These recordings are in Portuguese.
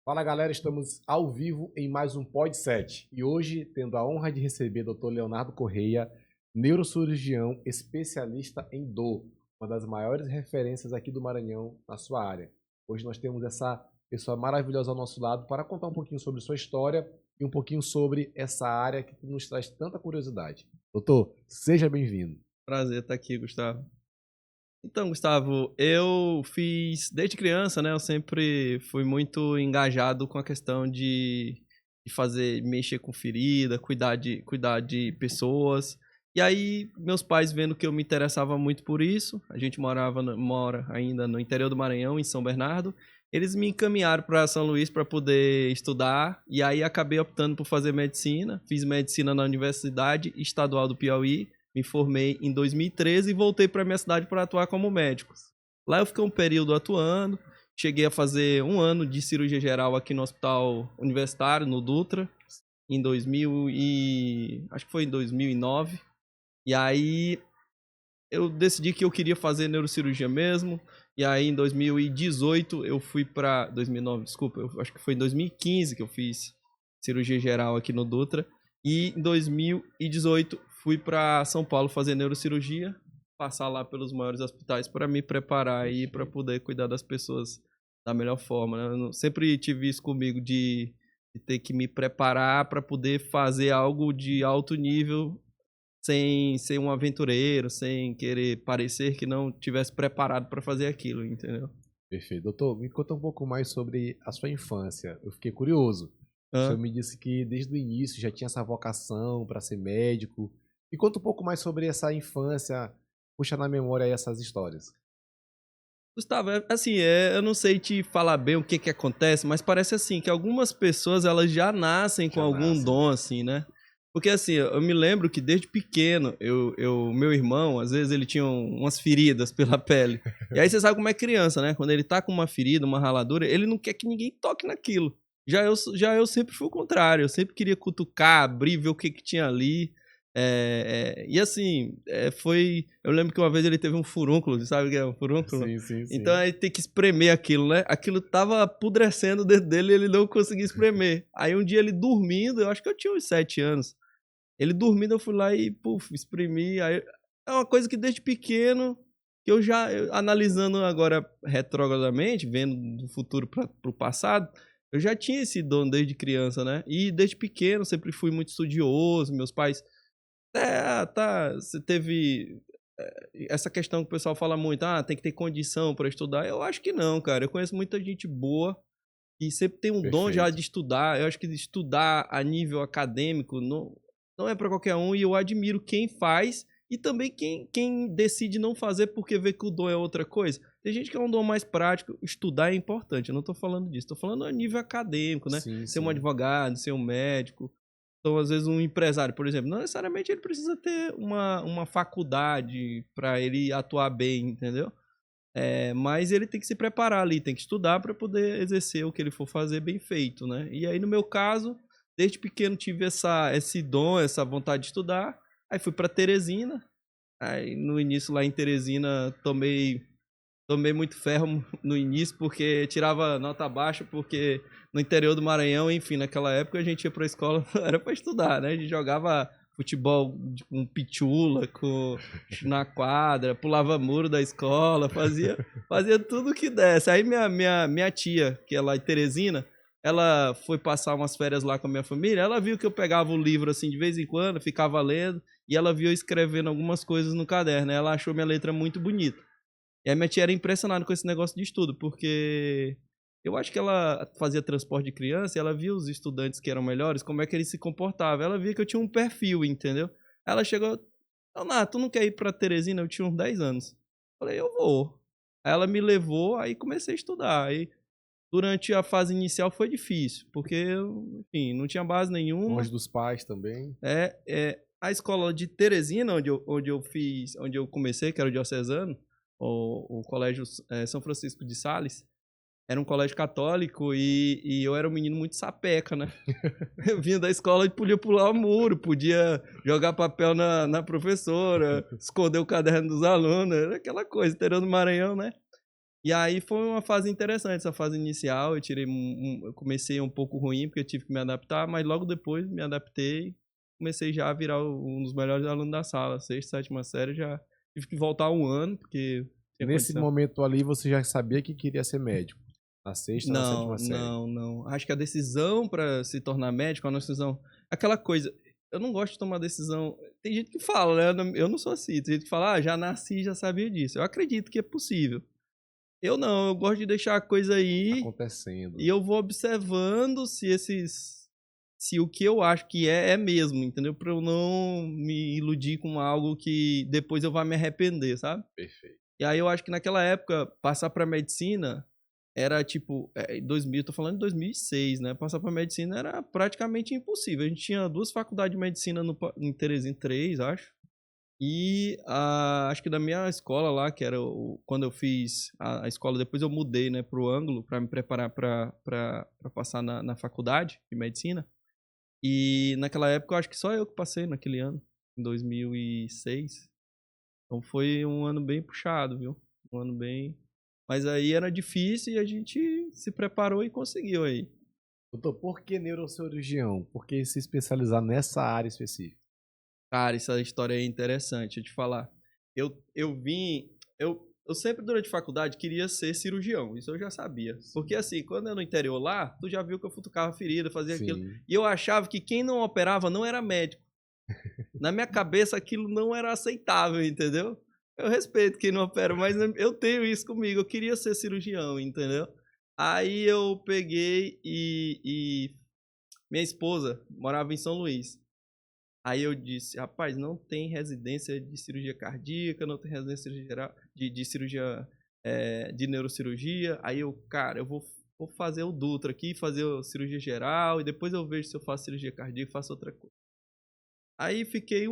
Fala galera, estamos ao vivo em mais um Pod7 e hoje tendo a honra de receber o Dr. Leonardo Correia, neurocirurgião especialista em dor, uma das maiores referências aqui do Maranhão na sua área. Hoje nós temos essa pessoa maravilhosa ao nosso lado para contar um pouquinho sobre sua história e um pouquinho sobre essa área que nos traz tanta curiosidade. Doutor, seja bem-vindo. Prazer estar aqui, Gustavo. Então, Gustavo, eu fiz desde criança, né? Eu sempre fui muito engajado com a questão de fazer, mexer com ferida, cuidar de pessoas. E aí, meus pais vendo que eu me interessava muito por isso, a gente mora ainda no interior do Maranhão, em São Bernardo. Eles me encaminharam para São Luís para poder estudar, e aí acabei optando por fazer medicina. Fiz medicina na Universidade Estadual do Piauí. Me formei em 2013 e voltei para minha cidade para atuar como médico. Lá eu fiquei um período atuando, cheguei a fazer um ano de cirurgia geral aqui no Hospital Universitário, no Dutra, em 2000 e... acho que foi em 2009. E aí eu decidi que eu queria fazer neurocirurgia mesmo. E aí em 2018 eu fui para 2009, desculpa, eu acho que foi em 2015 que eu fiz cirurgia geral aqui no Dutra. E em 2018 fui para São Paulo fazer neurocirurgia, passar lá pelos maiores hospitais para me preparar aí para poder cuidar das pessoas da melhor forma, né? Eu sempre tive isso comigo de ter que me preparar para poder fazer algo de alto nível sem ser um aventureiro, sem querer parecer que não tivesse preparado para fazer aquilo, entendeu? Perfeito. Doutor, me conta um pouco mais sobre a sua infância. Eu fiquei curioso. O senhor Hã? me disse que desde o início já tinha essa vocação para ser médico. Me conta um pouco mais sobre essa infância, puxa na memória aí essas histórias. Gustavo, assim, eu não sei te falar bem o que que acontece, mas parece assim que algumas pessoas elas já nascem com Já algum nascem, né? dom assim, né? Porque assim, eu me lembro que desde pequeno, meu irmão, às vezes ele tinha umas feridas pela pele. E aí você sabe como é criança, né? Quando ele tá com uma ferida, uma raladura, ele não quer que ninguém toque naquilo. Já eu sempre fui o contrário, eu sempre queria cutucar, abrir, ver o que que tinha ali. E assim, foi. Eu lembro que uma vez ele teve um furúnculo, sabe o que é um furúnculo? Sim, sim, Então sim. aí tem que espremer aquilo, né? Aquilo tava apodrecendo dentro dele e ele não conseguia espremer. Aí um dia ele dormindo, eu acho que eu tinha uns 7 anos. Ele dormindo, eu fui lá e, puf, espremi. Aí, é uma coisa que desde pequeno, que analisando agora retrogradamente, vendo do futuro para o passado, eu já tinha esse dom desde criança, né? E desde pequeno sempre fui muito estudioso, meus pais tá. Você teve essa questão que o pessoal fala muito, tem que ter condição para estudar. Eu acho que não, cara. Eu conheço muita gente boa que sempre tem um dom já Perfeito. de estudar. Eu acho que estudar a nível acadêmico não é para qualquer um e eu admiro quem faz e também quem decide não fazer porque vê que o dom é outra coisa. Tem gente que é um dom mais prático, estudar é importante, eu não tô falando disso, tô falando a nível acadêmico, né? Sim, Ser um sim. advogado, ser um médico. Então, às vezes, um empresário, por exemplo, não necessariamente ele precisa ter uma faculdade para ele atuar bem, entendeu? Mas ele tem que se preparar ali, tem que estudar para poder exercer o que ele for fazer bem feito, né? E aí, no meu caso, desde pequeno tive esse dom, essa vontade de estudar. Aí fui para Teresina. Aí no início lá em Teresina tomei muito ferro no início porque tirava nota baixa, porque no interior do Maranhão, enfim, naquela época a gente ia pra escola, não era pra estudar, né? A gente jogava futebol com pichula, na quadra, pulava muro da escola, fazia tudo que desse. Aí minha tia, que é lá de Teresina, ela foi passar umas férias lá com a minha família, ela viu que eu pegava o livro assim de vez em quando, ficava lendo, e ela viu eu escrevendo algumas coisas no caderno, né? Ela achou minha letra muito bonita. E a minha tia era impressionada com esse negócio de estudo, porque eu acho que ela fazia transporte de criança e ela via os estudantes que eram melhores, como é que eles se comportavam. Ela via que eu tinha um perfil, entendeu? Ela chegou, tu não quer ir pra Teresina? Eu tinha uns 10 anos. Falei, eu vou. Aí ela me levou, aí comecei a estudar. Aí durante a fase inicial foi difícil, porque, enfim, não tinha base nenhuma. Longe dos pais também. A escola de Teresina, onde eu comecei, que era o diocesano, o colégio São Francisco de Sales, era um colégio católico e eu era um menino muito sapeca, né? Eu vinha da escola e podia pular o muro, podia jogar papel na professora, esconder o caderno dos alunos, era aquela coisa, interior do Maranhão, né? E aí foi uma fase interessante, essa fase inicial. Eu comecei um pouco ruim, porque eu tive que me adaptar, mas logo depois me adaptei. Comecei já a virar um dos melhores alunos da sala. Sexta, sétima série, já tive que voltar um ano, porque tinha Nesse condição. momento ali, você já sabia que queria ser médico? Na sexta, na Não, sétima série? não, não. Acho que a decisão para se tornar médico é uma decisão. Aquela coisa, eu não gosto de tomar decisão. Tem gente que fala, né? Eu não sou assim. Tem gente que fala, já nasci, já sabia disso. Eu acredito que é possível. Eu não, eu gosto de deixar a coisa aí Acontecendo. e eu vou observando se o que eu acho que é mesmo, entendeu? Pra eu não me iludir com algo que depois eu vá me arrepender, sabe? Perfeito. E aí eu acho que naquela época, passar pra medicina era tipo, 2000, tô falando de 2006, né? Passar pra medicina era praticamente impossível. A gente tinha 2 faculdades de medicina em Teresina, 3, acho. E acho que da minha escola lá, que era quando eu fiz a escola, depois eu mudei, né, pro Ângulo para me preparar para passar na faculdade de medicina. E naquela época eu acho que só eu que passei naquele ano, em 2006. Então foi um ano bem puxado, viu? Um ano bem. Mas aí era difícil e a gente se preparou e conseguiu aí. Doutor, por que neurocirurgião? Por que se especializar nessa área específica? Cara, essa história é interessante, deixa eu te falar. Eu vim. Eu sempre, durante a faculdade, queria ser cirurgião. Isso eu já sabia. Porque, assim, quando eu no interior lá, tu já viu que eu futucava ferida, fazia aquilo. Sim. E eu achava que quem não operava não era médico. Na minha cabeça, aquilo não era aceitável, entendeu? Eu respeito quem não opera, mas eu tenho isso comigo. Eu queria ser cirurgião, entendeu? Aí eu peguei e minha esposa morava em São Luís. Aí eu disse, rapaz, não tem residência de cirurgia cardíaca, não tem residência de cirurgia geral, de cirurgia de neurocirurgia. Aí eu, cara, vou fazer o Dutra aqui, fazer a cirurgia geral, e depois eu vejo se eu faço cirurgia cardíaca e faço outra coisa. Aí fiquei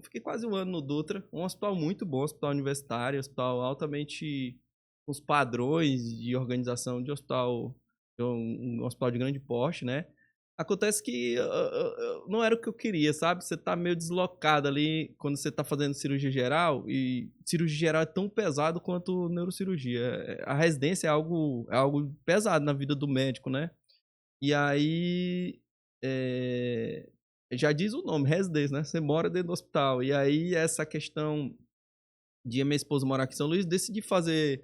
fiquei quase um ano no Dutra, um hospital muito bom, hospital universitário, hospital altamente com os padrões de organização de hospital, um hospital de grande porte, né? Acontece que não era o que eu queria, sabe? Você tá meio deslocado ali quando você tá fazendo cirurgia geral, e cirurgia geral é tão pesado quanto neurocirurgia. A residência é algo pesado na vida do médico, né? E aí, já diz o nome, residência, né? Você mora dentro do hospital. E aí, essa questão de minha esposa morar aqui em São Luís, decidi fazer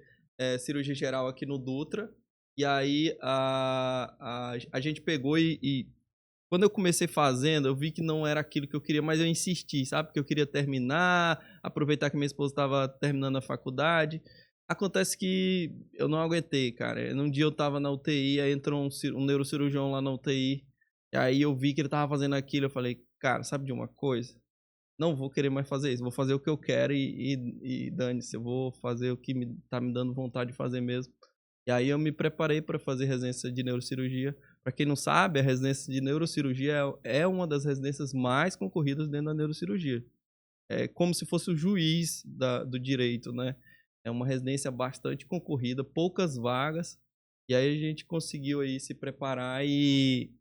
cirurgia geral aqui no Dutra. E aí, a gente pegou e quando eu comecei fazendo, eu vi que não era aquilo que eu queria, mas eu insisti, sabe? Porque eu queria terminar, aproveitar que minha esposa estava terminando a faculdade. Acontece que eu não aguentei, cara. Num dia eu tava na UTI, aí entrou um neurocirurgião lá na UTI, e aí eu vi que ele tava fazendo aquilo, eu falei, cara, sabe de uma coisa? Não vou querer mais fazer isso, vou fazer o que eu quero e dane-se, eu vou fazer o que tá me dando vontade de fazer mesmo. E aí eu me preparei para fazer residência de neurocirurgia. Para quem não sabe, a residência de neurocirurgia é uma das residências mais concorridas dentro da neurocirurgia. É como se fosse o juiz do direito, né? É uma residência bastante concorrida, poucas vagas. E aí a gente conseguiu aí se preparar e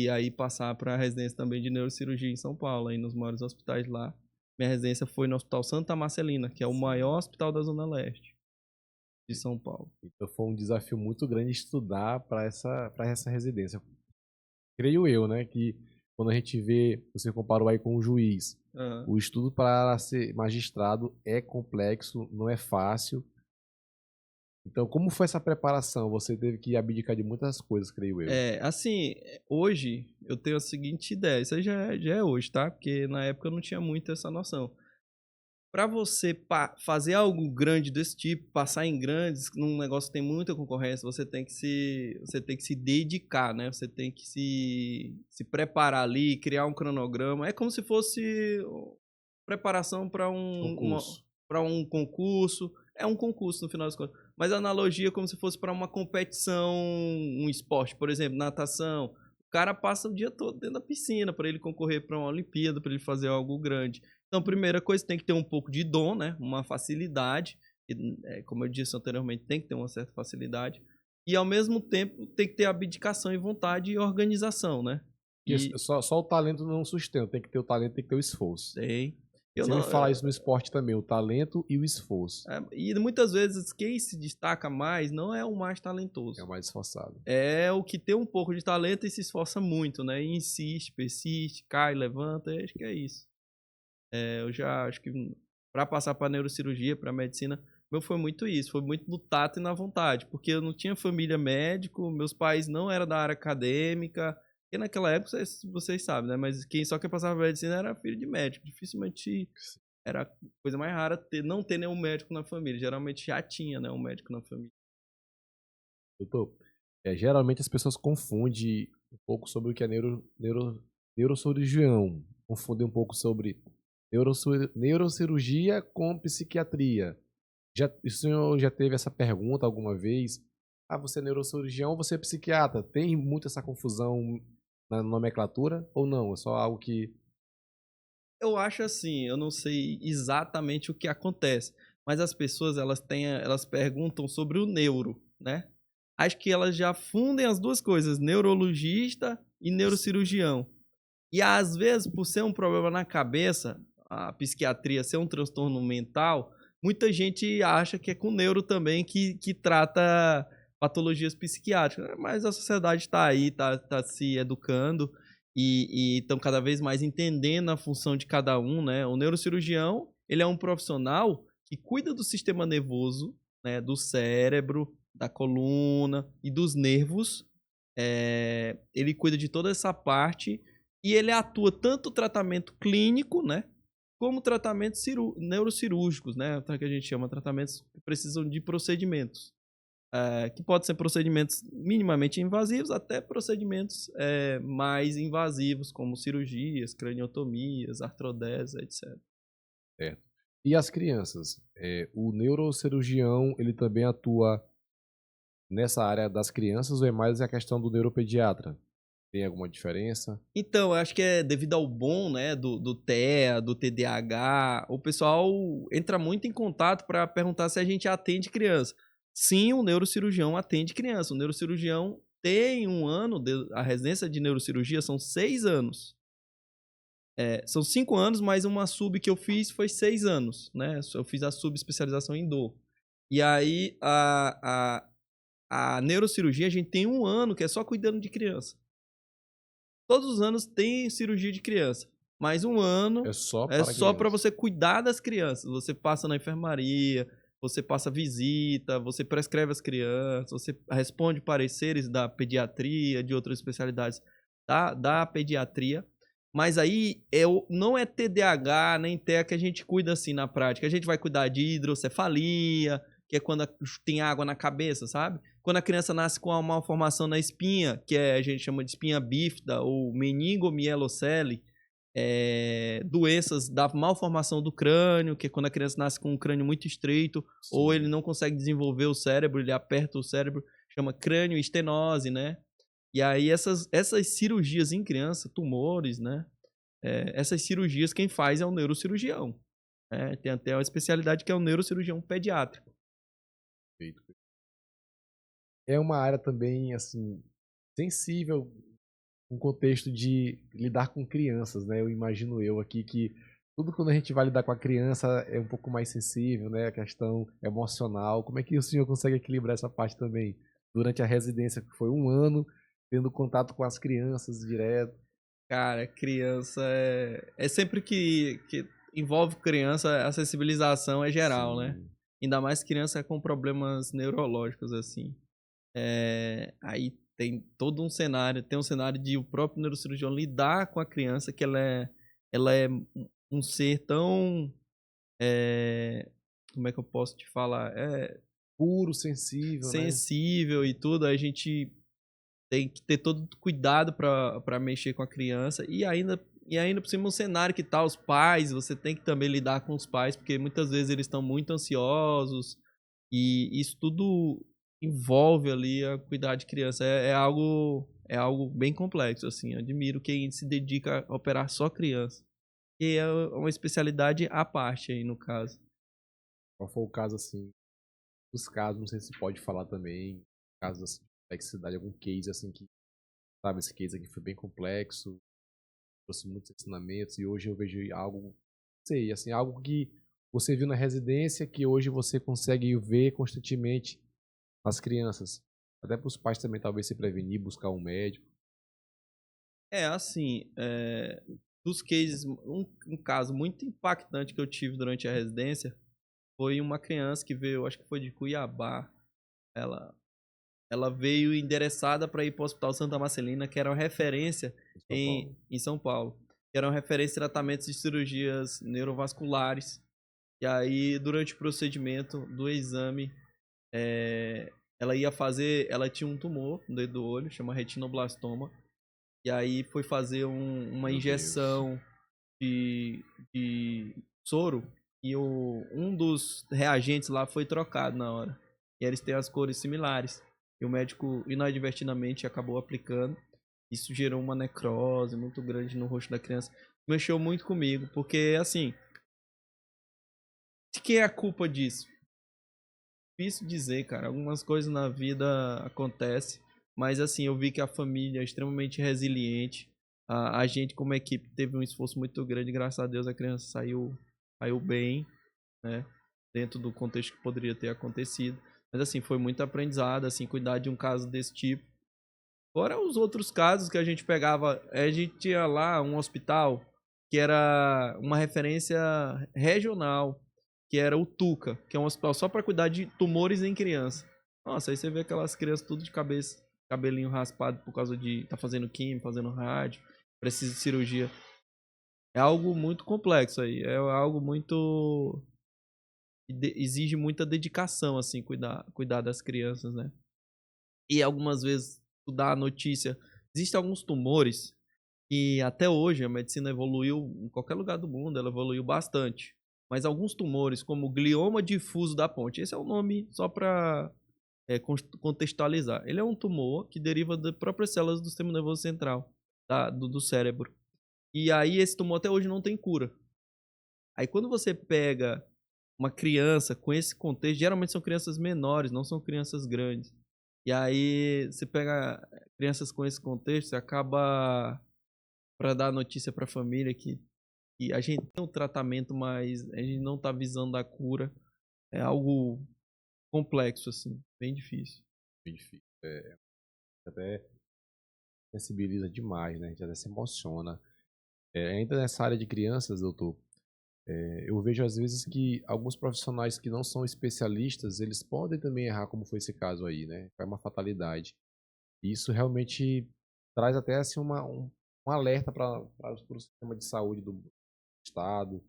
aí passar para a residência também de neurocirurgia em São Paulo, aí nos maiores hospitais lá. Minha residência foi no Hospital Santa Marcelina, que é o maior hospital da Zona Leste de São Paulo. Então foi um desafio muito grande estudar para essa residência. Creio eu, né, que quando a gente vê, você comparou aí com o juiz, Uhum. o estudo para ser magistrado é complexo, não é fácil. Então, como foi essa preparação? Você teve que abdicar de muitas coisas, creio eu. Assim, hoje eu tenho a seguinte ideia, isso aí já é hoje, tá? Porque na época eu não tinha muito essa noção. Para você fazer algo grande desse tipo, passar em grandes, num negócio que tem muita concorrência, você tem que se dedicar, né? Você tem que se preparar ali, criar um cronograma. É como se fosse preparação Concurso. para um concurso. É um concurso no final das contas. Mas a analogia é como se fosse para uma competição, um esporte, por exemplo, natação. O cara passa o dia todo dentro da piscina para ele concorrer para uma Olimpíada, para ele fazer algo grande. Então, primeira coisa, tem que ter um pouco de dom, né? Uma facilidade. E, como eu disse anteriormente, tem que ter uma certa facilidade. E, ao mesmo tempo, tem que ter abdicação e vontade e organização, né? Porque E só o talento não sustenta, tem que ter o talento, tem que ter o esforço. tem. Eu Sempre não, fala isso no esporte também, o talento e o esforço. e muitas vezes quem se destaca mais não é o mais É o talentoso. mais esforçado. É o que tem um pouco de talento e se esforça muito, né? E insiste, persiste, cai, levanta, acho que é isso. Eu já acho que para passar para neurocirurgia, para medicina, meu foi muito isso, foi muito no tato e na vontade, porque eu não tinha família médico, meus pais não eram da área acadêmica, e naquela época vocês sabem, né? Mas quem só quer passar para medicina era filho de médico, dificilmente era a coisa mais rara não ter nenhum médico na família, geralmente já tinha, né, um médico na família. Doutor, geralmente as pessoas confundem um pouco sobre o que é neurocirurgião. Confundem um pouco sobre neurocirurgia com psiquiatria. O senhor já teve essa pergunta alguma vez? Ah, você é neurocirurgião ou você é psiquiatra? Tem muito essa confusão na nomenclatura ou não? É só algo que... Eu acho assim, eu não sei exatamente o que acontece, mas as pessoas elas perguntam sobre o neuro, né? Acho que elas já fundem as duas coisas, neurologista e neurocirurgião. E às vezes, por ser um problema na cabeça, a psiquiatria ser um transtorno mental, muita gente acha que é com neuro também que trata patologias psiquiátricas. Mas a sociedade está aí, está se educando e estão cada vez mais entendendo a função de cada um, né? O neurocirurgião, ele é um profissional que cuida do sistema nervoso, né? Do cérebro, da coluna e dos nervos. Ele cuida de toda essa parte e ele atua tanto tratamento clínico, né, como tratamentos neurocirúrgicos, né, que a gente chama tratamentos que precisam de procedimentos, que podem ser procedimentos minimamente invasivos até procedimentos mais invasivos, como cirurgias, craniotomias, artrodese, etc. É. E as crianças? O neurocirurgião, ele também atua nessa área das crianças ou é mais a questão do neuropediatra? Tem alguma diferença? Então, eu acho que é devido ao bom, né, do TEA, do TDAH, o pessoal entra muito em contato para perguntar se a gente atende criança. Sim, o neurocirurgião atende criança. O neurocirurgião tem um ano, a residência de neurocirurgia são 6 anos. São 5 anos, mas uma sub que eu fiz foi 6 anos, né? Eu fiz a subespecialização em dor. E aí, a neurocirurgia, a gente tem um ano que é só cuidando de criança. Todos os anos tem cirurgia de criança, mas um ano É só é para só para criança. você cuidar das crianças. Você passa na enfermaria, você passa visita, você prescreve as crianças, você responde pareceres da pediatria, de outras especialidades da pediatria. Mas aí não é TDAH nem TEA que a gente cuida assim na prática. A gente vai cuidar de hidrocefalia, que é quando tem água na cabeça, sabe? Quando a criança nasce com uma malformação na espinha, que a gente chama de espinha bífida ou meningomielocele, doenças da malformação do crânio, que é quando a criança nasce com um crânio muito estreito, ou ele não consegue desenvolver o cérebro, ele aperta o cérebro, chama crânioestenose, né? E aí essas cirurgias em criança, tumores, né? Essas cirurgias quem faz é o neurocirurgião. Tem até uma especialidade que é o neurocirurgião pediátrico. Perfeito. É uma área também, assim, sensível no contexto de lidar com crianças, né? Eu imagino eu aqui que tudo quando a gente vai lidar com a criança é um pouco mais sensível, né? A questão emocional. Como é que o senhor consegue equilibrar essa parte também? Durante a residência, que foi um ano, tendo contato com as crianças direto. Cara, criança é sempre que envolve criança, a sensibilização é geral, né? Sim, Ainda mais criança com problemas neurológicos, assim. Aí tem todo um cenário, tem um cenário de o próprio neurocirurgião lidar com a criança, que ela é um ser tão. Como é que eu posso te falar? puro, sensível, né? Sensível e tudo, a gente tem que ter todo cuidado para mexer com a criança e ainda por cima um cenário que tá os pais, você tem que também lidar com os pais, porque muitas vezes eles estão muito ansiosos e isso tudo envolve ali a cuidar de criança. É algo bem complexo, assim. Eu admiro quem se dedica a operar só criança. E é uma especialidade à parte aí, no caso. Qual foi o caso, assim, os casos, não sei se pode falar também, casos assim, de complexidade, algum case, assim, que, sabe, esse case aqui foi bem complexo, trouxe muitos ensinamentos e hoje eu vejo algo sei, assim, algo que você viu na residência que hoje você consegue ver constantemente nas crianças. Até para os pais também talvez se prevenir, buscar um médico. É, assim, dos cases, um caso muito impactante que eu tive durante a residência foi uma criança que veio, acho que foi de Cuiabá. Ela, ela veio endereçada para ir para o Hospital Santa Marcelina, que era uma referência Em São Paulo. em São Paulo. Que era uma referência em tratamentos de cirurgias neurovasculares. E aí, durante o procedimento do exame, ela ia fazer. Ela tinha um tumor no dedo do olho, chama retinoblastoma. E aí foi fazer uma Meu Deus. injeção de soro. E um dos reagentes lá foi trocado na hora. E eles têm as cores similares. E o médico inadvertidamente acabou aplicando. Isso gerou uma necrose muito grande no rosto da criança. Mexeu muito comigo, porque assim, de quem é a culpa disso? Difícil dizer, cara. Algumas coisas na vida acontecem, mas assim, eu vi que a família é extremamente resiliente. A gente, como equipe, teve um esforço muito grande. Graças a Deus, a criança saiu bem, né? Dentro do contexto que poderia ter acontecido. Mas assim, foi muito aprendizado, assim, cuidar de um caso desse tipo. Fora os outros casos que a gente pegava, a gente tinha lá um hospital que era uma referência regional, que era o Tuca, que é um hospital só para cuidar de tumores em criança. Nossa, aí você vê aquelas crianças tudo de cabeça, cabelinho raspado por causa de tá fazendo químio, fazendo rádio, precisa de cirurgia. É algo muito complexo aí, é algo muito exige muita dedicação assim, cuidar das crianças, né? E algumas vezes tu dá a notícia. Existem alguns tumores que até hoje a medicina evoluiu, em qualquer lugar do mundo, ela evoluiu bastante. Mas alguns tumores, como o glioma difuso da ponte, esse é o nome só para contextualizar. Ele é um tumor que deriva das próprias células do sistema nervoso central, do cérebro. E aí esse tumor até hoje não tem cura. Aí quando você pega uma criança com esse contexto, geralmente são crianças menores, não são crianças grandes. E aí você pega crianças com esse contexto, você acaba para dar notícia para a família que a gente tem um tratamento, mas a gente não está visando a cura. É algo complexo assim, bem difícil. Bem difícil. Até sensibiliza demais, né? A gente até se emociona. Ainda nessa área de crianças, doutor, eu vejo às vezes que alguns profissionais que não são especialistas, eles podem também errar, como foi esse caso aí, né? É uma fatalidade. E isso realmente traz até assim um alerta para o sistema de saúde do estado,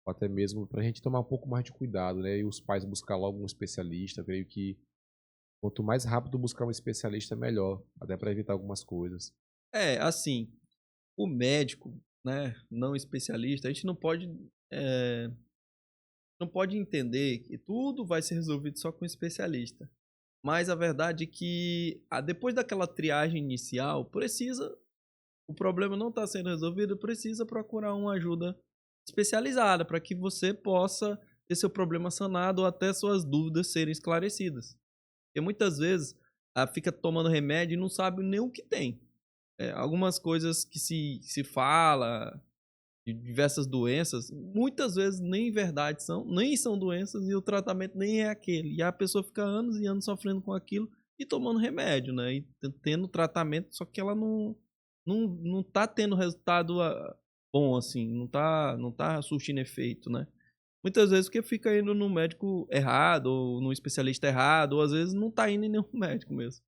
ou até mesmo para a gente tomar um pouco mais de cuidado, né? E os pais buscar logo um especialista. Eu creio que quanto mais rápido buscar um especialista, melhor, até para evitar algumas coisas. É, assim, o médico, né, não especialista, a gente não pode entender que tudo vai ser resolvido só com um especialista. Mas a verdade é que depois daquela triagem inicial, o problema não está sendo resolvido, precisa procurar uma ajuda especializada para que você possa ter seu problema sanado ou até suas dúvidas serem esclarecidas. Porque muitas vezes fica tomando remédio e não sabe nem o que tem. Algumas coisas que se fala de diversas doenças, muitas vezes nem verdade nem são doenças e o tratamento nem é aquele. E a pessoa fica anos e anos sofrendo com aquilo e tomando remédio, né? E tendo tratamento, só que ela não tá tendo resultado bom, assim, não tá surtindo efeito, né? Muitas vezes porque fica indo no médico errado, ou no especialista errado, ou às vezes não tá indo em nenhum médico mesmo.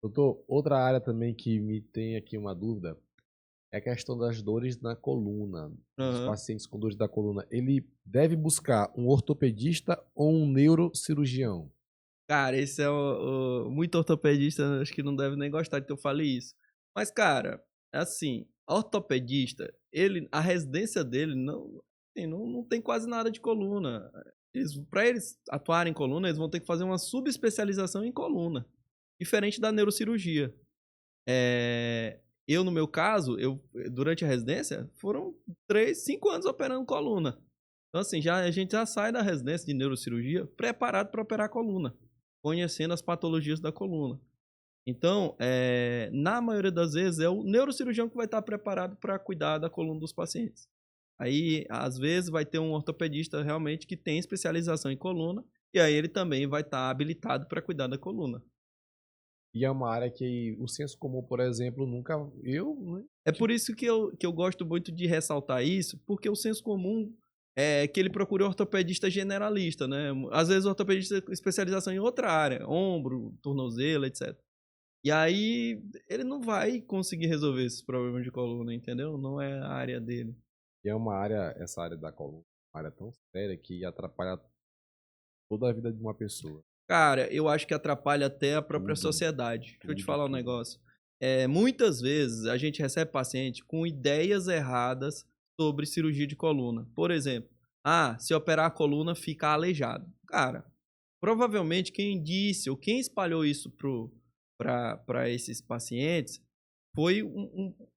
Doutor, outra área também que me tem aqui uma dúvida é a questão das dores na coluna. Os Aham. pacientes com dores da coluna, ele deve buscar um ortopedista ou um neurocirurgião? Cara, esse é muito ortopedista, acho que não deve nem gostar de que eu fale isso. Mas, cara, assim, ortopedista, a residência dele assim, não tem quase nada de coluna. Para eles atuarem em coluna, eles vão ter que fazer uma subespecialização em coluna, diferente da neurocirurgia. Eu, no meu caso, durante a residência, foram 3, 5 anos operando coluna. Então, assim, a gente já sai da residência de neurocirurgia preparado para operar coluna, conhecendo as patologias da coluna. Então, na maioria das vezes, é o neurocirurgião que vai estar preparado para cuidar da coluna dos pacientes. Aí, às vezes, vai ter um ortopedista realmente que tem especialização em coluna, e aí ele também vai estar habilitado para cuidar da coluna. E é uma área que o senso comum, por exemplo, nunca. Eu. É por isso que eu gosto muito de ressaltar isso, porque o senso comum é que ele procura ortopedista generalista, né? Às vezes o ortopedista com especialização em outra área, ombro, tornozelo, etc. E aí ele não vai conseguir resolver esses problemas de coluna, entendeu? Não é a área dele. E é uma área, essa área da coluna, uma área tão séria que atrapalha toda a vida de uma pessoa. Cara, eu acho que atrapalha até a própria Tudo, sociedade. Deixa eu te tudo, falar um tudo. negócio. Muitas vezes a gente recebe paciente com ideias erradas sobre cirurgia de coluna. Por exemplo, se operar a coluna fica aleijado. Cara, provavelmente quem disse ou quem espalhou isso para esses pacientes foi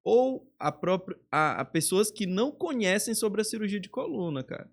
ou a própria a pessoas que não conhecem sobre a cirurgia de coluna, cara.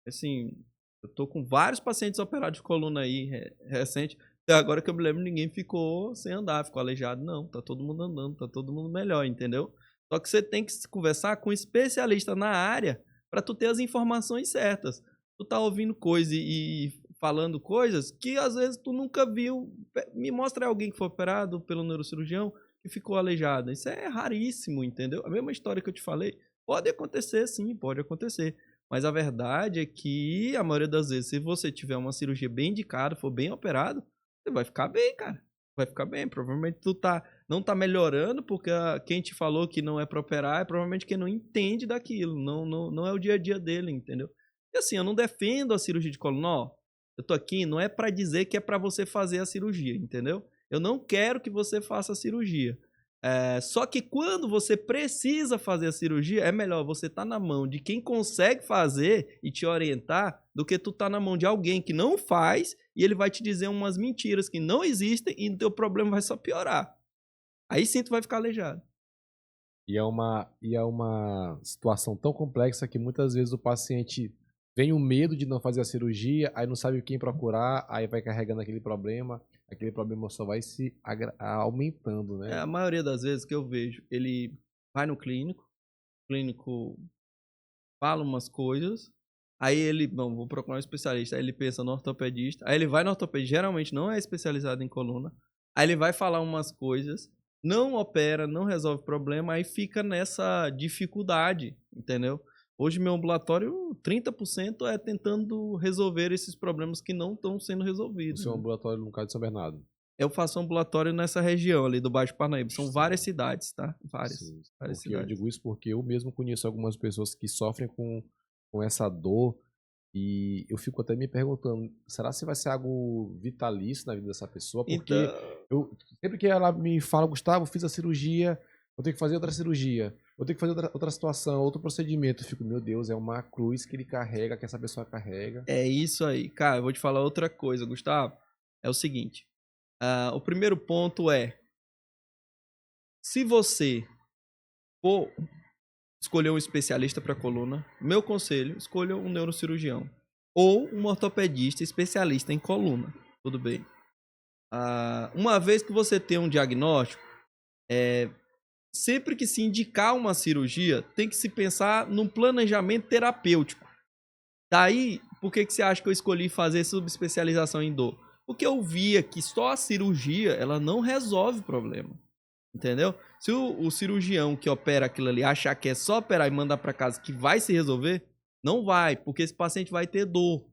Assim, eu tô com vários pacientes operados de coluna aí recente. Até agora que eu me lembro, ninguém ficou sem andar, ficou aleijado. Não, tá todo mundo andando, tá todo mundo melhor, entendeu? Só que você tem que conversar com um especialista na área para tu ter as informações certas. Tu tá ouvindo coisa e falando coisas que às vezes tu nunca viu. Me mostra alguém que foi operado pelo neurocirurgião que ficou aleijado. Isso é raríssimo, entendeu? A mesma história que eu te falei, pode acontecer sim, pode acontecer. Mas a verdade é que, a maioria das vezes, se você tiver uma cirurgia bem indicada, for bem operado, você vai ficar bem, cara. Vai ficar bem. Provavelmente tu não tá melhorando, porque quem te falou que não é pra operar é provavelmente quem não entende daquilo. Não é o dia a dia dele, entendeu? E assim, eu não defendo a cirurgia de coluna, ó. Eu tô aqui, não é pra dizer que é pra você fazer a cirurgia, entendeu? Eu não quero que você faça a cirurgia. Só que quando você precisa fazer a cirurgia, é melhor você estar na mão de quem consegue fazer e te orientar do que tu estar na mão de alguém que não faz e ele vai te dizer umas mentiras que não existem e o teu problema vai só piorar. Aí sim tu vai ficar aleijado. E é uma situação tão complexa que muitas vezes o paciente vem o medo de não fazer a cirurgia, aí não sabe quem procurar, aí vai carregando aquele problema só vai se aumentando, né? A maioria das vezes que eu vejo, ele vai no clínico, o clínico fala umas coisas, aí ele, bom, vou procurar um especialista, aí ele pensa no ortopedista, aí ele vai no ortopedista, geralmente não é especializado em coluna, aí ele vai falar umas coisas, não opera, não resolve o problema, aí fica nessa dificuldade, entendeu? Hoje meu ambulatório, 30% é tentando resolver esses problemas que não estão sendo O resolvidos. seu Né? ambulatório no caso de São Bernardo. Eu faço ambulatório nessa região ali do Baixo Parnaíba. São Sim. várias cidades, tá? Várias Sim. várias Porque eu cidades. digo isso porque eu mesmo conheço algumas pessoas que sofrem com essa dor e eu fico até me perguntando, será se vai ser algo vitalício na vida dessa pessoa? Porque Então, sempre que ela me fala, Gustavo, fiz a cirurgia, vou ter que fazer outra cirurgia, vou ter que fazer outra situação, outro procedimento. Eu fico, meu Deus, é uma cruz que ele carrega, que essa pessoa carrega. é isso aí. Cara, eu vou te falar outra coisa, Gustavo. É o seguinte. O primeiro ponto é, se você for escolher um especialista para coluna, meu conselho, escolha um neurocirurgião ou um ortopedista especialista em coluna. Tudo bem? Uma vez que você tem um diagnóstico, sempre que se indicar uma cirurgia, tem que se pensar num planejamento terapêutico. Daí, por que você acha que eu escolhi fazer subespecialização em dor? Porque eu via que só a cirurgia, ela não resolve o problema. Entendeu? Se o cirurgião que opera aquilo ali achar que é só operar e mandar para casa que vai se resolver, não vai, porque esse paciente vai ter dor.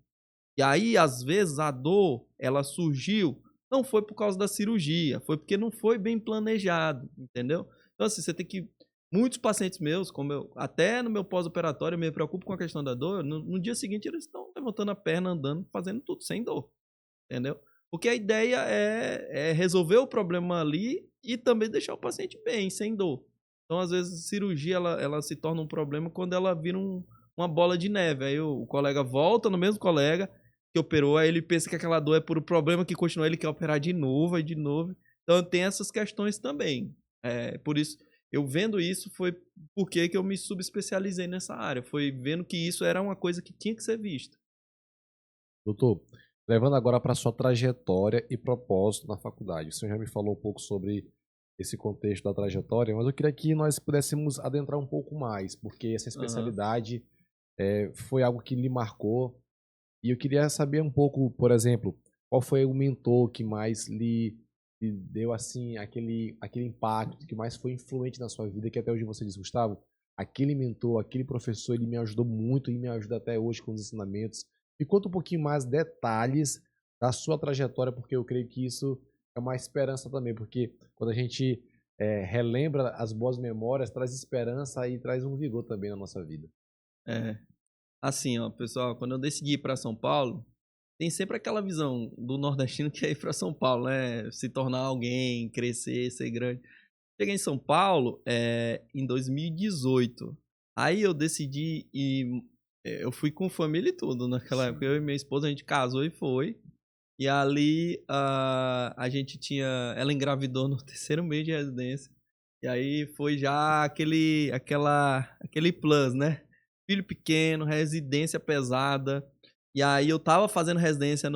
E aí, às vezes, a dor, ela surgiu, não foi por causa da cirurgia, foi porque não foi bem planejado, entendeu? Então, assim, você tem que... Muitos pacientes meus, como eu, até no meu pós-operatório, eu me preocupo com a questão da dor, no dia seguinte eles estão levantando a perna, andando, fazendo tudo, sem dor, entendeu? Porque a ideia é resolver o problema ali e também deixar o paciente bem, sem dor. Então, às vezes, a cirurgia, ela se torna um problema quando ela vira uma bola de neve. Aí o colega volta no mesmo colega que operou, aí ele pensa que aquela dor é por um problema que continua, ele quer operar de novo e de novo. Então tem essas questões também. Por isso, eu vendo isso, foi porque que eu me subespecializei nessa área. Foi vendo que isso era uma coisa que tinha que ser vista. Doutor, levando agora para sua trajetória e propósito na faculdade. O senhor já me falou um pouco sobre esse contexto da trajetória, mas eu queria que nós pudéssemos adentrar um pouco mais, porque essa especialidade foi algo que lhe marcou. E eu queria saber um pouco, por exemplo, qual foi o mentor que mais lhe deu assim aquele impacto, que mais foi influente na sua vida, que até hoje você diz, Gustavo, aquele mentor, aquele professor, ele me ajudou muito e me ajuda até hoje com os ensinamentos. Me conta um pouquinho mais detalhes da sua trajetória, porque eu creio que isso é uma esperança também, porque quando a gente relembra as boas memórias, traz esperança e traz um vigor também na nossa vida. É. Assim, ó, pessoal, quando eu decidi ir para São Paulo, tem sempre aquela visão do nordestino que é ir para São Paulo, né? Se tornar alguém, crescer, ser grande. Cheguei em São Paulo em 2018. Aí eu decidi ir. Eu fui com família e tudo naquela época. Eu e minha esposa, a gente casou e foi. E ali a gente tinha. Ela engravidou no terceiro mês de residência. E aí foi já aquele plus, né? Filho pequeno, residência pesada. E aí eu tava fazendo residência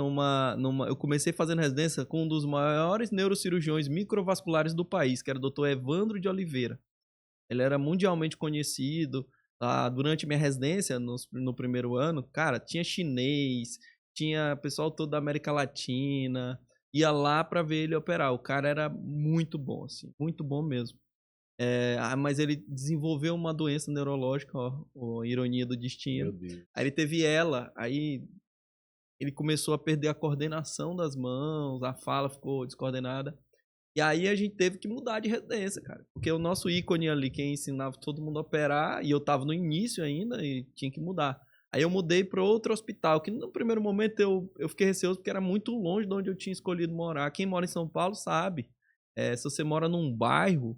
eu comecei fazendo residência com um dos maiores neurocirurgiões microvasculares do país, que era o Dr. Evandro de Oliveira. Ele era mundialmente conhecido. Durante minha residência, no primeiro ano, cara, tinha chinês, tinha pessoal todo da América Latina, ia lá pra ver ele operar. O cara era muito bom, assim, muito bom mesmo. Mas ele desenvolveu uma doença neurológica, ó, ironia do Meu destino. Deus. Aí ele teve ela, aí ele começou a perder a coordenação das mãos, a fala ficou descoordenada. E aí a gente teve que mudar de residência, cara. Porque o nosso ícone ali, quem ensinava todo mundo a operar, e eu tava no início ainda e tinha que mudar. Aí eu mudei para outro hospital, que no primeiro momento eu fiquei receoso porque era muito longe de onde eu tinha escolhido morar. Quem mora em São Paulo sabe. Se você mora num bairro,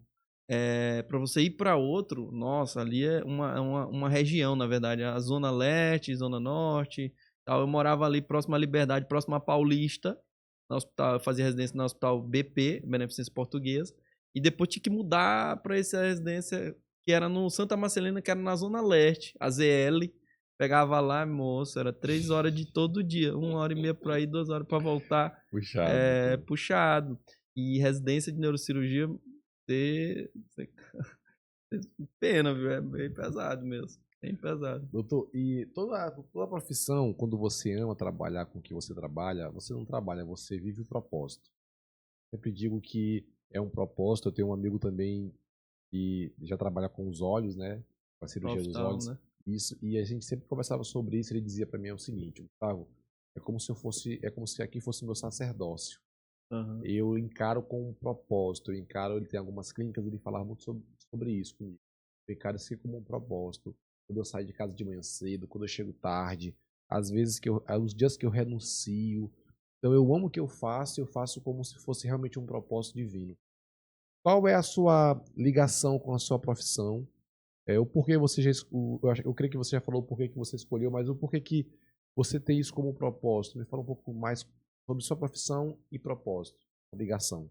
para você ir para outro, nossa, ali é uma região, na verdade. A Zona Leste, Zona Norte. Tal. Eu morava ali próximo à Liberdade, próximo à Paulista. No hospital, eu fazia residência no hospital BP, Beneficência Portuguesa, e depois tinha que mudar para essa residência que era no Santa Marcelina, que era na Zona Leste, a ZL. Pegava lá, moço, era 3 horas de todo dia, 1 hora e meia para ir, 2 horas para voltar, Puxado. puxado. E residência de neurocirurgia, você- pena, viu? É bem pesado mesmo, bem pesado. Doutor, e toda profissão, quando você ama trabalhar com o que você trabalha, você não trabalha, você vive o propósito. Sempre digo que é um propósito. Eu tenho um amigo também que já trabalha com os olhos, né? Com a cirurgia dos Oftalmo, olhos. né? Isso, e a gente sempre conversava sobre isso. Ele dizia para mim o seguinte: Gustavo, é como se aqui fosse meu sacerdócio. Uhum. Eu encaro com um propósito. Eu encaro, ele tem algumas clínicas, ele falava muito sobre isso comigo. Eu encaro isso como um propósito. Quando eu saio de casa de manhã cedo, quando eu chego tarde, às vezes os dias que eu renuncio. Então eu amo o que eu faço como se fosse realmente um propósito divino. Qual é a sua ligação com a sua profissão? O porquê você eu creio que você já falou o porquê que você escolheu, mas o porquê que você tem isso como propósito? Me fala um pouco mais sobre sua profissão e propósito, a ligação.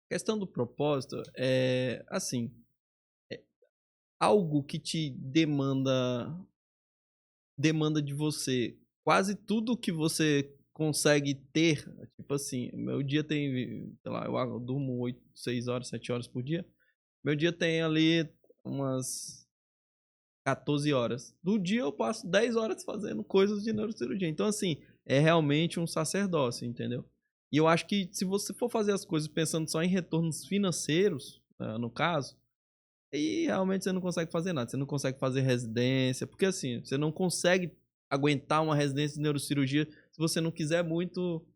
A questão do propósito é assim, algo que te demanda de você quase tudo que você consegue ter, tipo assim, meu dia tem, sei lá, eu durmo 8, 6 horas, 7 horas por dia. Meu dia tem ali umas 14 horas. Do dia eu passo 10 horas fazendo coisas de neurocirurgia. Então, assim, é realmente um sacerdócio, entendeu? E eu acho que se você for fazer as coisas pensando só em retornos financeiros, no caso, aí realmente você não consegue fazer nada. Você não consegue fazer residência, porque assim, você não consegue aguentar uma residência de neurocirurgia se você não quiser muito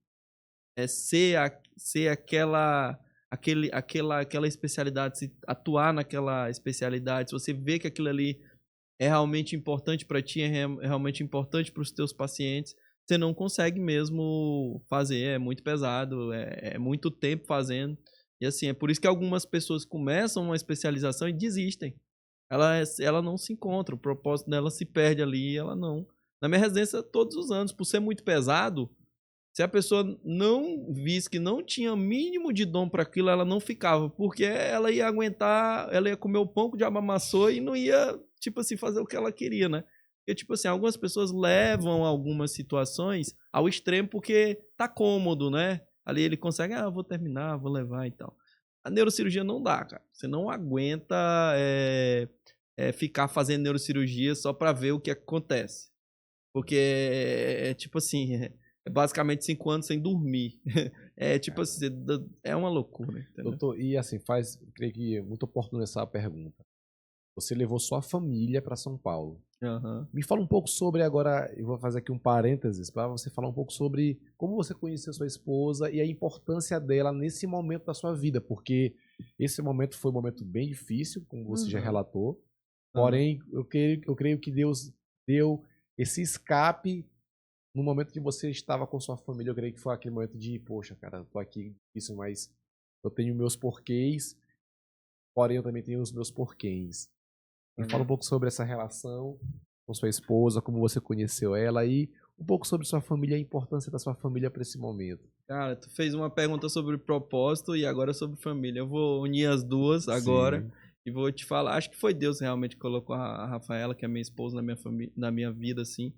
ser aquela especialidade, se atuar naquela especialidade, se você vê que aquilo ali é realmente importante para ti, é realmente importante para os teus pacientes, você não consegue mesmo fazer, é muito pesado, é muito tempo fazendo. E assim, é por isso que algumas pessoas começam uma especialização e desistem. Ela não se encontra, o propósito dela se perde ali, ela não. Na minha residência, todos os anos, por ser muito pesado, se a pessoa não visse que não tinha mínimo de dom para aquilo, ela não ficava, porque ela ia aguentar, ela ia comer o pão que o diabo amassou e não ia, tipo assim, fazer o que ela queria, né? Porque, tipo assim, algumas pessoas levam algumas situações ao extremo porque tá cômodo, né? Ali ele consegue, vou terminar, vou levar e tal. A neurocirurgia não dá, cara. Você não aguenta ficar fazendo neurocirurgia só pra ver o que acontece. Porque tipo assim, é basicamente 5 anos sem dormir. É tipo assim, é uma loucura, entendeu? Doutor, e assim, creio que é muito oportuno essa pergunta. Você levou sua família para São Paulo. Aham. Me fala um pouco sobre agora, eu vou fazer aqui um parênteses para você falar um pouco sobre como você conheceu sua esposa e a importância dela nesse momento da sua vida, porque esse momento foi um momento bem difícil, como você já Uhum. relatou. Aham. Porém, eu creio que Deus deu esse escape no momento que você estava com sua família. Eu creio que foi aquele momento de, poxa, cara, eu tô aqui, isso, mas eu tenho meus porquês, porém eu também tenho os meus porquês. Me fala um Aham. pouco sobre essa relação com sua esposa, como você conheceu ela e um pouco sobre sua família, a importância da sua família para esse momento. Cara, tu fez uma pergunta sobre propósito e agora sobre família. Eu vou unir as duas agora Sim, e vou te falar. Acho que foi Deus realmente que colocou a Rafaela, que é minha esposa, na minha família, na minha vida, assim.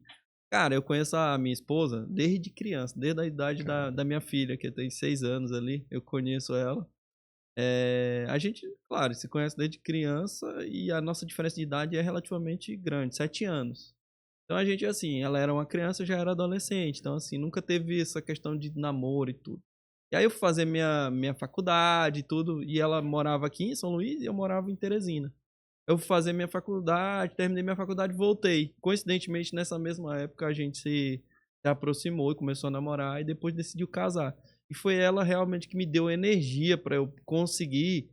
Cara, eu conheço a minha esposa desde criança, desde a idade cara. da minha filha, que tem 6 anos ali. Eu conheço ela. A gente, claro, se conhece desde criança e a nossa diferença de idade é relativamente grande, 7 anos. Então a gente, assim, ela era uma criança, eu já era adolescente. Então, assim, nunca teve essa questão de namoro e tudo. E aí eu fui fazer minha faculdade e tudo, e ela morava aqui em São Luís e eu morava em Teresina. Eu fui fazer minha faculdade, terminei minha faculdade e voltei. Coincidentemente, nessa mesma época, a gente se aproximou e começou a namorar e depois decidiu casar. E foi ela realmente que me deu energia para eu conseguir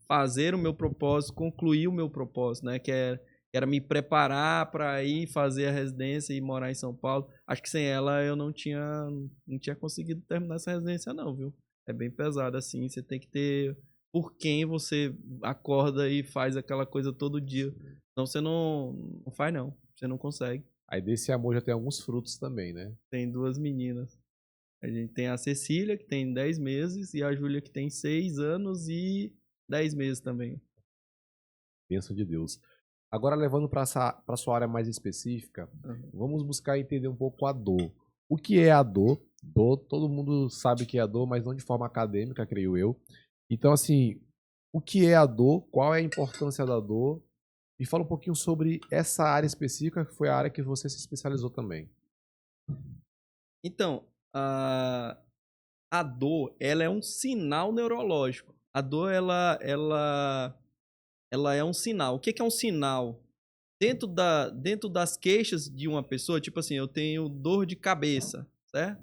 fazer o meu propósito, concluir o meu propósito, né? Que era me preparar para ir fazer a residência e morar em São Paulo. Acho que sem ela eu não tinha conseguido terminar essa residência, não, viu? É bem pesado assim. Você tem que ter por quem você acorda e faz aquela coisa todo dia. Senão você não faz, não. Você não consegue. Aí desse amor já tem alguns frutos também, né? Tem 2 meninas. A gente tem a Cecília, que tem 10 meses, e a Júlia, que tem 6 anos e 10 meses também. Bênção de Deus. Agora, levando para sua área mais específica, Aham. vamos buscar entender um pouco a dor. O que é a dor? Dor, todo mundo sabe que é a dor, mas não de forma acadêmica, creio eu. Então, assim, o que é a dor? Qual é a importância da dor? Me fala um pouquinho sobre essa área específica, que foi a área que você se especializou também. Então, a dor, ela é um sinal neurológico. A dor, ela é um sinal. O que que é um sinal? Dentro das queixas de uma pessoa, tipo assim, eu tenho dor de cabeça, certo?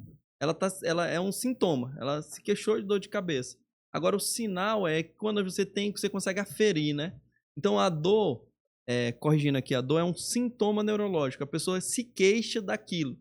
Ela é um sintoma. Ela se queixou de dor de cabeça. Agora, o sinal é quando você consegue aferir, né? Então, a dor, corrigindo aqui, a dor é um sintoma neurológico. A pessoa se queixa daquilo.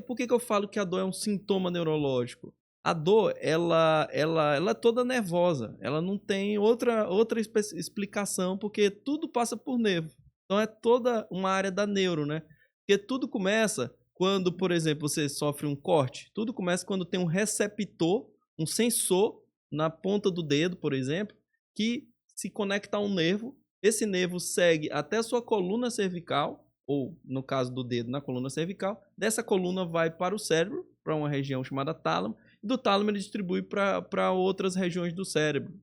Por que eu falo que a dor é um sintoma neurológico? A dor, ela é toda nervosa. Ela não tem outra explicação, porque tudo passa por nervo. Então é toda uma área da neuro, né? Porque tudo começa quando, por exemplo, você sofre um corte. Tudo começa quando tem um receptor, um sensor na ponta do dedo, por exemplo, que se conecta a um nervo. Esse nervo segue até a sua coluna cervical, ou no caso do dedo, na coluna cervical. Dessa coluna vai para o cérebro, para uma região chamada tálamo, e do tálamo ele distribui para outras regiões do cérebro.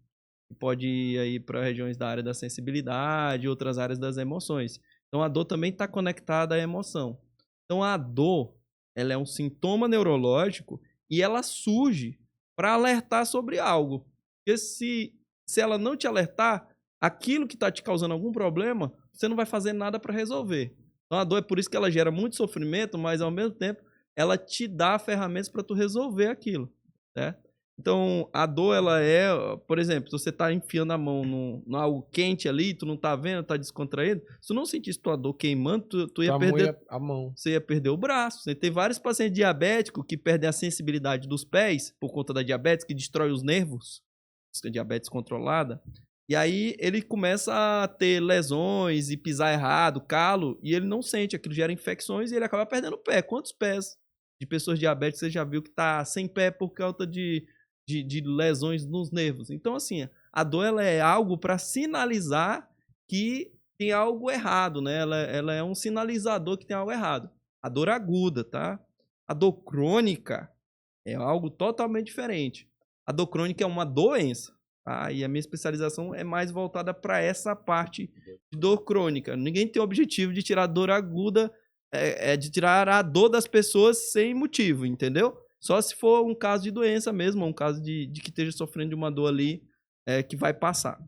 Pode ir aí para regiões da área da sensibilidade, outras áreas das emoções. Então a dor também está conectada à emoção. Então a dor, ela é um sintoma neurológico e ela surge para alertar sobre algo. Porque se ela não te alertar, aquilo que está te causando algum problema, você não vai fazer nada para resolver. Então a dor é por isso que ela gera muito sofrimento, mas ao mesmo tempo ela te dá ferramentas para tu resolver aquilo, certo? Então a dor, ela é, por exemplo, se você tá enfiando a mão no algo quente ali, tu não tá vendo, tá descontraído, se tu não sentisse tua dor queimando, tu ia Tua mão perder, a mão. você ia perder o braço. Você tem vários pacientes diabéticos que perdem a sensibilidade dos pés por conta da diabetes, que destrói os nervos, diabetes controlada. E aí ele começa a ter lesões e pisar errado, calo, e ele não sente, aquilo gera infecções e ele acaba perdendo o pé. Quantos pés de pessoas diabéticas você já viu que tá sem pé por causa de lesões nos nervos? Então, assim, a dor, ela é algo para sinalizar que tem algo errado, né? Ela é um sinalizador que tem algo errado. A dor aguda, tá? A dor crônica é algo totalmente diferente. A dor crônica é uma doença. Tá? E a minha especialização é mais voltada para essa parte de dor crônica. Ninguém tem o objetivo de tirar dor aguda, de tirar a dor das pessoas sem motivo, entendeu? Só se for um caso de doença mesmo, um caso de que esteja sofrendo de uma dor ali que vai passar.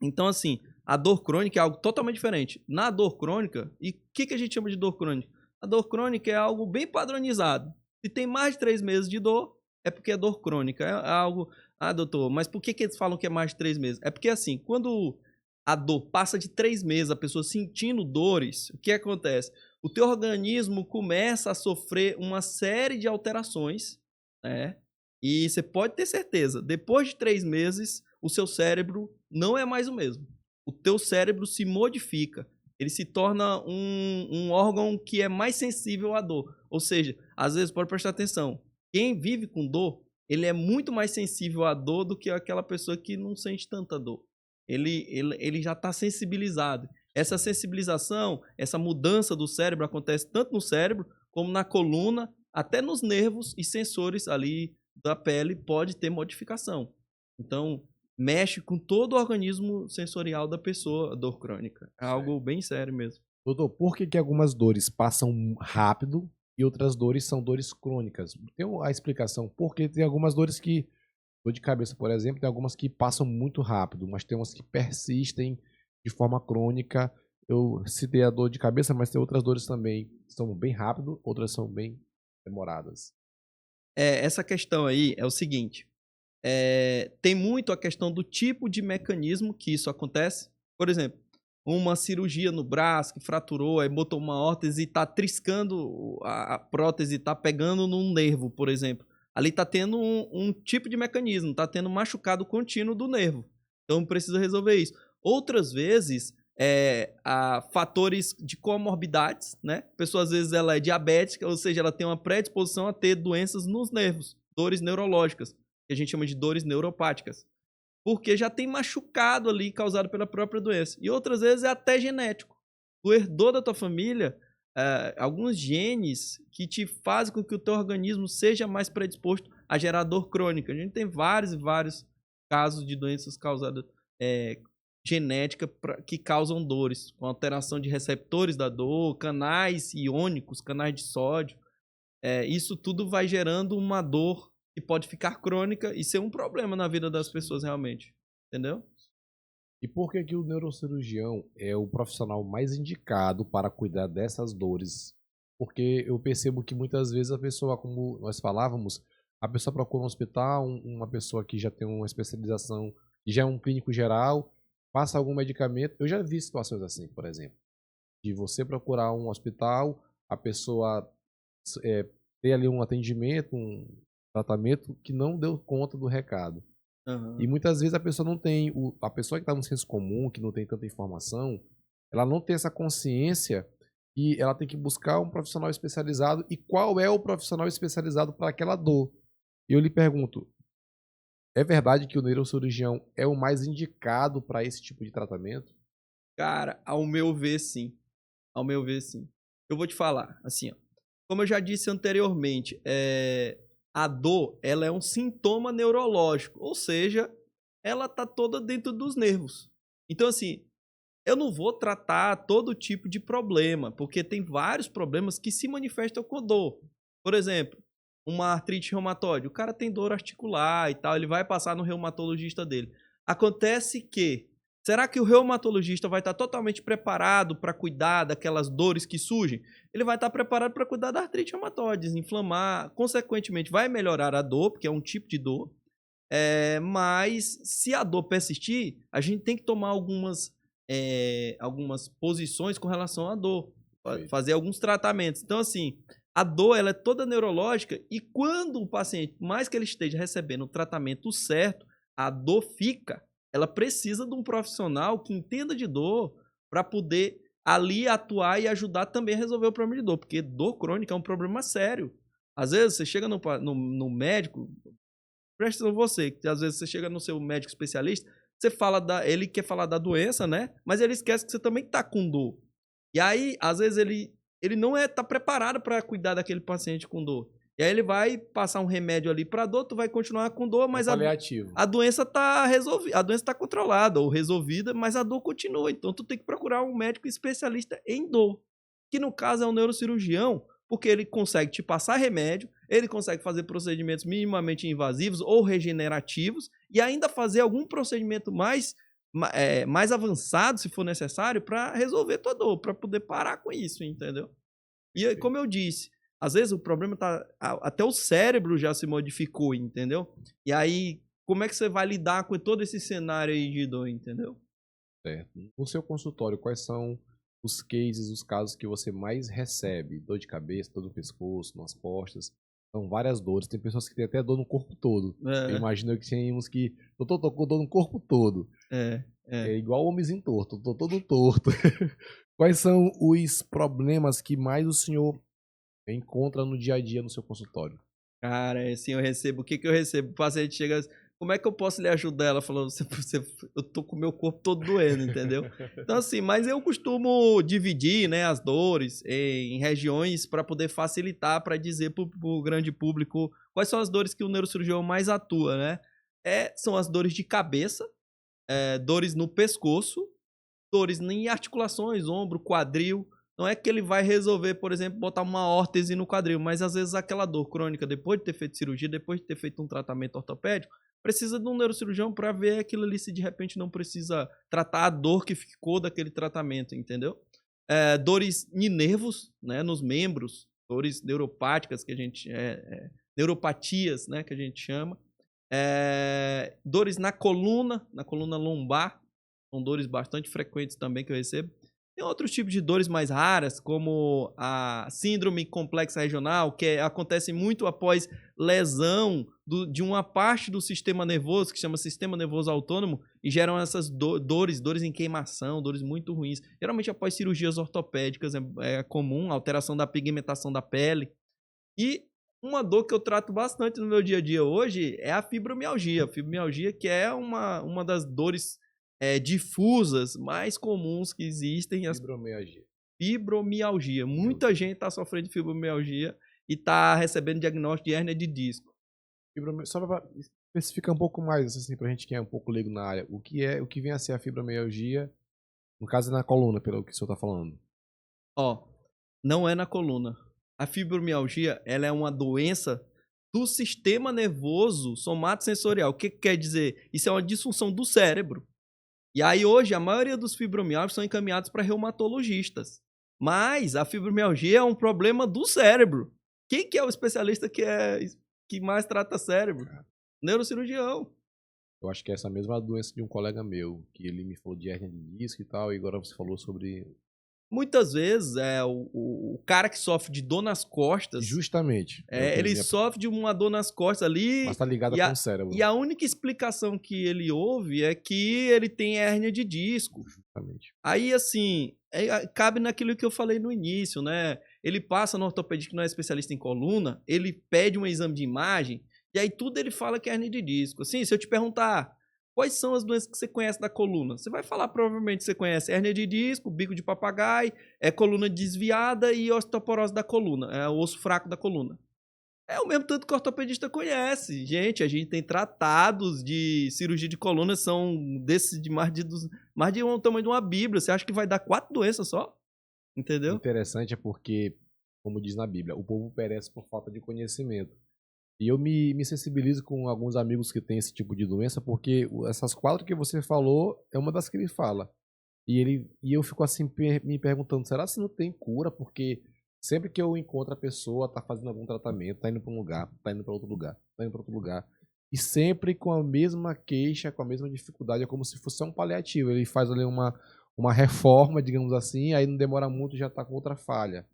Então, assim, a dor crônica é algo totalmente diferente. Na dor crônica, e o que a gente chama de dor crônica? A dor crônica é algo bem padronizado. Se tem mais de 3 meses de dor, é porque é dor crônica. É algo... Ah, doutor, mas por que eles falam que é mais de 3 meses? É porque, assim, quando a dor passa de 3 meses, a pessoa sentindo dores, o que acontece? O teu organismo começa a sofrer uma série de alterações, né? E você pode ter certeza, depois de 3 meses, o seu cérebro não é mais o mesmo. O teu cérebro se modifica. Ele se torna um órgão que é mais sensível à dor. Ou seja, às vezes, pode prestar atenção, quem vive com dor, ele é muito mais sensível à dor do que aquela pessoa que não sente tanta dor. Ele já está sensibilizado. Essa sensibilização, essa mudança do cérebro acontece tanto no cérebro como na coluna, até nos nervos e sensores ali da pele pode ter modificação. Então, mexe com todo o organismo sensorial da pessoa, a dor crônica. É algo bem sério mesmo. Doutor, por que algumas dores passam rápido e outras dores são dores crônicas? Tem a explicação, porque tem algumas dores que, dor de cabeça, por exemplo, tem algumas que passam muito rápido, mas tem umas que persistem de forma crônica. Eu citei a dor de cabeça, mas tem outras dores também que são bem rápido, outras são bem demoradas. Essa questão aí é o seguinte, tem muito a questão do tipo de mecanismo que isso acontece. Por exemplo, uma cirurgia no braço que fraturou, aí botou uma órtese e está triscando a prótese, está pegando num nervo, por exemplo. Ali está tendo um tipo de mecanismo, está tendo machucado contínuo do nervo. Então precisa resolver isso. Outras vezes, fatores de comorbidades, né? A pessoa às vezes ela é diabética, ou seja, ela tem uma predisposição a ter doenças nos nervos, dores neurológicas, que a gente chama de dores neuropáticas, porque já tem machucado ali causado pela própria doença. E outras vezes é até genético. Tu herdou da tua família alguns genes que te fazem com que o teu organismo seja mais predisposto a gerar dor crônica. A gente tem vários e vários casos de doenças causadas genética que causam dores, com alteração de receptores da dor, canais iônicos, canais de sódio. Isso tudo vai gerando uma dor que pode ficar crônica e ser um problema na vida das pessoas realmente, entendeu? E por que o neurocirurgião é o profissional mais indicado para cuidar dessas dores? Porque eu percebo que muitas vezes a pessoa, como nós falávamos, a pessoa procura um hospital, uma pessoa que já tem uma especialização, que já é um clínico geral, passa algum medicamento. Eu já vi situações assim, por exemplo, de você procurar um hospital, a pessoa ter ali um atendimento, um tratamento que não deu conta do recado. Uhum. E muitas vezes a pessoa não tem, a pessoa que está no senso comum, que não tem tanta informação, ela não tem essa consciência e ela tem que buscar um profissional especializado. E qual é o profissional especializado para aquela dor? E eu lhe pergunto, é verdade que o neurocirurgião é o mais indicado para esse tipo de tratamento? Cara, ao meu ver, sim. Ao meu ver, sim. Eu vou te falar, assim, ó. Como eu já disse anteriormente, a dor, ela é um sintoma neurológico, ou seja, ela tá toda dentro dos nervos. Então, assim, eu não vou tratar todo tipo de problema, porque tem vários problemas que se manifestam com dor. Por exemplo, uma artrite reumatoide. O cara tem dor articular e tal, ele vai passar no reumatologista dele. Acontece que, será que o reumatologista vai estar totalmente preparado para cuidar daquelas dores que surgem? Ele vai estar preparado para cuidar da artrite reumatoide, desinflamar, consequentemente vai melhorar a dor, porque é um tipo de dor. Mas se a dor persistir, a gente tem que tomar algumas posições com relação à dor, fazer alguns tratamentos. Então, assim, a dor ela é toda neurológica e quando o paciente, mais que ele esteja recebendo o tratamento certo, a dor fica, ela precisa de um profissional que entenda de dor para poder ali atuar e ajudar também a resolver o problema de dor, porque dor crônica é um problema sério. Às vezes você chega no médico, presta atenção você, que às vezes você chega no seu médico especialista, você fala ele quer falar da doença, né? Mas ele esquece que você também tá com dor. E aí, às vezes, ele não tá preparado para cuidar daquele paciente com dor. E aí ele vai passar um remédio ali pra dor, tu vai continuar com dor, mas Paliativo. a doença tá resolvida, a doença tá controlada ou resolvida, mas a dor continua. Então tu tem que procurar um médico especialista em dor, que no caso é um neurocirurgião, porque ele consegue te passar remédio, ele consegue fazer procedimentos minimamente invasivos ou regenerativos e ainda fazer algum procedimento mais avançado, se for necessário, para resolver tua dor, para poder parar com isso, entendeu? E aí, como eu disse, às vezes o problema tá. Até o cérebro já se modificou, entendeu? E aí, como é que você vai lidar com todo esse cenário aí de dor, entendeu? Certo. No seu consultório, quais são os cases, os casos que você mais recebe? Dor de cabeça, dor no pescoço, nas costas. São várias dores. Tem pessoas que têm até dor no corpo todo. Eu imagino que tem uns que. Doutor, tô com dor no corpo todo. É igual o homenzinho torto. Tô todo torto. Quais são os problemas que mais o senhor encontra no dia a dia no seu consultório? Cara, assim, eu recebo. O que que eu recebo? O paciente chega assim, como é que eu posso lhe ajudar? Ela falou, eu tô com o meu corpo todo doendo, entendeu? Então, assim, mas eu costumo dividir, né, as dores em regiões para poder facilitar, para dizer pro grande público quais são as dores que o neurocirurgião mais atua, né? São as dores de cabeça, dores no pescoço, dores em articulações, ombro, quadril. Não é que ele vai resolver, por exemplo, botar uma órtese no quadril, mas às vezes aquela dor crônica, depois de ter feito cirurgia, depois de ter feito um tratamento ortopédico, precisa de um neurocirurgião para ver aquilo ali se de repente não precisa tratar a dor que ficou daquele tratamento, entendeu? Dores em nervos, né, nos membros, dores neuropáticas que a gente neuropatias, né, que a gente chama. Dores na coluna lombar, são dores bastante frequentes também que eu recebo. Tem outros tipos de dores mais raras, como a síndrome complexa regional, que acontece muito após lesão de uma parte do sistema nervoso, que chama sistema nervoso autônomo, e geram essas dores em queimação, dores muito ruins. Geralmente após cirurgias ortopédicas é comum, alteração da pigmentação da pele. E uma dor que eu trato bastante no meu dia a dia hoje é a fibromialgia. A fibromialgia que é uma das dores difusas mais comuns que existem. Fibromialgia. Muita gente está sofrendo de fibromialgia e está recebendo diagnóstico de hérnia de disco. Só para especificar um pouco mais, assim, para a gente que é um pouco leigo na área, o que vem a ser a fibromialgia, no caso é na coluna, pelo que o senhor está falando? Não é na coluna. A fibromialgia, ela é uma doença do sistema nervoso somatosensorial. O que quer dizer? Isso é uma disfunção do cérebro. E aí hoje a maioria dos fibromialgias são encaminhados para reumatologistas. Mas a fibromialgia é um problema do cérebro. Quem que é o especialista que mais trata cérebro? Neurocirurgião. Eu acho que é essa mesma doença de um colega meu, que ele me falou de hérnia de disco e tal, e agora você falou sobre... Muitas vezes o cara que sofre de dor nas costas. Justamente. Ele sofre de uma dor nas costas ali. Mas tá ligada com o cérebro. E a única explicação que ele ouve é que ele tem hérnia de disco. Justamente. Aí, assim, cabe naquilo que eu falei no início, né? Ele passa no ortopedista que não é especialista em coluna, ele pede um exame de imagem, e aí tudo ele fala que é hérnia de disco. Assim, se eu te perguntar quais são as doenças que você conhece da coluna? Você vai falar, provavelmente, você conhece hérnia de disco, bico de papagaio, coluna desviada e osteoporose da coluna, o osso fraco da coluna. É o mesmo tanto que o ortopedista conhece. Gente, a gente tem tratados de cirurgia de coluna, são desses de mais de um tamanho de uma bíblia. Você acha que vai dar 4 doenças só? Entendeu? O interessante é porque, como diz na Bíblia, o povo perece por falta de conhecimento. E eu me sensibilizo com alguns amigos que têm esse tipo de doença, porque essas 4 que você falou é uma das que ele fala. E eu fico assim me perguntando, será que não tem cura? Porque sempre que eu encontro a pessoa, tá fazendo algum tratamento, tá indo para um lugar, tá indo para outro lugar, tá indo para outro lugar. E sempre com a mesma queixa, com a mesma dificuldade, é como se fosse um paliativo. Ele faz ali uma reforma, digamos assim, aí não demora muito e já tá com outra falha.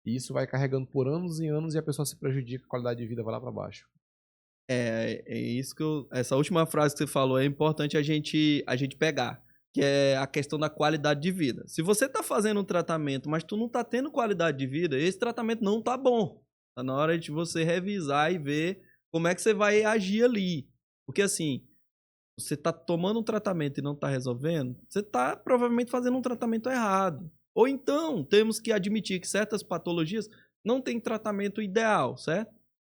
E isso vai carregando por anos e anos e a pessoa se prejudica, a qualidade de vida vai lá para baixo. É isso que essa última frase que você falou é importante a gente pegar, que é a questão da qualidade de vida. Se você tá fazendo um tratamento, mas tu não tá tendo qualidade de vida, esse tratamento não tá bom. Tá na hora de você revisar e ver como é que você vai agir ali. Porque assim, você tá tomando um tratamento e não tá resolvendo, você tá provavelmente fazendo um tratamento errado. Ou então, temos que admitir que certas patologias não têm tratamento ideal, certo?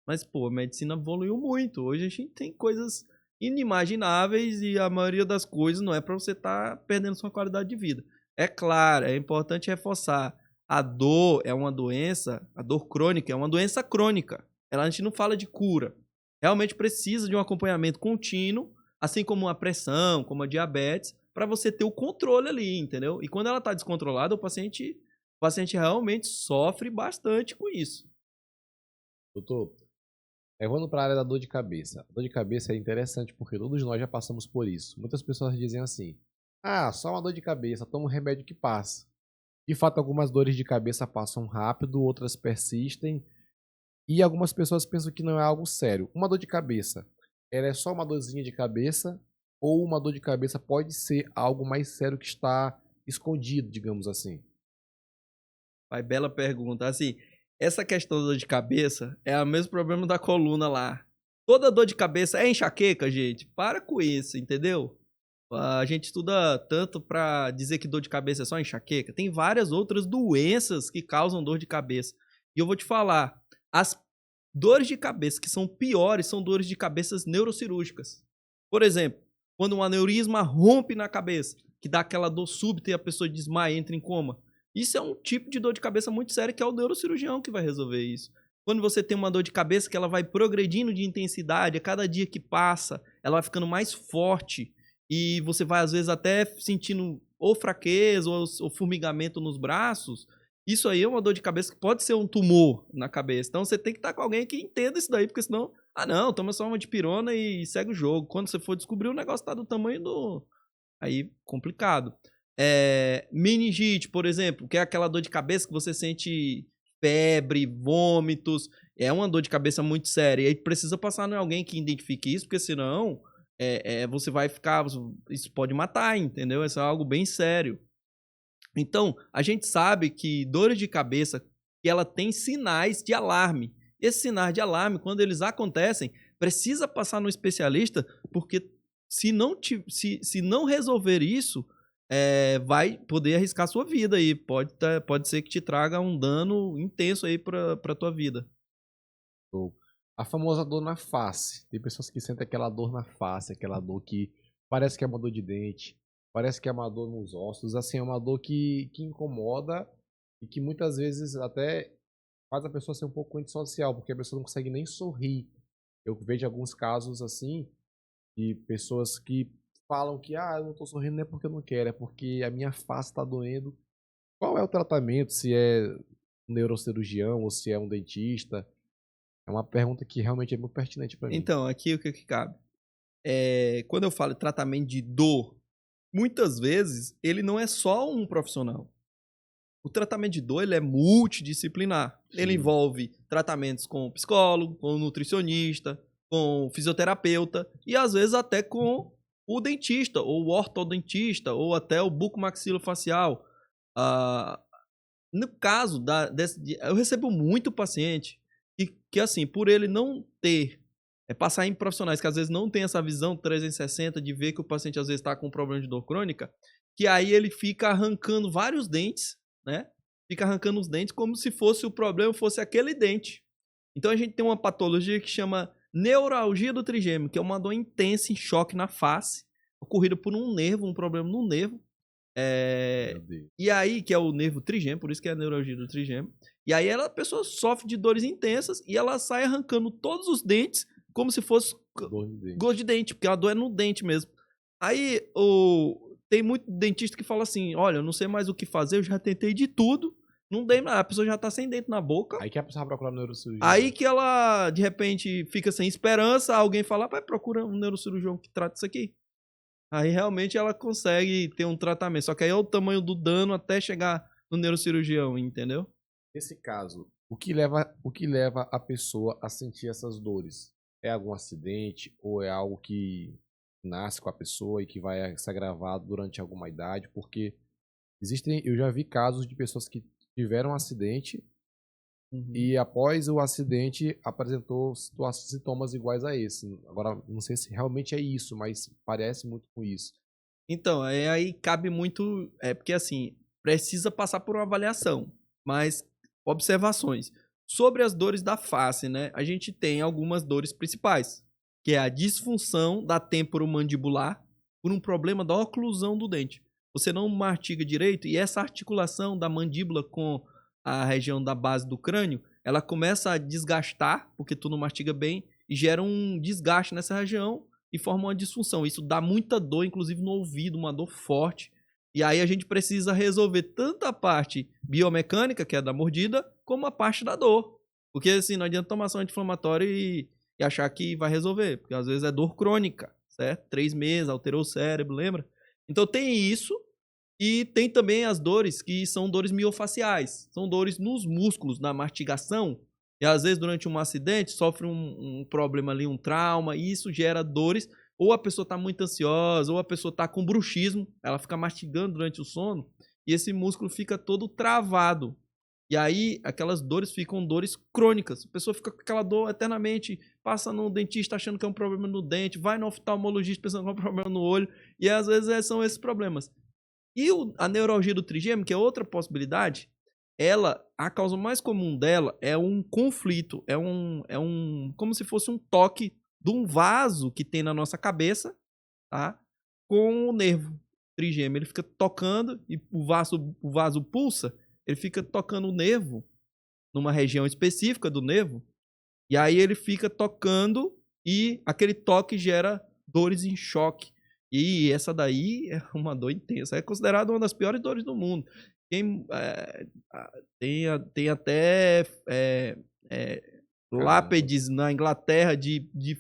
Mas, pô, a medicina evoluiu muito. Hoje a gente tem coisas inimagináveis e a maioria das coisas não é para você estar perdendo sua qualidade de vida. É claro, é importante reforçar. A dor é uma doença, a dor crônica é uma doença crônica. A gente não fala de cura. Realmente precisa de um acompanhamento contínuo, assim como a pressão, como a diabetes, para você ter o controle ali, entendeu? E quando ela está descontrolada, o paciente realmente sofre bastante com isso. Doutor, vamos para a área da dor de cabeça. A dor de cabeça é interessante porque todos nós já passamos por isso. Muitas pessoas dizem assim: ah, só uma dor de cabeça, toma um remédio que passa. De fato, algumas dores de cabeça passam rápido, outras persistem. E algumas pessoas pensam que não é algo sério. Uma dor de cabeça, ela é só uma dorzinha de cabeça? Ou uma dor de cabeça pode ser algo mais sério que está escondido, digamos assim? Pai, bela pergunta. Assim, essa questão da dor de cabeça é o mesmo problema da coluna lá. Toda dor de cabeça é enxaqueca, gente. Para com isso, entendeu? A gente estuda tanto pra dizer que dor de cabeça é só enxaqueca. Tem várias outras doenças que causam dor de cabeça. E eu vou te falar, as dores de cabeça que são piores são dores de cabeças neurocirúrgicas. Por exemplo, quando um aneurisma rompe na cabeça, que dá aquela dor súbita e a pessoa desmaia, entra em coma. Isso é um tipo de dor de cabeça muito sério que é o neurocirurgião que vai resolver isso. Quando você tem uma dor de cabeça que ela vai progredindo de intensidade, a cada dia que passa, ela vai ficando mais forte e você vai às vezes até sentindo ou fraqueza ou formigamento nos braços. Isso aí é uma dor de cabeça que pode ser um tumor na cabeça. Então você tem que estar com alguém que entenda isso daí, porque senão, não, toma só uma dipirona e segue o jogo. Quando você for descobrir, o negócio tá do tamanho do... Aí, complicado. Meningite, por exemplo, que é aquela dor de cabeça que você sente febre, vômitos. É uma dor de cabeça muito séria. E aí precisa passar em alguém que identifique isso, porque senão você vai ficar... Isso pode matar, entendeu? Isso é algo bem sério. Então, a gente sabe que dores de cabeça, que ela tem sinais de alarme. Esses sinais de alarme, quando eles acontecem, precisa passar no especialista, porque se não resolver isso, vai poder arriscar a sua vida aí. Pode ser que te traga um dano intenso aí pra tua vida. Ou a famosa dor na face. Tem pessoas que sentem aquela dor na face, aquela dor que parece que é uma dor de dente, parece que é uma dor nos ossos. Assim, é uma dor que incomoda e que muitas vezes até faz a pessoa ser um pouco antissocial, porque a pessoa não consegue nem sorrir. Eu vejo alguns casos assim, de pessoas que falam que eu não tô sorrindo não é porque eu não quero, é porque a minha face tá doendo. Qual é o tratamento? Se é um neurocirurgião ou se é um dentista? É uma pergunta que realmente é muito pertinente para mim. Então, aqui o que cabe? Quando eu falo tratamento de dor, muitas vezes ele não é só um profissional. O tratamento de dor ele é multidisciplinar. Ele Sim. envolve tratamentos com psicólogo, com nutricionista, com fisioterapeuta e às vezes até com o dentista, ou o ortodontista, ou até o bucomaxilofacial. Ah, no caso eu recebo muito paciente que assim, por ele não ter, passar em profissionais que às vezes não tem essa visão 360 de ver que o paciente às vezes está com um problema de dor crônica, que aí ele fica arrancando vários dentes, né? Fica arrancando os dentes como se fosse o problema fosse aquele dente. Então a gente tem uma patologia que chama neuralgia do trigêmeo, que é uma dor intensa em choque na face, ocorrida por um nervo, um problema no nervo. E aí, que é o nervo trigêmeo, por isso que é a neuralgia do trigêmeo. E aí a pessoa sofre de dores intensas e ela sai arrancando todos os dentes como se fosse gosto de dente, porque a dor é no dente mesmo. Aí tem muito dentista que fala assim, olha, eu não sei mais o que fazer, eu já tentei de tudo, não dei nada, a pessoa já tá sem dente na boca. Aí que a pessoa vai procurar um neurocirurgião. Aí que ela, de repente, fica sem esperança, alguém fala, vai, procura um neurocirurgião que trata isso aqui. Aí realmente ela consegue ter um tratamento. Só que aí é o tamanho do dano até chegar no neurocirurgião, entendeu? Nesse caso, o que leva a pessoa a sentir essas dores? É algum acidente ou é algo que nasce com a pessoa e que vai se agravar durante alguma idade? Porque eu já vi casos de pessoas que tiveram um acidente e após o acidente apresentou sintomas iguais a esse. Agora, não sei se realmente é isso, mas parece muito com isso. Então, aí cabe muito. Porque assim, precisa passar por uma avaliação, mas observações. Sobre as dores da face, né? A gente tem algumas dores principais, que é a disfunção da temporomandibular por um problema da oclusão do dente. Você não mastiga direito e essa articulação da mandíbula com a região da base do crânio, ela começa a desgastar, porque tu não mastiga bem, e gera um desgaste nessa região e forma uma disfunção. Isso dá muita dor, inclusive no ouvido, uma dor forte. E aí a gente precisa resolver tanto a parte biomecânica, que é da mordida, como a parte da dor. Porque assim, não adianta tomar só anti-inflamatório e achar que vai resolver. Porque às vezes é dor crônica, certo? 3 meses, alterou o cérebro, lembra? Então tem isso. E tem também as dores que são dores miofaciais. São dores nos músculos, na mastigação. E às vezes durante um acidente sofre um problema ali, um trauma. E isso gera dores. Ou a pessoa está muito ansiosa, ou a pessoa está com bruxismo, ela fica mastigando durante o sono, e esse músculo fica todo travado. E aí, aquelas dores ficam dores crônicas. A pessoa fica com aquela dor eternamente, passa no dentista achando que é um problema no dente, vai no oftalmologista pensando que é um problema no olho, e às vezes são esses problemas. E a neuralgia do trigêmeo, que é outra possibilidade, a causa mais comum dela é um conflito, como se fosse um toque de um vaso que tem na nossa cabeça, tá? Com o nervo trigêmeo. Ele fica tocando e o vaso pulsa, ele fica tocando o nervo numa região específica do nervo, e aí ele fica tocando e aquele toque gera dores em choque. E essa daí é uma dor intensa. É considerada uma das piores dores do mundo. Tem até lápides na Inglaterra de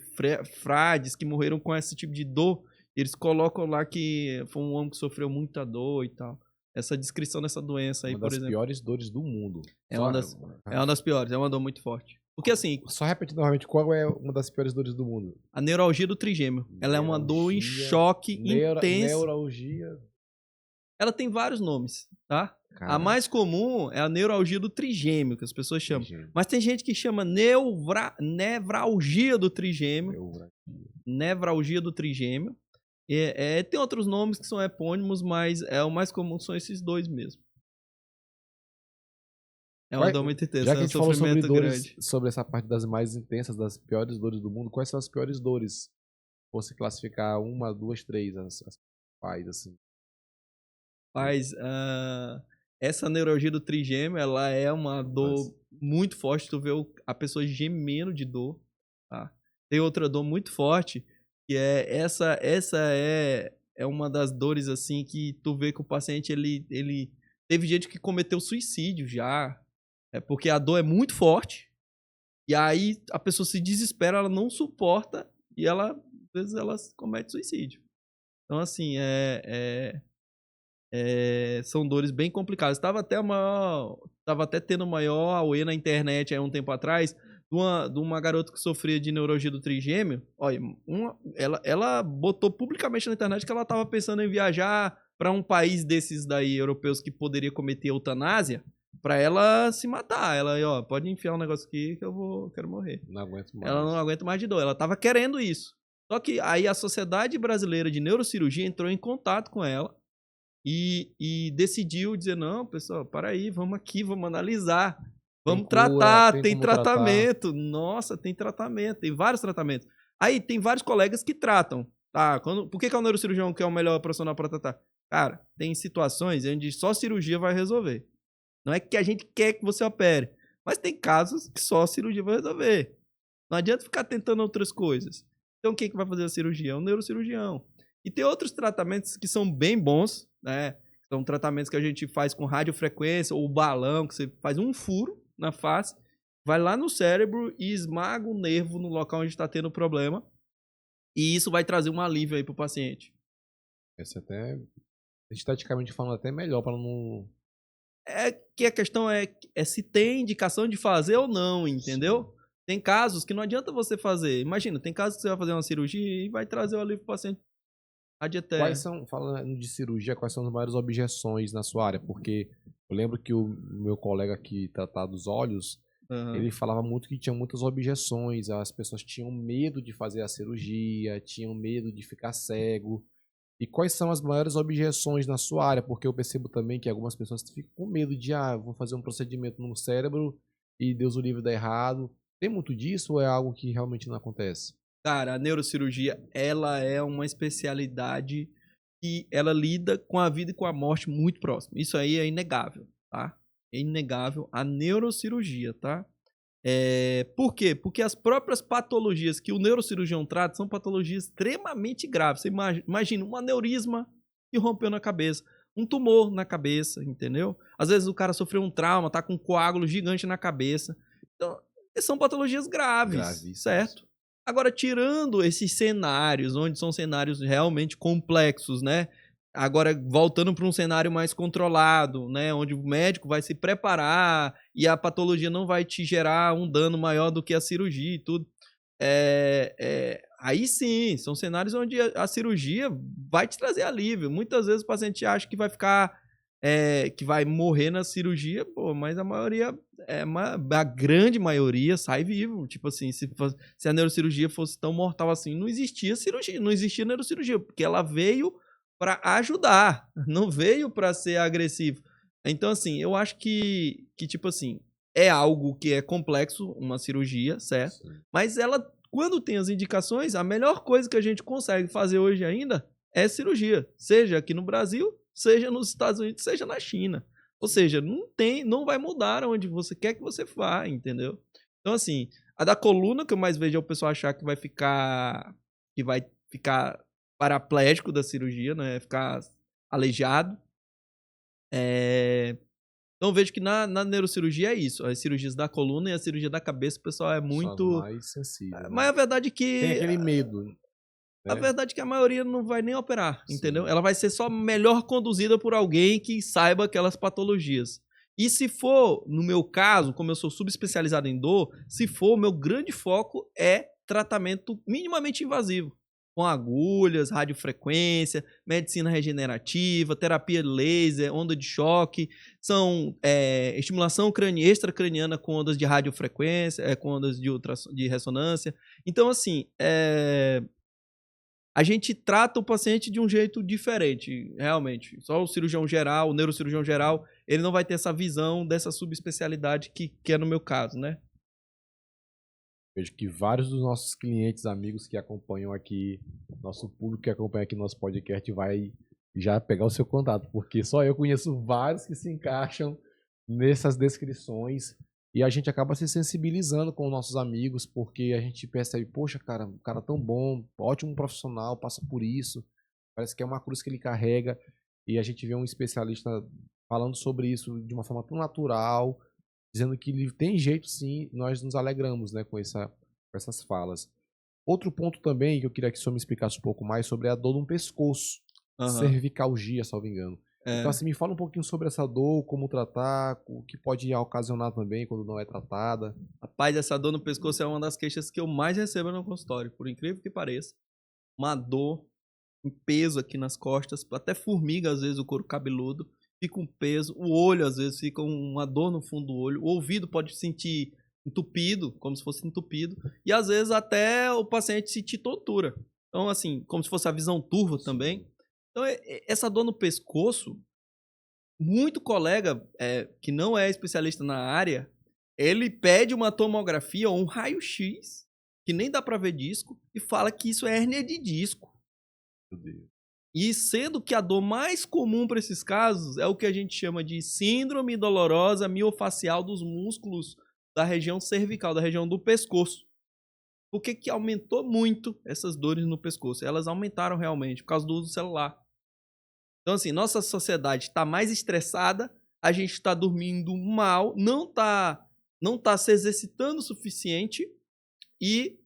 frades que morreram com esse tipo de dor. Eles colocam lá que foi um homem que sofreu muita dor e tal. Essa descrição dessa doença aí, por exemplo. Uma das piores dores do mundo. É uma das piores, é uma dor muito forte. Porque assim... Só repetindo novamente, qual é uma das piores dores do mundo? A neuralgia do trigêmeo. Ela é uma dor em choque intenso. Neuralgia... Ela tem vários nomes, tá? Caraca. A mais comum é a neuralgia do trigêmeo, que as pessoas chamam. Mas tem gente que chama nevralgia do trigêmeo. Nevralgia do trigêmeo. Tem outros nomes que são epônimos, mas o mais comum são esses dois mesmo. É uma dor muito intensa, já que a gente falou sobre dores, grande. Sobre essa parte das mais intensas, das piores dores do mundo, quais são as piores dores? Se fosse classificar 1, 2, 3, as pais, assim. Essa neuralgia do trigêmeo, ela é uma dor muito forte. Tu vê a pessoa gemendo de dor, tá? Tem outra dor muito forte, que é essa é uma das dores, assim, que tu vê que o paciente, ele teve gente que cometeu suicídio já, porque a dor é muito forte, e aí a pessoa se desespera, ela não suporta, e às vezes ela comete suicídio. Então, assim, são dores bem complicadas. Tava até tendo maior auê na internet aí um tempo atrás, de uma garota que sofria de neuralgia do trigêmeo. Olha, ela botou publicamente na internet que ela estava pensando em viajar para um país desses daí europeus que poderia cometer eutanásia, para ela se matar. Ela, pode enfiar um negócio aqui que eu quero morrer. Não aguento mais. Ela não aguenta mais de dor. Ela estava querendo isso. Só que aí a Sociedade Brasileira de Neurocirurgia entrou em contato com ela e decidiu dizer, não, pessoal, para aí, vamos aqui, vamos analisar. Vamos tratar, tem tratamento. Nossa, tem tratamento, tem vários tratamentos. Aí tem vários colegas que tratam. Tá? Por que é o neurocirurgião que é o melhor profissional para tratar? Cara, tem situações onde só cirurgia vai resolver. Não é que a gente quer que você opere, mas tem casos que só a cirurgia vai resolver. Não adianta ficar tentando outras coisas. Então quem que vai fazer a cirurgia? É o neurocirurgião. E tem outros tratamentos que são bem bons, né? São tratamentos que a gente faz com radiofrequência ou balão, que você faz um furo na face, vai lá no cérebro e esmaga o nervo no local onde está tendo o problema. E isso vai trazer um alívio aí pro paciente. Esse até, esteticamente falando, até melhor para não... Que a questão é se tem indicação de fazer ou não, entendeu? Sim. Tem casos que não adianta você fazer. Imagina, tem casos que você vai fazer uma cirurgia e vai trazer o alívio pro paciente. Quais são, falando de cirurgia, quais são as maiores objeções na sua área? Porque eu lembro que o meu colega que tratava dos olhos, ele falava muito que tinha muitas objeções, as pessoas tinham medo de fazer a cirurgia, tinham medo de ficar cego. E quais são as maiores objeções na sua área? Porque eu percebo também que algumas pessoas ficam com medo de, vou fazer um procedimento no cérebro e Deus o livre dá errado. Tem muito disso ou é algo que realmente não acontece? Cara, a neurocirurgia, ela é uma especialidade que ela lida com a vida e com a morte muito próximo. Isso aí é inegável, tá? É inegável. A neurocirurgia, tá? Por quê? Porque as próprias patologias que o neurocirurgião trata são patologias extremamente graves. Você imagina um aneurisma que rompeu na cabeça, um tumor na cabeça, entendeu? Às vezes o cara sofreu um trauma, tá com um coágulo gigante na cabeça. Então, são patologias graves, certo? Agora, tirando esses cenários, onde são cenários realmente complexos, né? Agora, voltando para um cenário mais controlado, né? Onde o médico vai se preparar e a patologia não vai te gerar um dano maior do que a cirurgia e tudo. Aí sim, são cenários onde a cirurgia vai te trazer alívio. Muitas vezes o paciente acha que vai ficar, que vai morrer na cirurgia, pô, mas a maioria, a grande maioria sai vivo. Tipo assim, se a neurocirurgia fosse tão mortal assim, não existia cirurgia, não existia neurocirurgia, porque ela veio para ajudar, não veio para ser agressivo. Então, assim, eu acho que, tipo assim, é algo que é complexo, uma cirurgia, certo? Sim. Mas ela, quando tem as indicações, a melhor coisa que a gente consegue fazer hoje ainda é cirurgia. Seja aqui no Brasil, seja nos Estados Unidos, seja na China. Ou seja, não vai mudar onde você quer que você vá, entendeu? Então, assim, a da coluna que eu mais vejo é o pessoal achar que vai ficar paraplégico da cirurgia, né? Ficar aleijado. Então eu vejo que na neurocirurgia é isso. As cirurgias da coluna e a cirurgia da cabeça, o pessoal é muito... São mais sensíveis. Mas a verdade é que... Tem aquele medo. Né? A verdade é que a maioria não vai nem operar, entendeu? Ela vai ser só melhor conduzida por alguém que saiba aquelas patologias. E se for, no meu caso, como eu sou subespecializado em dor, se for, o meu grande foco é tratamento minimamente invasivo. Com agulhas, radiofrequência, medicina regenerativa, terapia laser, onda de choque, são estimulação extracraniana com ondas de radiofrequência, com ondas de ressonância. Então, assim, a gente trata o paciente de um jeito diferente, realmente. Só o cirurgião geral, o neurocirurgião geral, ele não vai ter essa visão dessa subespecialidade que é no meu caso, né? Vejo que vários dos nossos clientes, amigos que acompanham aqui, nosso público que acompanha aqui nosso podcast vai já pegar o seu contato, porque só eu conheço vários que se encaixam nessas descrições e a gente acaba se sensibilizando com os nossos amigos, porque a gente percebe, poxa, cara, um cara tão bom, ótimo profissional, passa por isso, parece que é uma cruz que ele carrega, e a gente vê um especialista falando sobre isso de uma forma tão natural, dizendo que ele tem jeito sim, nós nos alegramos, né, com essas falas. Outro ponto também que eu queria que o senhor me explicasse um pouco mais sobre a dor no pescoço, cervicalgia, salvo engano. Então, assim, me fala um pouquinho sobre essa dor, como tratar, o que pode ocasionar também quando não é tratada. Rapaz, essa dor no pescoço é uma das queixas que eu mais recebo no consultório, por incrível que pareça. Uma dor, um peso aqui nas costas, até formiga, às vezes, o couro cabeludo, fica um peso, o olho, às vezes, fica uma dor no fundo do olho, o ouvido pode sentir entupido, como se fosse entupido, e às vezes até o paciente sentir tontura. Então, assim, como se fosse a visão turva também. Então, essa dor no pescoço, muito colega que não é especialista na área, ele pede uma tomografia ou um raio-x, que nem dá pra ver disco, e fala que isso é hérnia de disco. Meu Deus. E sendo que a dor mais comum para esses casos é o que a gente chama de síndrome dolorosa miofacial dos músculos da região cervical, da região do pescoço. Por que aumentou muito essas dores no pescoço? Elas aumentaram realmente por causa do uso do celular. Então, assim, nossa sociedade está mais estressada, a gente está dormindo mal, não tá se exercitando o suficiente e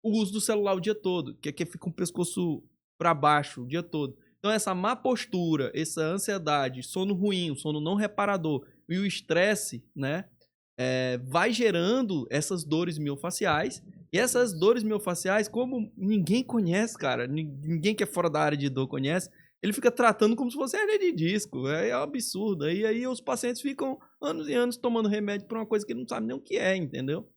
o uso do celular o dia todo, que aqui fica com o pescoço para baixo o dia todo. Então, essa má postura, essa ansiedade, sono ruim, o sono não reparador e o estresse, né, vai gerando essas dores miofaciais. E essas dores miofaciais, como ninguém conhece, cara, ninguém que é fora da área de dor conhece, ele fica tratando como se fosse hernia de disco. É um absurdo. E aí os pacientes ficam anos e anos tomando remédio para uma coisa que ele não sabe nem o que é, entendeu?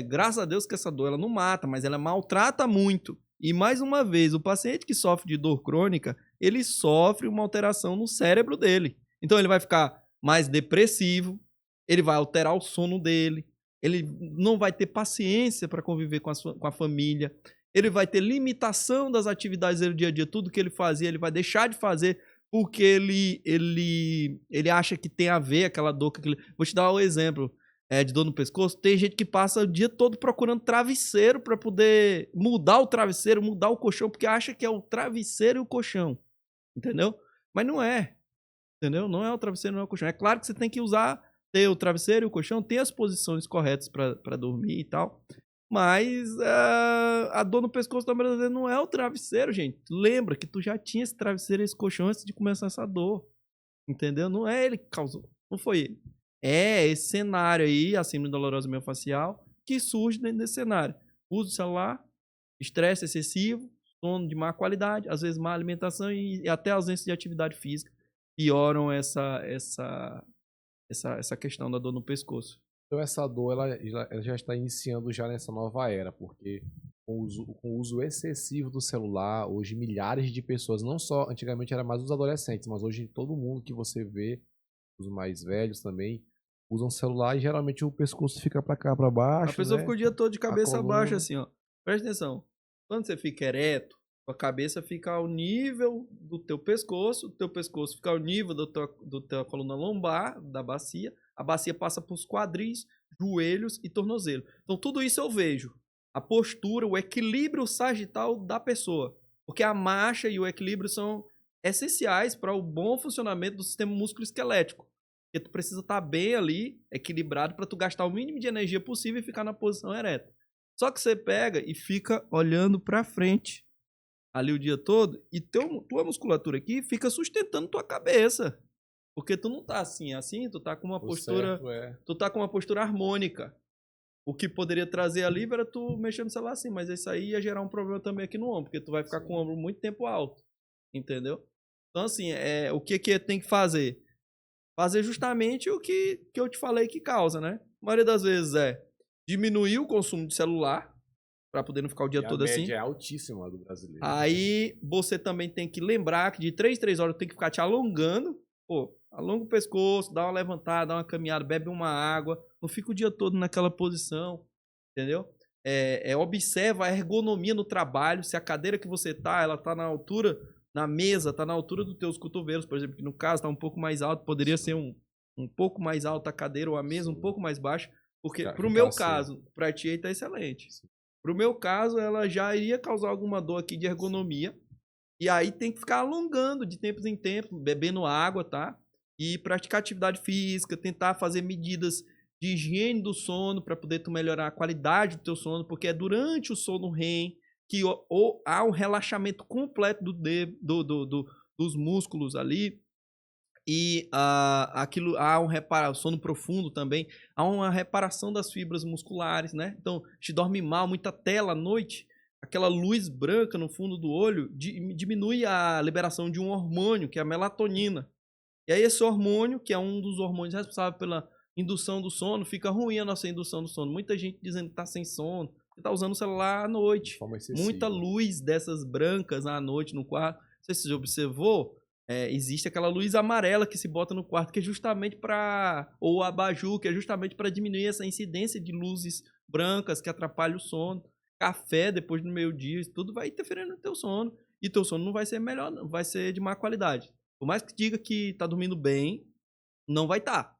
Graças a Deus que essa dor ela não mata, mas ela maltrata muito. E mais uma vez, o paciente que sofre de dor crônica, ele sofre uma alteração no cérebro dele. Então ele vai ficar mais depressivo, ele vai alterar o sono dele, ele não vai ter paciência para conviver com a família, ele vai ter limitação das atividades dele do dia a dia, tudo que ele fazia, ele vai deixar de fazer porque ele acha que tem a ver aquela dor. Vou te dar um exemplo de dor no pescoço. Tem gente que passa o dia todo procurando travesseiro para poder mudar o travesseiro, mudar o colchão, porque acha que é o travesseiro e o colchão, entendeu? Mas não é, entendeu? Não é o travesseiro, não é o colchão. É claro que você tem que ter o travesseiro e o colchão, ter as posições corretas para dormir e tal. Mas a dor no pescoço da maioria das vezes não é o travesseiro, gente. Lembra que tu já tinha esse travesseiro e esse colchão antes de começar essa dor. Entendeu? Não é ele que causou. Não foi ele. É esse cenário aí, a síndrome dolorosa miofascial, que surge dentro desse cenário. Uso do celular, estresse excessivo, sono de má qualidade, às vezes má alimentação e até ausência de atividade física pioram essa questão da dor no pescoço. Então essa dor ela já está iniciando já nessa nova era, porque com o uso excessivo do celular, hoje milhares de pessoas, não só, antigamente era mais os adolescentes, mas hoje todo mundo que você vê, os mais velhos também, usam celular e geralmente o pescoço fica para cá, para baixo. A pessoa né? fica o dia todo de cabeça baixa assim, ó. Presta atenção. Quando você fica ereto, a cabeça fica ao nível do teu pescoço, o teu pescoço fica ao nível do tua coluna lombar, da bacia, a bacia passa para os quadris, joelhos e tornozelo. Então tudo isso eu vejo. A postura, o equilíbrio sagital da pessoa. Porque a marcha e o equilíbrio são essenciais para o bom funcionamento do sistema músculo-esquelético. Porque tu precisa estar bem ali, equilibrado, para tu gastar o mínimo de energia possível e ficar na posição ereta. Só que você pega e fica olhando para frente ali o dia todo e tua musculatura aqui fica sustentando tua cabeça. Porque tu não tá assim, tu tá com uma postura, tu tá com uma postura harmônica. O que poderia trazer alívio era tu mexer no celular assim, mas isso aí ia gerar um problema também aqui no ombro, porque tu vai ficar com o ombro muito tempo alto, entendeu? Então assim, o que tem que fazer? Fazer justamente o que eu te falei que causa, né? A maioria das vezes diminuir o consumo de celular, para poder não ficar o dia todo assim. A média é altíssima do brasileiro. Aí você também tem que lembrar que de 3 áreas tem que ficar te alongando. Pô, alonga o pescoço, dá uma levantada, dá uma caminhada, bebe uma água. Não fica o dia todo naquela posição, entendeu? Observa a ergonomia no trabalho. Se a cadeira que você tá, ela tá na altura, na mesa, tá na altura dos teus cotovelos, por exemplo, que no caso tá um pouco mais alto, poderia ser um pouco mais alta a cadeira ou a mesa um pouco mais baixa. Porque pro meu caso, pra ti aí tá excelente. Pro meu caso, ela já iria causar alguma dor aqui de ergonomia. E aí tem que ficar alongando de tempos em tempos, bebendo água, tá? E praticar atividade física, tentar fazer medidas de higiene do sono para poder tu melhorar a qualidade do teu sono, porque é durante o sono REM que há um relaxamento completo dos músculos ali. E há sono profundo também, há uma reparação das fibras musculares, né? Então, te dorme mal, muita tela à noite, aquela luz branca no fundo do olho diminui a liberação de um hormônio, que é a melatonina. E aí esse hormônio, que é um dos hormônios responsáveis pela indução do sono, fica ruim a nossa indução do sono. Muita gente dizendo que tá sem sono, que tá usando o celular à noite. Muita luz dessas brancas à noite no quarto. Não sei se você observou, existe aquela luz amarela que se bota no quarto, que é justamente ou abajur, que é justamente para diminuir essa incidência de luzes brancas que atrapalham o sono. Café depois do meio-dia, tudo vai interferindo no teu sono. E teu sono não vai ser melhor, não vai ser de má qualidade. Por mais que diga que tá dormindo bem, não vai estar.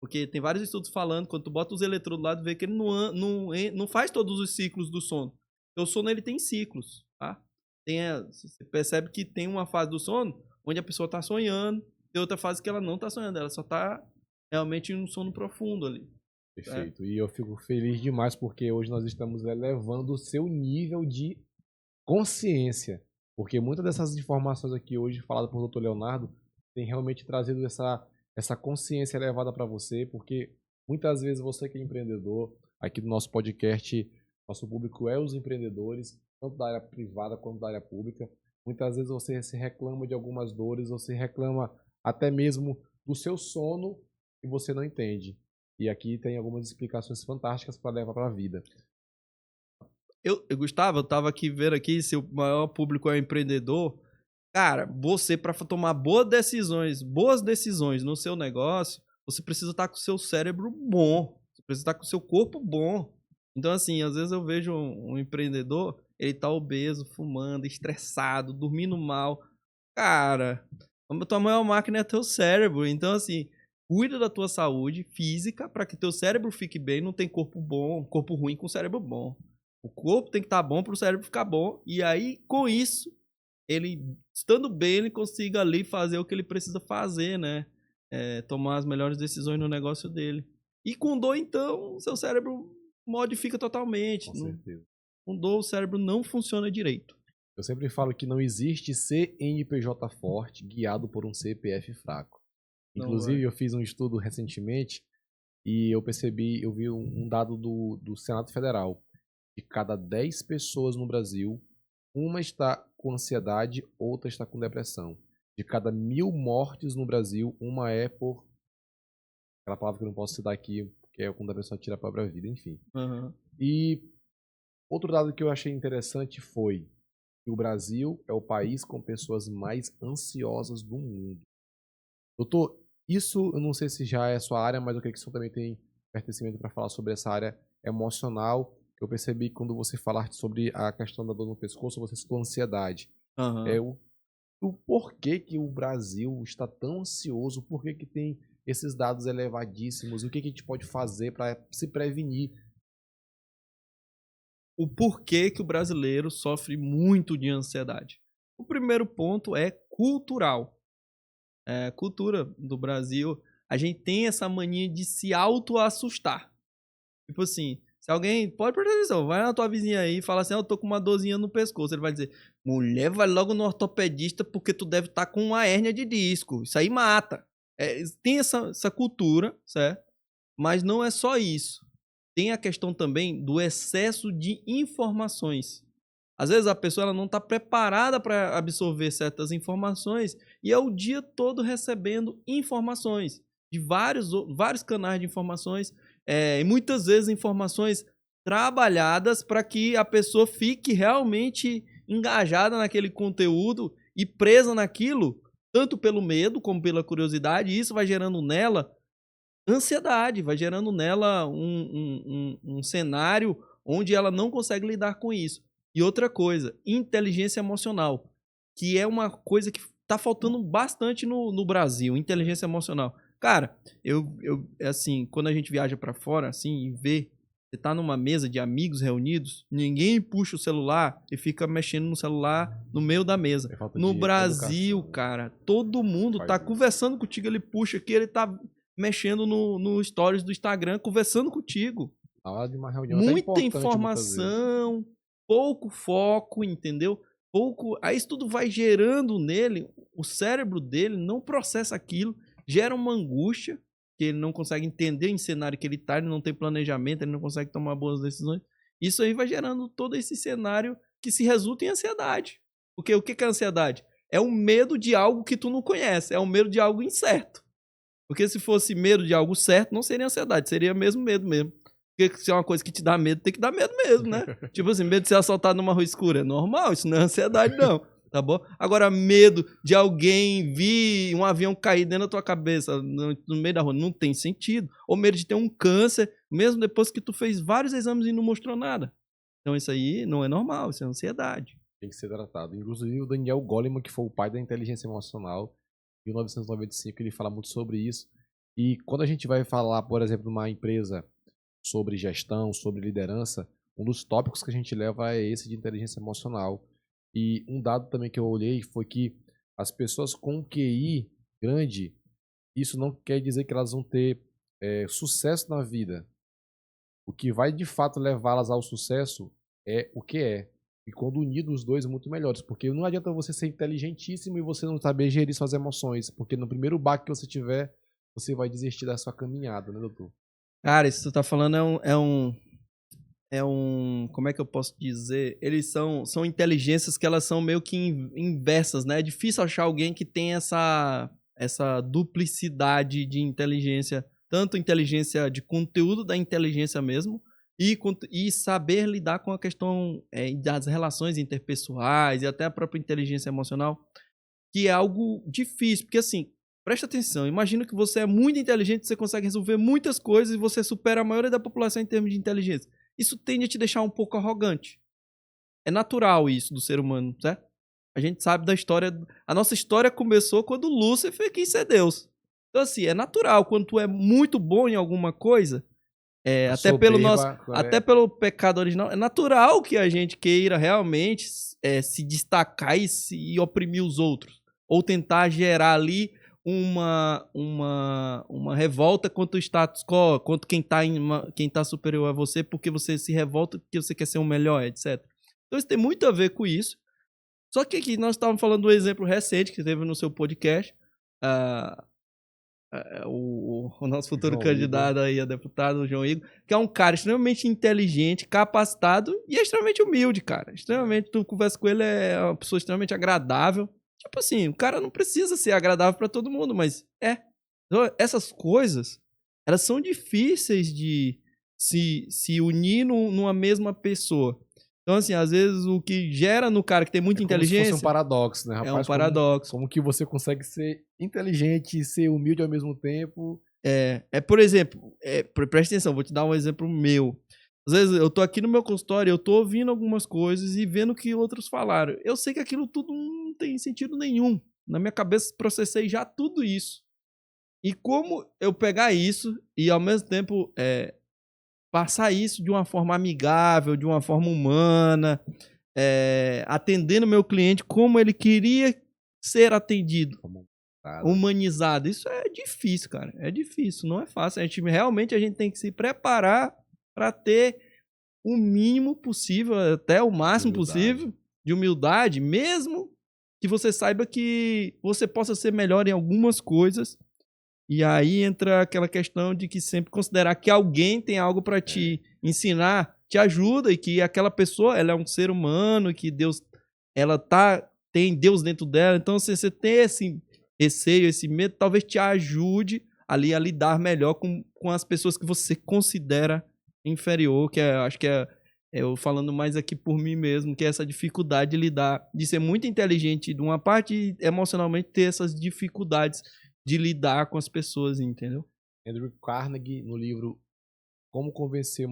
Porque tem vários estudos falando, quando tu bota os eletrodos lá, tu vê que ele não faz todos os ciclos do sono. O sono ele tem ciclos, tá? Você percebe que tem uma fase do sono onde a pessoa está sonhando, tem outra fase que ela não está sonhando, ela só está realmente em um sono profundo ali. Perfeito. E eu fico feliz demais porque hoje nós estamos elevando o seu nível de consciência. Porque muitas dessas informações aqui hoje faladas por Dr. Leonardo tem realmente trazido essa consciência elevada para você, porque muitas vezes você que é empreendedor, aqui no nosso podcast, nosso público é os empreendedores, tanto da área privada quanto da área pública. Muitas vezes você se reclama de algumas dores, você reclama até mesmo do seu sono e você não entende. E aqui tem algumas explicações fantásticas para levar para a vida. Gustavo, eu estava aqui vendo aqui, se o maior público é empreendedor, cara, você para tomar boas decisões no seu negócio, você precisa estar com o seu cérebro bom. Você precisa estar com o seu corpo bom. Então, assim, às vezes eu vejo um empreendedor, ele tá obeso, fumando, estressado, dormindo mal. Cara, a tua maior máquina é teu cérebro. Então, assim, cuida da tua saúde física para que teu cérebro fique bem. Não tem corpo bom, corpo ruim com cérebro bom. O corpo tem que estar bom para o cérebro ficar bom. E aí, com isso, ele, estando bem, ele consiga ali fazer o que ele precisa fazer, né? Tomar as melhores decisões no negócio dele. E com dor, então, seu cérebro modifica totalmente. Com certeza. Com dor, o cérebro não funciona direito. Eu sempre falo que não existe CNPJ forte guiado por um CPF fraco. Inclusive, eu fiz um estudo recentemente e eu vi um dado do Senado Federal. De cada 10 pessoas no Brasil, uma está com ansiedade, outra está com depressão. De cada 1000 mortes no Brasil, uma é por... aquela palavra que eu não posso citar aqui, que é quando a pessoa tira a própria vida, enfim. Uhum. E outro dado que eu achei interessante foi que o Brasil é o país com pessoas mais ansiosas do mundo. Doutor, isso eu não sei se já é a sua área, mas eu creio que o senhor também tem pertencimento para falar sobre essa área emocional. Eu percebi que quando você falaste sobre a questão da dor no pescoço, você citou ansiedade. Uhum. O porquê que o Brasil está tão ansioso, por que tem esses dados elevadíssimos, o que a gente pode fazer para se prevenir? O porquê que o brasileiro sofre muito de ansiedade. O primeiro ponto é cultural. A cultura do Brasil, a gente tem essa mania de se auto-assustar. Tipo assim, se alguém, pode prestar atenção, vai na tua vizinha aí e fala assim, eu tô com uma dorzinha no pescoço. Ele vai dizer, mulher, vai logo no ortopedista porque tu deve estar com uma hérnia de disco. Isso aí mata. Tem essa cultura, certo? Mas não é só isso. Tem a questão também do excesso de informações. Às vezes a pessoa ela não está preparada para absorver certas informações e é o dia todo recebendo informações de vários canais de informações, e muitas vezes informações trabalhadas para que a pessoa fique realmente engajada naquele conteúdo e presa naquilo, tanto pelo medo como pela curiosidade, e isso vai gerando nela ansiedade, vai gerando nela um cenário onde ela não consegue lidar com isso. E outra coisa, inteligência emocional, que é uma coisa que tá faltando bastante no Brasil, inteligência emocional. Cara, assim, quando a gente viaja para fora, assim, e vê, você tá numa mesa de amigos reunidos, ninguém puxa o celular e fica mexendo no celular no meio da mesa. No Brasil, cara, todo mundo tá conversando contigo, ele puxa aqui, ele tá mexendo no stories do Instagram, conversando contigo. A hora de uma reunião muita informação, pouco foco, entendeu? Aí isso tudo vai gerando nele, o cérebro dele não processa aquilo, gera uma angústia, que ele não consegue entender em cenário que ele tá, ele não tem planejamento, ele não consegue tomar boas decisões. Isso aí vai gerando todo esse cenário que se resulta em ansiedade. Porque o que é ansiedade? É o medo de algo que tu não conhece, é o medo de algo incerto. Porque se fosse medo de algo certo, não seria ansiedade, seria mesmo medo mesmo. Porque se é uma coisa que te dá medo, tem que dar medo mesmo, né? Tipo assim, medo de ser assaltado numa rua escura. É normal, isso não é ansiedade, não. Tá bom? Agora, medo de alguém vir um avião cair dentro da tua cabeça no meio da rua, não tem sentido. Ou medo de ter um câncer, mesmo depois que tu fez vários exames e não mostrou nada. Então isso aí não é normal, isso é ansiedade. Tem que ser tratado. Inclusive o Daniel Goleman, que foi o pai da inteligência emocional, em 1995, ele fala muito sobre isso. E quando a gente vai falar, por exemplo, numa empresa sobre gestão, sobre liderança, um dos tópicos que a gente leva é esse de inteligência emocional. E um dado também que eu olhei foi que as pessoas com QI grande, isso não quer dizer que elas vão ter sucesso na vida. O que vai de fato levá-las ao sucesso é o que é. E quando unido os dois, muito melhores. Porque não adianta você ser inteligentíssimo e você não saber gerir suas emoções. Porque no primeiro baque que você tiver, você vai desistir da sua caminhada, né, doutor? Cara, isso que tu tá falando como é que eu posso dizer? Eles são inteligências que elas são meio que inversas, né? É difícil achar alguém que tem essa duplicidade de inteligência, tanto inteligência de conteúdo da inteligência mesmo, e saber lidar com a questão das relações interpessoais e até a própria inteligência emocional, que é algo difícil, porque assim, Presta atenção, imagina que você é muito inteligente, você consegue resolver muitas coisas e você supera a maioria da população em termos de inteligência. Isso tende a te deixar um pouco arrogante. É natural isso do ser humano, certo? A gente sabe da história. A nossa história começou quando Lúcifer quis ser Deus. Então, assim, é natural. Quando tu é muito bom em alguma coisa, até pelo pecado original, é natural que a gente queira realmente se destacar e oprimir os outros. Ou tentar gerar ali uma revolta contra o status quo, contra quem tá superior a você, porque você se revolta, porque você quer ser o melhor, etc. Então, isso tem muito a ver com isso. Só que aqui nós estávamos falando do exemplo recente que teve no seu podcast. O nosso futuro João candidato Igor. aí a deputado, o João Igor, que é um cara extremamente inteligente, capacitado e é extremamente humilde, cara. Extremamente, tu conversa com ele, é uma pessoa extremamente agradável. Tipo assim, o cara não precisa ser agradável pra todo mundo, mas é. Então, essas coisas, elas são difíceis de se unir numa mesma pessoa. Então, assim, às vezes o que gera no cara que tem muita Como inteligência se fosse um paradoxo, né, rapaz? é um paradoxo. Como que você consegue ser inteligente e ser humilde ao mesmo tempo? Por exemplo, presta atenção, vou te dar um exemplo meu. Às vezes eu tô aqui no meu consultório, eu tô ouvindo algumas coisas e vendo o que outros falaram. Eu sei que aquilo tudo não tem sentido nenhum. Na minha cabeça processei já tudo isso. E como eu pegar isso e ao mesmo tempo passar isso de uma forma amigável, de uma forma humana, atendendo meu cliente como ele queria ser atendido, humanizado. Isso é difícil, cara. É difícil, não é fácil. A gente tem que se preparar para ter o mínimo possível, até o máximo possível de humildade, mesmo que você saiba que você possa ser melhor em algumas coisas. E aí entra aquela questão de que sempre considerar que alguém tem algo para te ensinar, te ajuda, e que aquela pessoa, ela é um ser humano, que Deus, tem Deus dentro dela. Então, se você tem esse receio, esse medo, talvez te ajude ali a lidar melhor com as pessoas que você considera inferior, acho que eu falando mais aqui por mim mesmo, que é essa dificuldade de lidar, de ser muito inteligente de uma parte e emocionalmente ter essas dificuldades de lidar com as pessoas, entendeu? Andrew Carnegie, no livro Como Convencer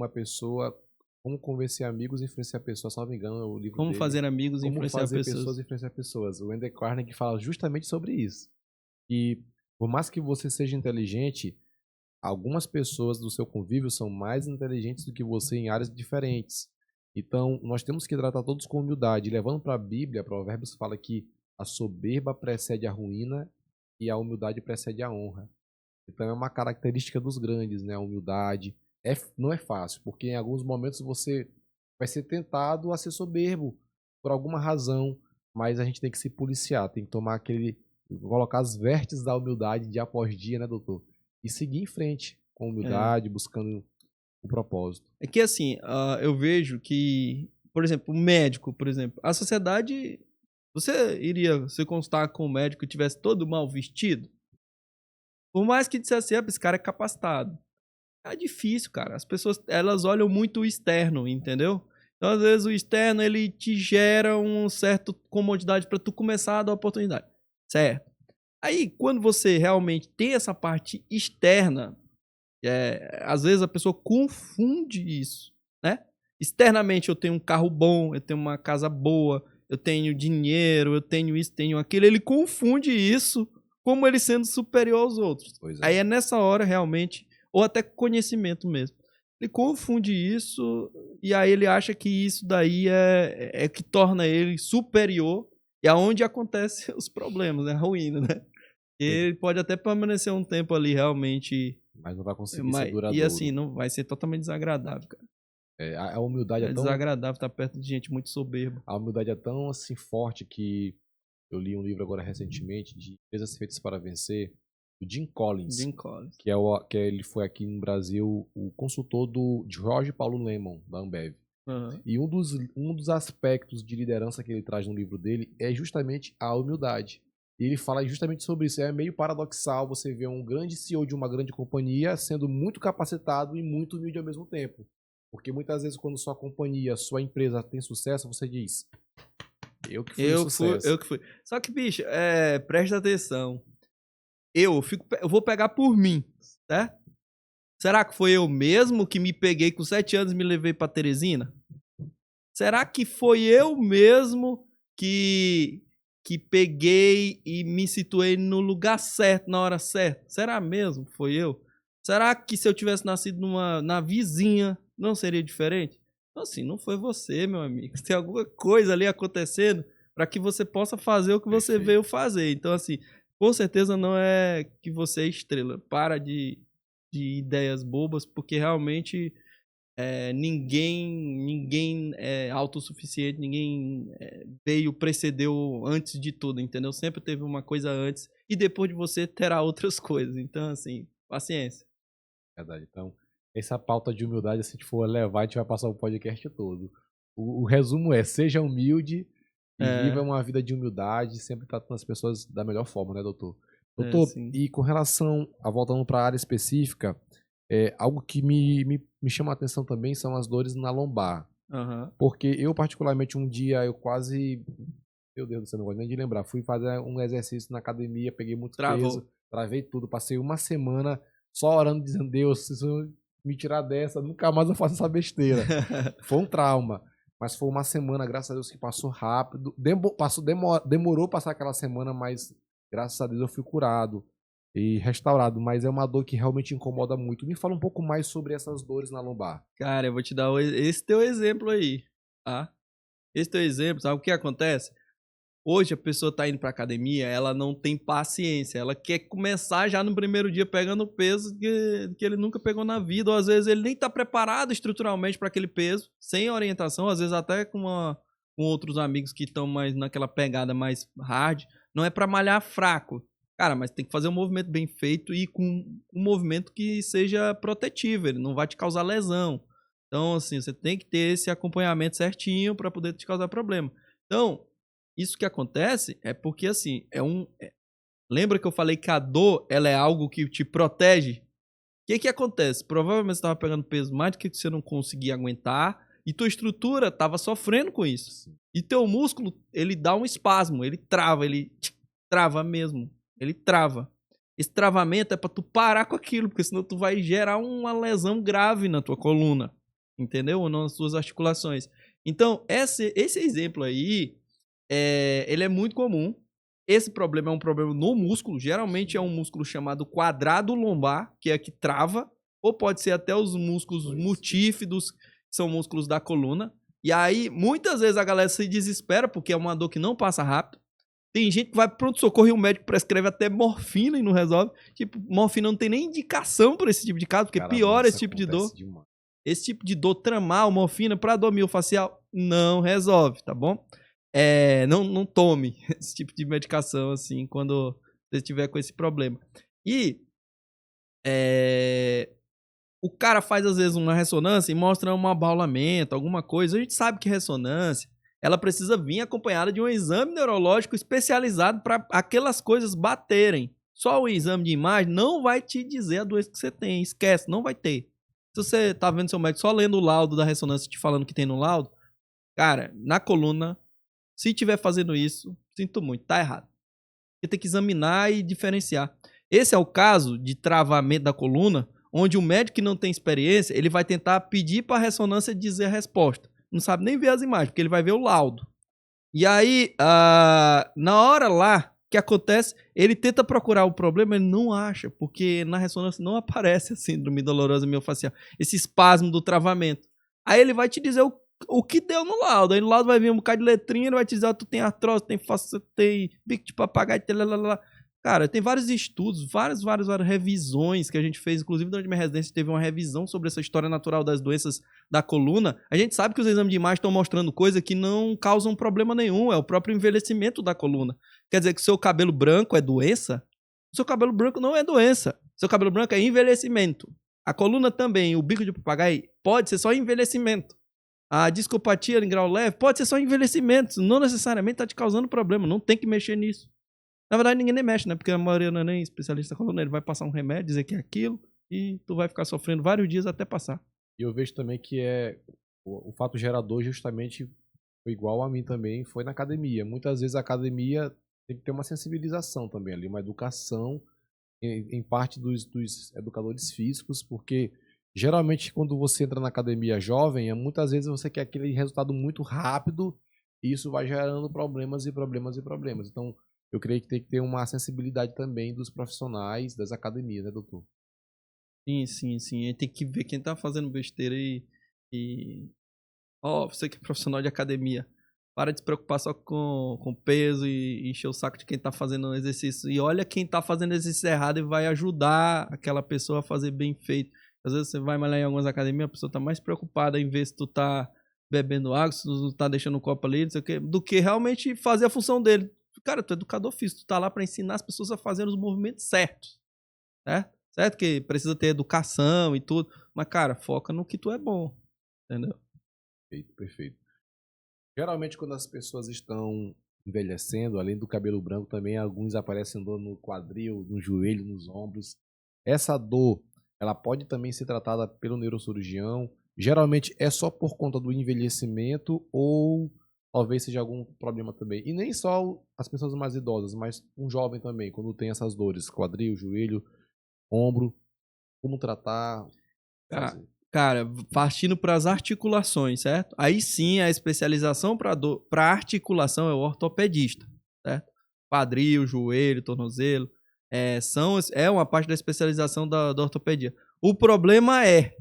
Amigos e Influenciar Pessoas, salvo engano, é o livro Como dele. fazer amigos e influenciar Como fazer pessoas influenciar pessoas. O Andrew Carnegie fala justamente sobre isso. E por mais que você seja inteligente, algumas pessoas do seu convívio são mais inteligentes do que você em áreas diferentes. Então, nós temos que tratar todos com humildade. Levando para a Bíblia, Provérbios fala que a soberba precede a ruína e a humildade precede a honra. Então é uma característica dos grandes, né? A humildade. Não é fácil, porque em alguns momentos você vai ser tentado a ser soberbo por alguma razão, mas a gente tem que se policiar, tem que colocar as vértices da humildade dia após dia, né, doutor? E seguir em frente com humildade, buscando o propósito. É que assim, eu vejo que, por exemplo, o médico, por exemplo, a sociedade, você iria se constar com o médico e tivesse todo mal vestido? Por mais que dissesse, esse cara é capacitado. É difícil, cara. As pessoas, elas olham muito o externo, entendeu? Então, às vezes, o externo, ele te gera uma certa comodidade para tu começar a dar oportunidade. Certo? Aí, quando você realmente tem essa parte externa, às vezes a pessoa confunde isso, né? Externamente, eu tenho um carro bom, eu tenho uma casa boa, eu tenho dinheiro, eu tenho isso, tenho aquilo. Ele confunde isso como ele sendo superior aos outros. Aí é nessa hora, realmente, ou até conhecimento mesmo. Ele confunde isso e aí ele acha que isso daí é que torna ele superior e aonde acontecem os problemas, né? A ruína, né? Ele pode até permanecer um tempo ali realmente, mas não vai conseguir ser duradouro. E assim, não vai ser totalmente desagradável, cara. A humildade é tão... desagradável estar perto de gente muito soberba. A humildade é tão assim forte que eu li um livro agora recentemente de Empresas Feitas para Vencer, do Jim Collins. Que ele foi aqui no Brasil o consultor do Jorge Paulo Lemann, da Ambev. Uhum. E um dos aspectos de liderança que ele traz no livro dele é justamente a humildade. E ele fala justamente sobre isso. É meio paradoxal você ver um grande CEO de uma grande companhia sendo muito capacitado e muito humilde ao mesmo tempo. Porque muitas vezes quando sua companhia, sua empresa tem sucesso, você diz... Eu que fui. Só que, bicho, presta atenção. eu vou pegar por mim, certo? Será que foi eu mesmo que me peguei com 7 anos e me levei pra Teresina? Será que foi eu mesmo que peguei e me situei no lugar certo, na hora certa? Será mesmo que foi eu? Será que se eu tivesse nascido na vizinha, não seria diferente? Então, assim, não foi você, meu amigo. Tem alguma coisa ali acontecendo para que você possa fazer o que você Perfeito. veio fazer. Então, assim, com certeza não é que você é estrela. Para de ideias bobas, porque realmente ninguém é autossuficiente, ninguém precedeu antes de tudo, entendeu? Sempre teve uma coisa antes e depois de você terá outras coisas. Então, assim, paciência. Verdade. Então, essa pauta de humildade, se a gente for levar, a gente vai passar o podcast todo. O resumo é, seja humilde e viva É, uma vida de humildade, sempre tratando as pessoas da melhor forma, né, doutor? Doutor, sim. e com relação a voltando para a área específica, algo que me chama a atenção também são as dores na lombar. Aham. Porque eu, particularmente, um dia eu quase. Meu Deus do céu, não gosto nem de lembrar. Fui fazer um exercício na academia, peguei muito Travou. peso, travei tudo. Passei uma semana só orando, dizendo: Deus, se isso me tirar dessa, nunca mais eu faço essa besteira. Foi um trauma. Mas foi uma semana, graças a Deus, que passou rápido. Demorou passar aquela semana, mas graças a Deus eu fui curado e restaurado. Mas é uma dor que realmente incomoda muito. Me fala um pouco mais sobre essas dores na lombar. Cara, eu vou te dar esse teu exemplo aí, tá? Esse teu exemplo, sabe o que acontece? Hoje a pessoa tá indo pra academia, ela não tem paciência, ela quer começar já no primeiro dia pegando peso que ele nunca pegou na vida, ou às vezes ele nem tá preparado estruturalmente para aquele peso, sem orientação, às vezes até com outros amigos que estão mais naquela pegada mais hard, não é para malhar fraco. Cara, mas tem que fazer um movimento bem feito e com um movimento que seja protetivo, ele não vai te causar lesão. Então, assim, você tem que ter esse acompanhamento certinho para poder te causar problema. Então, isso que acontece é porque, assim, lembra que eu falei que a dor, ela é algo que te protege? O que que acontece? Provavelmente você estava pegando peso mais do que você não conseguia aguentar e tua estrutura estava sofrendo com isso. E teu músculo, ele dá um espasmo, ele trava mesmo. Ele trava. Esse travamento é para tu parar com aquilo, porque senão tu vai gerar uma lesão grave na tua coluna, entendeu? Ou nas tuas articulações. Então, esse exemplo aí, ele é muito comum. Esse problema é um problema no músculo. Geralmente é um músculo chamado quadrado lombar, que é que trava. Ou pode ser até os músculos multífidos, que são músculos da coluna. E aí, muitas vezes a galera se desespera, porque é uma dor que não passa rápido. Tem gente que vai pro pronto-socorro e o médico prescreve até morfina e não resolve. Tipo, morfina não tem nem indicação para esse tipo de caso, porque Caramba, piora isso esse tipo de dor. acontece demais. Esse tipo de dor tramal, morfina para dor miofascial, não resolve, tá bom? Não tome esse tipo de medicação assim quando você estiver com esse problema. E o cara faz às vezes uma ressonância e mostra um abaulamento, alguma coisa. A gente sabe que ressonância ela precisa vir acompanhada de um exame neurológico especializado para aquelas coisas baterem. Só o exame de imagem não vai te dizer a doença que você tem. Esquece, não vai ter. Se você tá vendo seu médico só lendo o laudo da ressonância te falando que tem no laudo, cara, na coluna, se tiver fazendo isso, sinto muito, tá errado. Você tem que examinar e diferenciar. Esse é o caso de travamento da coluna, onde o médico que não tem experiência, ele vai tentar pedir para a ressonância dizer a resposta. Não sabe nem ver as imagens, porque ele vai ver o laudo. E aí, na hora lá que acontece, ele tenta procurar o problema, ele não acha, porque na ressonância não aparece a síndrome dolorosa miofascial, esse espasmo do travamento. Aí ele vai te dizer o que deu no laudo. Aí no laudo vai vir um bocado de letrinha, ele vai te dizer, tu tem artrose, tem bico de papagaio, lá. Cara, tem vários estudos, várias revisões que a gente fez, inclusive durante minha residência teve uma revisão sobre essa história natural das doenças da coluna. A gente sabe que os exames de imagem estão mostrando coisa que não causam problema nenhum, é o próprio envelhecimento da coluna. Quer dizer que o seu cabelo branco é doença? O seu cabelo branco não é doença. O seu cabelo branco é envelhecimento. A coluna também, o bico de papagaio, pode ser só envelhecimento. A discopatia em grau leve pode ser só envelhecimento, não necessariamente está te causando problema, não tem que mexer nisso. Na verdade, ninguém nem mexe, né? Porque a maioria não é nem especialista em coluna, ele vai passar um remédio, dizer que é aquilo, e tu vai ficar sofrendo vários dias até passar. E eu vejo também que o fato gerador justamente foi igual a mim também, foi na academia. Muitas vezes a academia tem que ter uma sensibilização também ali, uma educação em parte dos educadores físicos, porque geralmente quando você entra na academia jovem, muitas vezes você quer aquele resultado muito rápido e isso vai gerando problemas e problemas e problemas. Então, eu creio que tem que ter uma sensibilidade também dos profissionais das academias, né, doutor? Sim, sim, sim. A gente tem que ver quem tá fazendo besteira e... Ó, você que é profissional de academia, para de se preocupar só com peso e encher o saco de quem tá fazendo exercício. E olha quem tá fazendo exercício errado e vai ajudar aquela pessoa a fazer bem feito. Às vezes você vai malhar em algumas academias, a pessoa tá mais preocupada em ver se tu tá bebendo água, se tu tá deixando o copo ali, não sei o quê, do que realmente fazer a função dele. Cara, tu é educador físico, tu tá lá pra ensinar as pessoas a fazerem os movimentos certos, né? Certo que precisa ter educação e tudo, mas, cara, foca no que tu é bom, entendeu? Perfeito, perfeito. Geralmente, quando as pessoas estão envelhecendo, além do cabelo branco, também alguns aparecem dor no quadril, no joelho, nos ombros. Essa dor, ela pode também ser tratada pelo neurocirurgião. Geralmente é só por conta do envelhecimento ou talvez seja algum problema também. E nem só as pessoas mais idosas, mas um jovem também, quando tem essas dores, quadril, joelho, ombro, como tratar, Ca- fazer. Cara, partindo para as articulações, certo? Aí sim a especialização para articulação é o ortopedista, certo? Quadril, joelho, tornozelo, é uma parte da especialização da ortopedia. O problema é,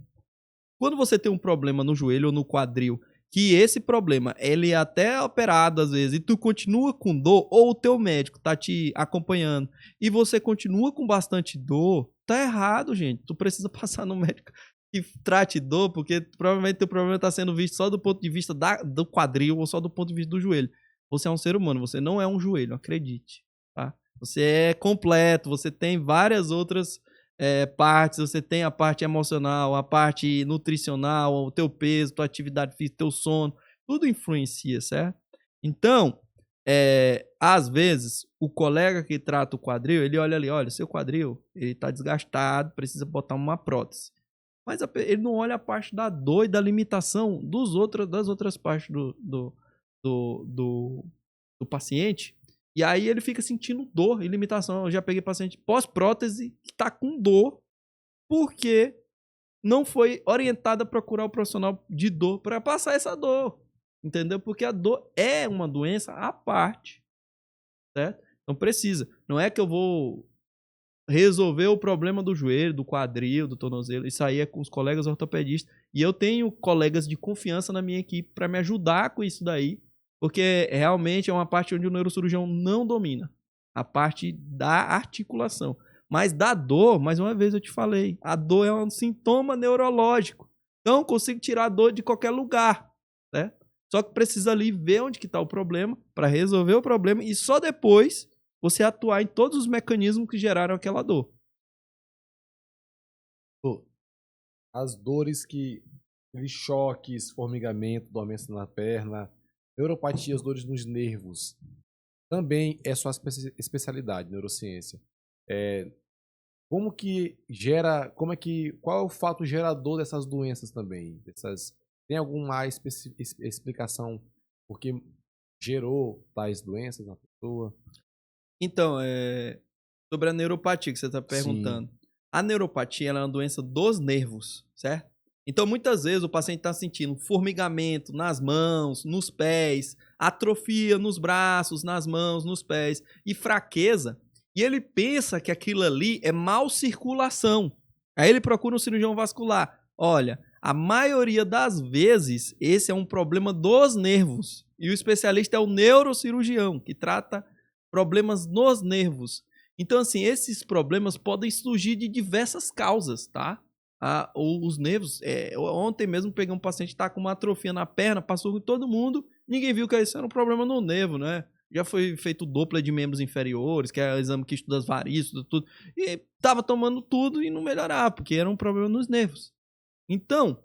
quando você tem um problema no joelho ou no quadril, que esse problema ele é até operado às vezes e tu continua com dor, ou o teu médico tá te acompanhando e você continua com bastante dor, tá errado, gente. Tu precisa passar no médico que trate dor, porque provavelmente teu problema tá sendo visto só do ponto de vista do quadril ou só do ponto de vista do joelho. Você é um ser humano, você não é um joelho, acredite, tá? Você é completo, você tem várias outras partes, você tem a parte emocional, a parte nutricional, o teu peso, tua atividade física, teu sono, tudo influencia, certo? Então, às vezes, o colega que trata o quadril, ele olha ali, olha, seu quadril, ele tá desgastado, precisa botar uma prótese. Mas ele não olha a parte da dor e da limitação das outras partes do, do, do paciente. E aí ele fica sentindo dor e limitação. Eu já peguei paciente pós-prótese que tá com dor porque não foi orientado a procurar o profissional de dor para passar essa dor. Entendeu? Porque a dor é uma doença à parte, certo? Então precisa. Não é que eu vou resolver o problema do joelho, do quadril, do tornozelo. Isso aí é com os colegas ortopedistas. E eu tenho colegas de confiança na minha equipe para me ajudar com isso daí, porque realmente é uma parte onde o neurocirurgião não domina. A parte da articulação. Mas da dor, mais uma vez eu te falei, a dor é um sintoma neurológico. Então, eu consigo tirar a dor de qualquer lugar, né? Só que precisa ali ver onde que está o problema para resolver o problema e só depois você atuar em todos os mecanismos que geraram aquela dor. Pô, as dores que, aqueles choques, formigamento, dormência na perna, neuropatia, as dores nos nervos, também é sua especialidade, neurociência. É, como que gera, qual é o fato gerador dessas doenças também? Tem alguma explicação por que gerou tais doenças na pessoa? Então, sobre a neuropatia que você está Sim. perguntando. A neuropatia ela é uma doença dos nervos, certo? Então, muitas vezes o paciente está sentindo formigamento nas mãos, nos pés, atrofia nos braços, nas mãos, nos pés e fraqueza. E ele pensa que aquilo ali é mal circulação. Aí ele procura um cirurgião vascular. Olha, a maioria das vezes esse é um problema dos nervos. E o especialista é o neurocirurgião, que trata problemas nos nervos. Então, assim, esses problemas podem surgir de diversas causas, tá? Os nervos. Ontem mesmo peguei um paciente que tá com uma atrofia na perna, passou com todo mundo, ninguém viu que isso era um problema no nervo, né? Já foi feito Doppler de membros inferiores, que é o exame que estuda as varizes, tudo. E tava tomando tudo e não melhorava, porque era um problema nos nervos. Então,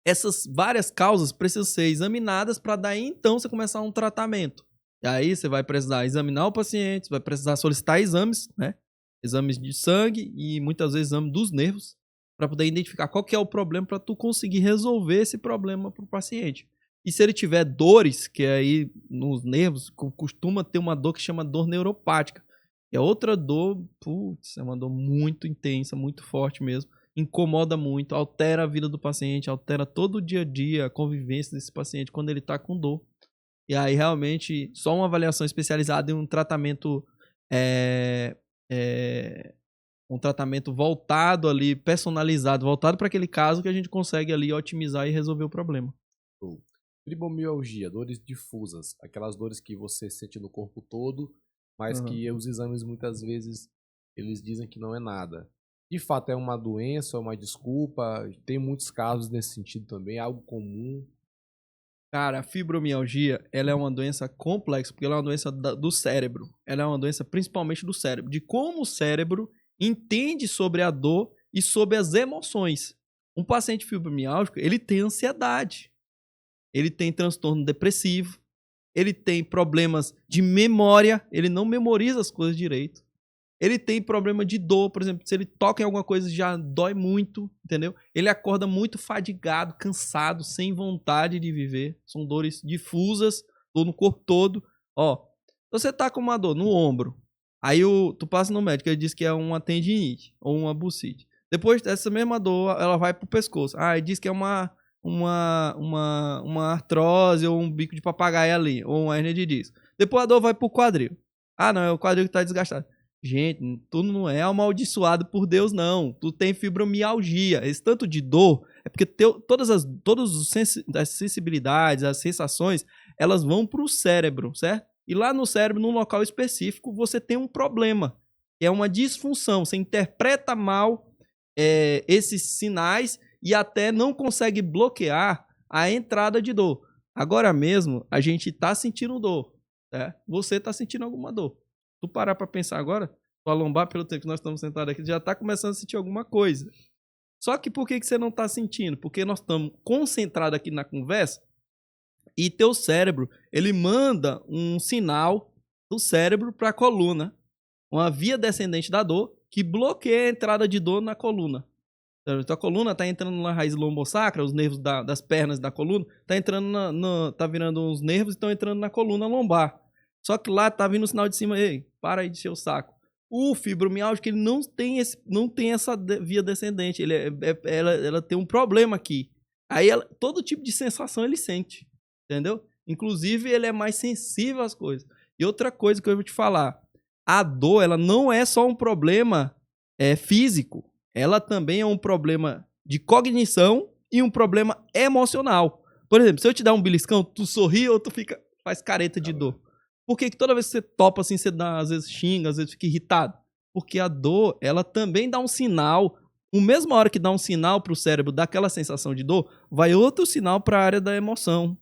essas várias causas precisam ser examinadas para daí então você começar um tratamento. E aí você vai precisar examinar o paciente, você vai precisar solicitar exames, né? Exames de sangue e muitas vezes exame dos nervos para poder identificar qual que é o problema para tu conseguir resolver esse problema para o paciente. E se ele tiver dores, que aí nos nervos costuma ter uma dor que chama dor neuropática, E a outra dor, putz, é uma dor muito intensa, muito forte mesmo. Incomoda muito, altera a vida do paciente, altera todo o dia a dia, a convivência desse paciente quando ele tá com dor. E aí, realmente, só uma avaliação especializada e um tratamento um tratamento voltado ali, personalizado, voltado para aquele caso que a gente consegue ali otimizar e resolver o problema. Fibromialgia, dores difusas, aquelas dores que você sente no corpo todo, mas que os exames muitas vezes eles dizem que não é nada. De fato é uma doença, é uma desculpa, tem muitos casos nesse sentido também, é algo comum. Cara, a fibromialgia, ela é uma doença complexa, porque ela é uma doença do cérebro. Ela é uma doença principalmente do cérebro, de como o cérebro entende sobre a dor e sobre as emoções. Um paciente fibromialgico, ele tem ansiedade, ele tem transtorno depressivo, ele tem problemas de memória, ele não memoriza as coisas direito. Ele tem problema de dor, por exemplo, se ele toca em alguma coisa já dói muito, entendeu? Ele acorda muito fadigado, cansado, sem vontade de viver. São dores difusas, dor no corpo todo. Ó, você tá com uma dor no ombro, aí tu passa no médico, ele diz que é uma tendinite ou uma bursite. Depois dessa mesma dor, ela vai pro pescoço. Ah, ele diz que é uma artrose ou um bico de papagaio ali, ou uma hernia de disco. Depois a dor vai pro quadril. Ah, não, é o quadril que tá desgastado. Gente, tu não é amaldiçoado por Deus, não. Tu tem fibromialgia. Esse tanto de dor é porque todas as sensibilidades, as sensações, elas vão pro cérebro, certo? E lá no cérebro, num local específico, você tem um problema, que é uma disfunção. Você interpreta mal esses sinais e até não consegue bloquear a entrada de dor. Agora mesmo, a gente tá sentindo dor, né? Você tá sentindo alguma dor. Tu parar pra pensar agora, tua lombar, pelo tempo que nós estamos sentados aqui, já tá começando a sentir alguma coisa. Só que por que você não tá sentindo? Porque nós estamos concentrados aqui na conversa e teu cérebro, ele manda um sinal do cérebro pra coluna, uma via descendente da dor, que bloqueia a entrada de dor na coluna. Então a coluna tá entrando na raiz lombosacra, os nervos das pernas da coluna, tá entrando tá virando uns nervos e estão entrando na coluna lombar. Só que lá tá vindo o sinal de cima, ei, para aí de encher o saco. O fibromialgico, ele não tem essa via descendente, ela tem um problema aqui. Aí todo tipo de sensação ele sente, entendeu? Inclusive ele é mais sensível às coisas. E outra coisa que eu vou te falar, a dor, ela não é só um problema físico, ela também é um problema de cognição e um problema emocional. Por exemplo, se eu te dar um beliscão, tu sorri ou tu faz careta de dor. Por que toda vez que você topa assim, você às vezes xinga, às vezes fica irritado? Porque a dor, ela também dá um sinal. Na mesma hora que dá um sinal para o cérebro daquela sensação de dor, vai outro sinal para a área da emoção.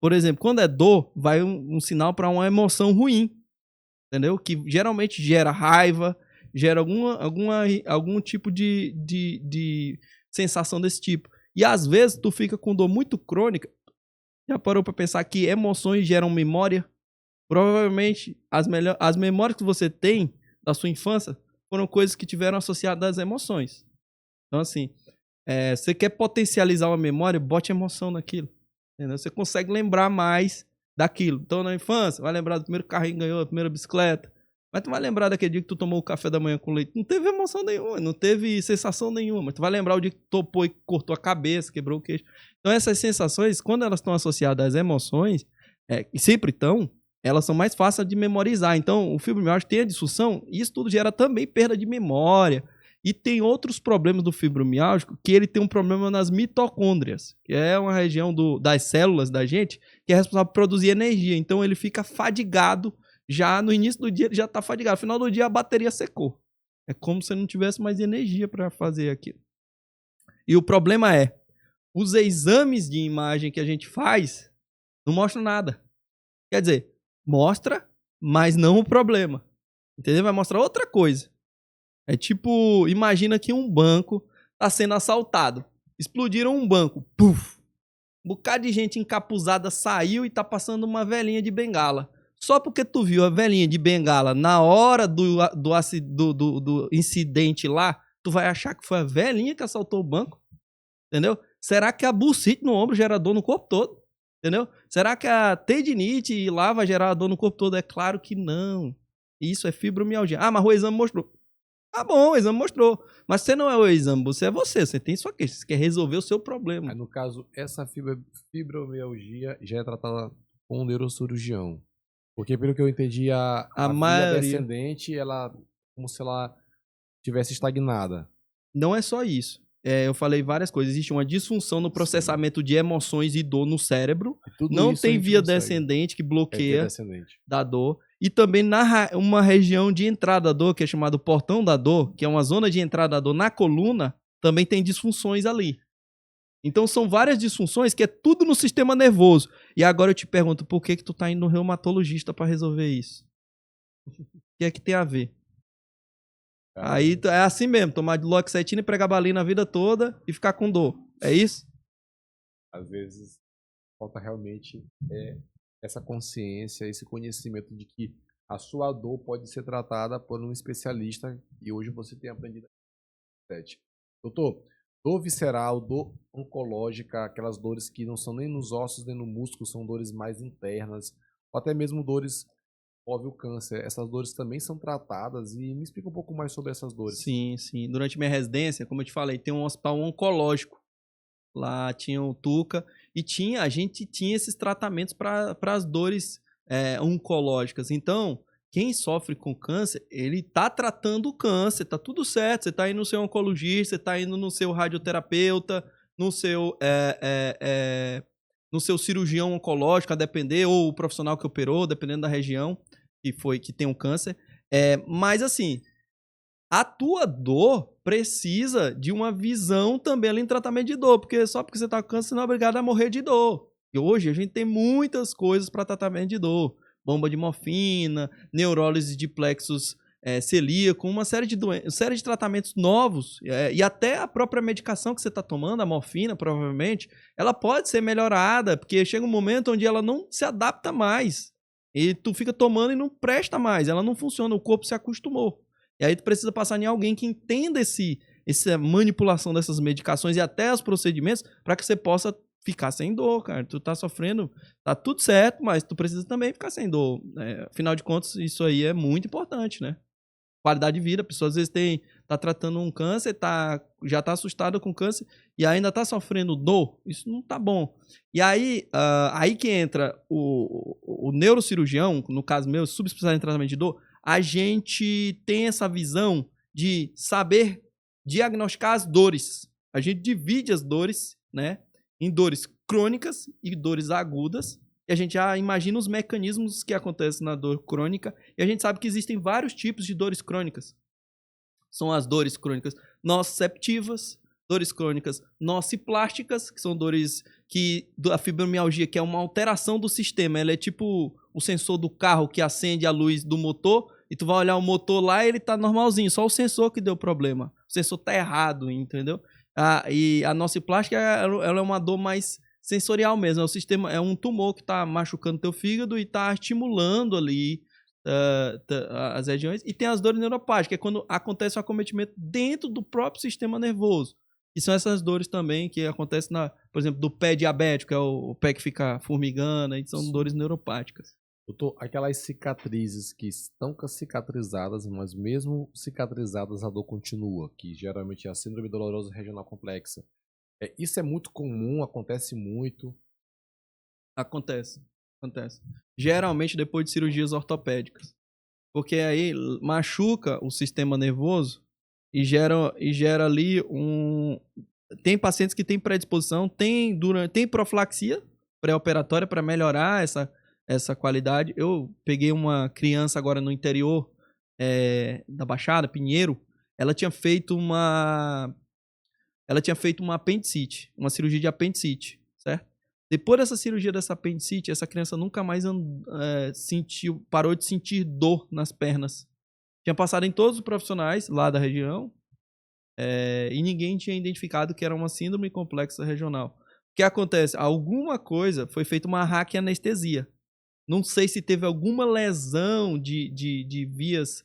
Por exemplo, quando é dor, vai um sinal para uma emoção ruim. Entendeu? Que geralmente gera raiva, gera algum tipo de sensação desse tipo. E às vezes tu fica com dor muito crônica. Já parou para pensar que emoções geram memória? Provavelmente as memórias que você tem da sua infância foram coisas que tiveram associadas às emoções. Então, assim, você quer potencializar uma memória, bote emoção naquilo. Entendeu? Você consegue lembrar mais daquilo. Então, na infância, vai lembrar do primeiro carrinho que ganhou, a primeira bicicleta. Mas tu vai lembrar daquele dia que tu tomou o café da manhã com leite. Não teve emoção nenhuma, não teve sensação nenhuma. Mas tu vai lembrar o dia que tu topou e cortou a cabeça, quebrou o queixo. Então, essas sensações, quando elas estão associadas às emoções, e sempre estão, elas são mais fáceis de memorizar. Então, o fibromialgia tem a disfunção e isso tudo gera também perda de memória. E tem outros problemas do fibromialgico, que ele tem um problema nas mitocôndrias, que é uma região das células da gente que é responsável por produzir energia. Então, ele fica fadigado. Já no início do dia, ele já está fadigado. No final do dia, a bateria secou. É como se não tivesse mais energia para fazer aquilo. E o problema é, os exames de imagem que a gente faz não mostram nada. Quer dizer, mostra, mas não o problema. Entendeu? Vai mostrar outra coisa. É tipo, imagina que um banco está sendo assaltado. Explodiram um banco. Puf! Um bocado de gente encapuzada saiu e tá passando uma velhinha de bengala. Só porque tu viu a velhinha de bengala na hora do incidente lá, tu vai achar que foi a velhinha que assaltou o banco? Entendeu? Será que a bursite no ombro gera dor no corpo todo? Entendeu? Será que a tendinite lá vai gerar dor no corpo todo? É claro que não. Isso é fibromialgia. Ah, mas o exame mostrou. Tá bom, o exame mostrou. Mas você não é o exame, você é você tem sua queixa, você quer resolver o seu problema. Aí, no caso, essa fibromialgia já é tratada com um neurocirurgião. Porque, pelo que eu entendi, a via maioria... descendente, ela, como se ela tivesse estagnada. Não é só isso. Eu falei várias coisas. Existe uma disfunção no processamento de emoções e dor no cérebro. Não tem via descendente que bloqueia da dor. E também uma região de entrada da dor, que é chamado portão da dor, que é uma zona de entrada da dor na coluna, também tem disfunções ali. Então são várias disfunções que é tudo no sistema nervoso. E agora eu te pergunto, por que tu tá indo no reumatologista para resolver isso? O que é que tem a ver? Aí é assim mesmo, tomar duloxetina e pregabalina a vida toda e ficar com dor. É isso? Às vezes falta realmente essa consciência, esse conhecimento de que a sua dor pode ser tratada por um especialista e hoje você tem aprendido. Doutor, dor visceral, dor oncológica, aquelas dores que não são nem nos ossos nem no músculo, são dores mais internas, ou até mesmo dores envolve o câncer. Essas dores também são tratadas e me explica um pouco mais sobre essas dores. Sim, sim. Durante minha residência, como eu te falei, tem um hospital oncológico. Lá tinha o Tuca e a gente tinha esses tratamentos para as dores oncológicas. Então, quem sofre com câncer, ele tá tratando o câncer, tá tudo certo. Você tá indo no seu oncologista, você tá indo no seu radioterapeuta, no seu cirurgião oncológico, a depender, ou o profissional que operou, dependendo da região que tem um câncer. Mas assim, a tua dor precisa de uma visão também ali em tratamento de dor, porque só porque você tá com câncer você não é obrigado a morrer de dor. E hoje a gente tem muitas coisas para tratamento de dor. Bomba de morfina, neurólise de plexus celíaco, uma série de tratamentos novos, e até a própria medicação que você está tomando, a morfina, provavelmente, ela pode ser melhorada, porque chega um momento onde ela não se adapta mais. E tu fica tomando e não presta mais, ela não funciona, o corpo se acostumou. E aí tu precisa passar em alguém que entenda essa manipulação dessas medicações e até os procedimentos para que você possa ficar sem dor, cara. Tu tá sofrendo, tá tudo certo, mas tu precisa também ficar sem dor. Afinal de contas, isso aí é muito importante, né? Qualidade de vida. A pessoa às vezes tá tratando um câncer, já tá assustada com câncer e ainda tá sofrendo dor. Isso não tá bom. E aí, aí que entra o neurocirurgião, no caso meu, subespecialista em tratamento de dor, a gente tem essa visão de saber diagnosticar as dores. A gente divide as dores, né, em dores crônicas e dores agudas. E a gente já imagina os mecanismos que acontecem na dor crônica. E a gente sabe que existem vários tipos de dores crônicas. São as dores crônicas nociceptivas, dores crônicas nociplásticas, que são dores a fibromialgia, que é uma alteração do sistema. Ela é tipo o sensor do carro que acende a luz do motor, e tu vai olhar o motor lá e ele tá normalzinho, só o sensor que deu problema. O sensor tá errado, entendeu? E a nociplástica, ela é uma dor mais sensorial mesmo, é um tumor que está machucando teu fígado e está estimulando ali as regiões. E tem as dores neuropáticas, que é quando acontece o acometimento dentro do próprio sistema nervoso. E são essas dores também que acontecem, por exemplo, do pé diabético, que é o pé que fica formigando, e são dores neuropáticas. Doutor, aquelas cicatrizes que estão cicatrizadas, mas mesmo cicatrizadas a dor continua, que geralmente é a síndrome dolorosa regional complexa. Isso é muito comum, acontece muito? Acontece. Geralmente depois de cirurgias ortopédicas. Porque aí machuca o sistema nervoso e gera ali Tem pacientes que têm predisposição, tem profilaxia pré-operatória para melhorar essa qualidade. Eu peguei uma criança agora no interior da Baixada, Pinheiro. Ela tinha feito uma apendicite, uma cirurgia de apendicite, certo? Depois dessa cirurgia dessa apendicite, essa criança nunca mais parou de sentir dor nas pernas. Tinha passado em todos os profissionais lá da região e ninguém tinha identificado que era uma síndrome complexa regional. O que acontece? Alguma coisa, foi feita uma raquianestesia. Não sei se teve alguma lesão de vias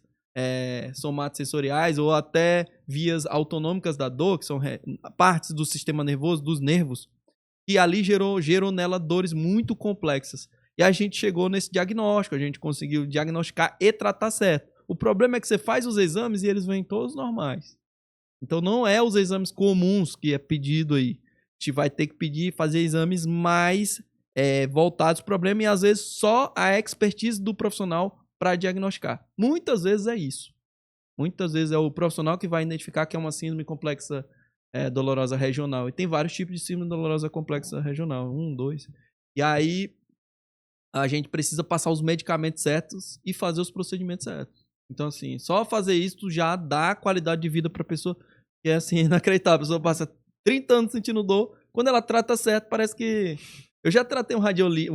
somatosensoriais ou até vias autonômicas da dor, que são partes do sistema nervoso, dos nervos, e ali gerou nela dores muito complexas. E a gente chegou nesse diagnóstico, a gente conseguiu diagnosticar e tratar certo. O problema é que você faz os exames e eles vêm todos normais. Então não é os exames comuns que é pedido aí. A gente vai ter que pedir, fazer exames mais voltados para o problema e às vezes só a expertise do profissional para diagnosticar. Muitas vezes é isso. Muitas vezes é o profissional que vai identificar que é uma síndrome complexa dolorosa regional. E tem vários tipos de síndrome dolorosa complexa regional. 1, 2. E aí a gente precisa passar os medicamentos certos e fazer os procedimentos certos. Então, assim, só fazer isso já dá qualidade de vida para a pessoa, que é assim, inacreditável. A pessoa passa 30 anos sentindo dor. Quando ela trata certo, parece que... Eu já tratei um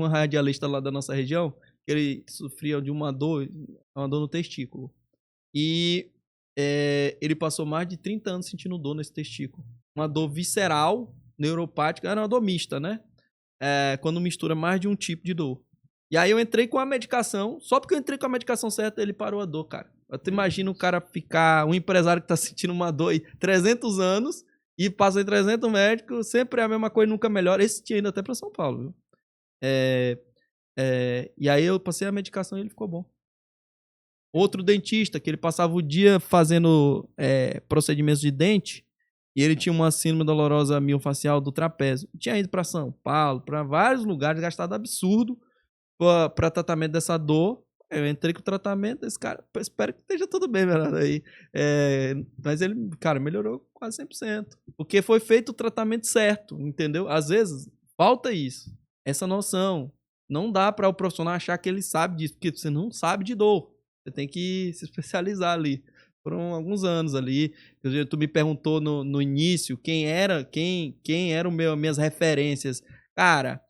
radialista lá da nossa região, que ele sofria de uma dor no testículo. E ele passou mais de 30 anos sentindo dor nesse testículo. Uma dor visceral, neuropática, era uma dor mista, né? Quando mistura mais de um tipo de dor. E aí eu entrei com a medicação, só porque eu entrei com a medicação certa, ele parou a dor, cara. Tu imagina o cara ficar, um empresário que tá sentindo uma dor aí 300 anos e passa em 300 médicos, sempre é a mesma coisa, nunca melhora. Esse tinha ido até pra São Paulo, viu? E aí eu passei a medicação e ele ficou bom. Outro dentista, que ele passava o dia fazendo procedimentos de dente, e ele tinha uma síndrome dolorosa miofascial do trapézio. Tinha ido pra São Paulo, pra vários lugares, gastado absurdo para tratamento dessa dor. Eu entrei com o tratamento, esse cara, espero que esteja tudo bem, Bernardo, aí. Mas ele, cara, melhorou quase 100%. Porque foi feito o tratamento certo, entendeu? Às vezes, falta isso, essa noção. Não dá para o profissional achar que ele sabe disso, porque você não sabe de dor. Você tem que se especializar ali. Foram alguns anos ali. Tu me perguntou no início quem eram minhas referências. Cara,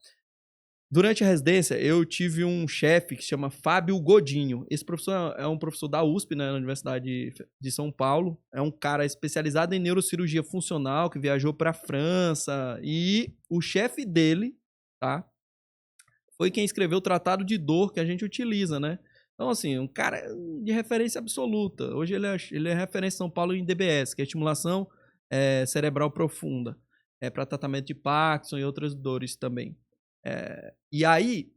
durante a residência, eu tive um chefe que se chama Fábio Godinho. Esse professor é um professor da USP, né, na Universidade de São Paulo. É um cara especializado em neurocirurgia funcional, que viajou para a França. E o chefe dele, tá, foi quem escreveu o Tratado de Dor que a gente utiliza, né? Então, assim, um cara de referência absoluta. Hoje ele é referência em São Paulo em DBS, que é estimulação cerebral profunda. Para tratamento de Parkinson e outras dores também. E aí,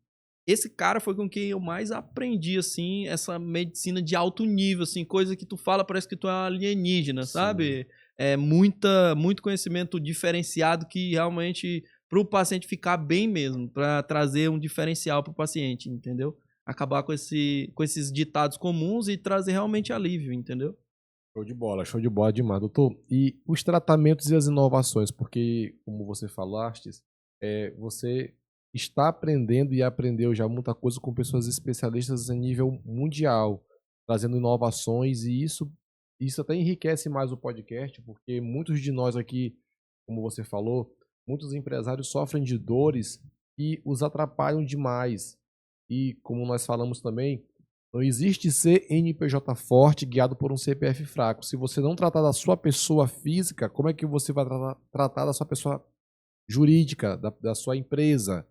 esse cara foi com quem eu mais aprendi, assim, essa medicina de alto nível, assim, coisa que tu fala, parece que tu é alienígena, sabe? Muito conhecimento diferenciado que realmente, para o paciente ficar bem mesmo, para trazer um diferencial para o paciente, entendeu? Acabar com esses ditados comuns e trazer realmente alívio, entendeu? Show de bola demais, doutor. E os tratamentos e as inovações, porque, como você falaste, você está aprendendo e aprendeu já muita coisa com pessoas especialistas a nível mundial, trazendo inovações, e isso até enriquece mais o podcast, porque muitos de nós aqui, como você falou, muitos empresários sofrem de dores e os atrapalham demais. E como nós falamos também, não existe CNPJ forte guiado por um CPF fraco. Se você não tratar da sua pessoa física, como é que você vai tratar da sua pessoa jurídica, da sua empresa?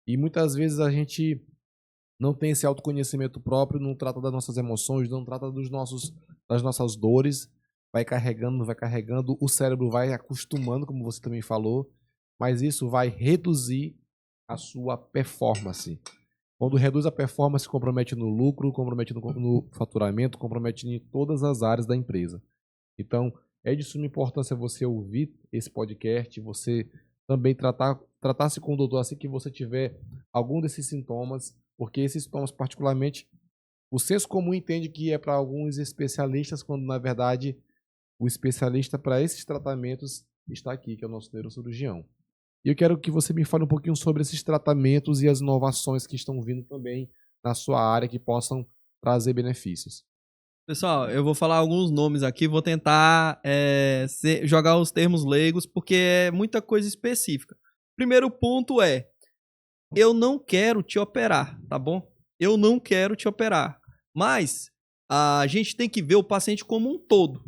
E muitas vezes a gente não tem esse autoconhecimento próprio, não trata das nossas emoções, não trata das nossas dores, vai carregando, o cérebro vai acostumando, como você também falou, mas isso vai reduzir a sua performance. Quando reduz a performance, compromete no lucro, compromete no faturamento, compromete em todas as áreas da empresa. Então, é de suma importância você ouvir esse podcast, você também tratar-se com o doutor assim que você tiver algum desses sintomas, porque esses sintomas particularmente, o senso comum entende que é para alguns especialistas, quando na verdade o especialista para esses tratamentos está aqui, que é o nosso neurocirurgião. E eu quero que você me fale um pouquinho sobre esses tratamentos e as inovações que estão vindo também na sua área que possam trazer benefícios. Pessoal, eu vou falar alguns nomes aqui, vou tentar jogar os termos leigos, porque é muita coisa específica. Primeiro ponto eu não quero te operar, tá bom? Eu não quero te operar. Mas a gente tem que ver o paciente como um todo.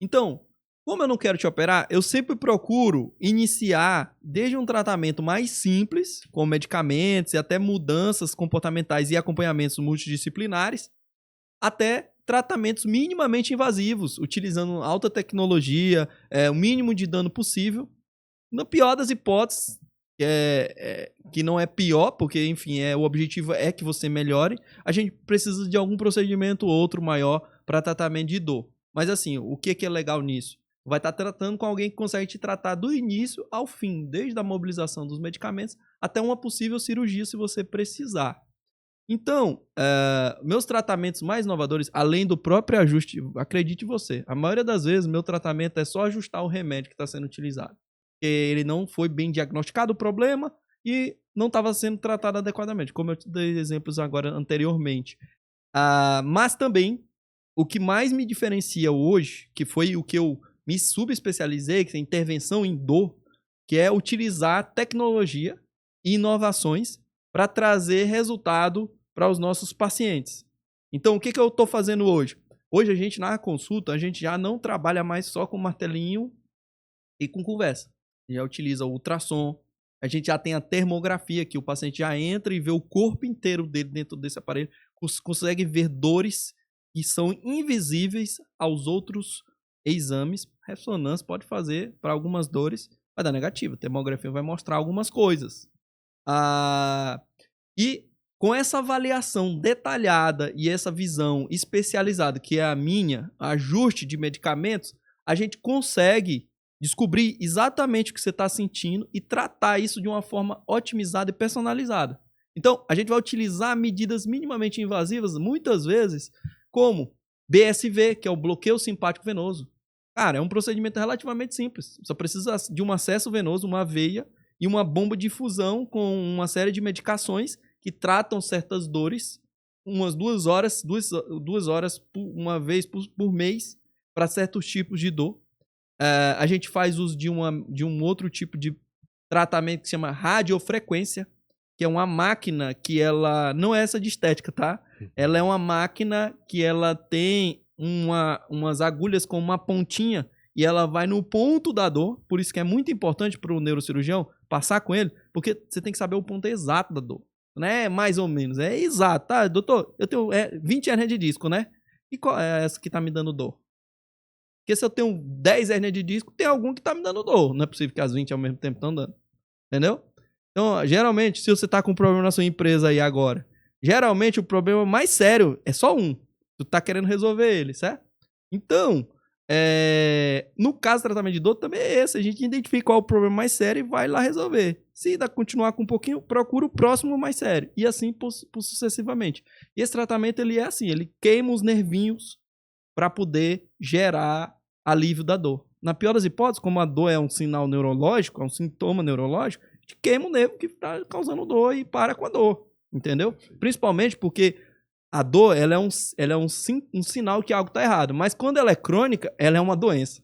Então, como eu não quero te operar, eu sempre procuro iniciar desde um tratamento mais simples, com medicamentos e até mudanças comportamentais e acompanhamentos multidisciplinares, até tratamentos minimamente invasivos, utilizando alta tecnologia, o mínimo de dano possível. Na pior das hipóteses, que não é pior, porque, enfim, o objetivo é que você melhore, a gente precisa de algum procedimento ou outro maior para tratamento de dor. Mas, assim, o que é legal nisso? Vai estar tratando com alguém que consegue te tratar do início ao fim, desde a mobilização dos medicamentos até uma possível cirurgia, se você precisar. Então, meus tratamentos mais inovadores, além do próprio ajuste, acredite você, a maioria das vezes meu tratamento é só ajustar o remédio que está sendo utilizado. Porque ele não foi bem diagnosticado o problema e não estava sendo tratado adequadamente, como eu te dei exemplos agora anteriormente. Mas também, o que mais me diferencia hoje, que foi o que eu me subespecializei, que é intervenção em dor, que é utilizar tecnologia e inovações para trazer resultado para os nossos pacientes. Então, o que eu estou fazendo hoje? Hoje, a gente, na consulta, a gente já não trabalha mais só com martelinho e com conversa. A gente já utiliza o ultrassom, a gente já tem a termografia, que o paciente já entra e vê o corpo inteiro dele dentro desse aparelho, consegue ver dores que são invisíveis aos outros exames. Ressonância pode fazer para algumas dores, vai dar negativo. A termografia vai mostrar algumas coisas. E com essa avaliação detalhada e essa visão especializada, que é a minha, ajuste de medicamentos, a gente consegue descobrir exatamente o que você está sentindo e tratar isso de uma forma otimizada e personalizada. Então, a gente vai utilizar medidas minimamente invasivas, muitas vezes, como BSV, que é o bloqueio simpático venoso. Cara, é um procedimento relativamente simples. Só precisa de um acesso venoso, uma veia e uma bomba de infusão com uma série de medicações que tratam certas dores, umas 2 horas, uma vez por mês, para certos tipos de dor. A gente faz uso de um outro tipo de tratamento que se chama radiofrequência, que é uma máquina que ela não é essa de estética, tá? Ela é uma máquina que ela tem umas agulhas com uma pontinha e ela vai no ponto da dor. Por isso que é muito importante para o neurocirurgião passar com ele, porque você tem que saber o ponto exato da dor. Não é mais ou menos, é exato. Tá, doutor, eu tenho 20 hernias de disco, né? E qual é essa que tá me dando dor? Porque se eu tenho 10 hernias de disco, tem algum que tá me dando dor. Não é possível que as 20 ao mesmo tempo estão dando. Entendeu? Então, geralmente, se você tá com um problema na sua empresa aí agora, geralmente o problema mais sério é só um. Tu tá querendo resolver ele, certo? Então, no caso do tratamento de dor também é esse. A gente identifica qual é o problema mais sério e vai lá resolver. Se ainda continuar com um pouquinho, procura o próximo mais sério. E assim sucessivamente. E esse tratamento, ele é assim, ele queima os nervinhos para poder gerar alívio da dor. Na pior das hipóteses, como a dor é um sinal neurológico, é um sintoma neurológico, a gente queima o nervo que está causando dor e para com a dor. Entendeu? Principalmente porque a dor, ela é um sinal que algo está errado. Mas quando ela é crônica, ela é uma doença.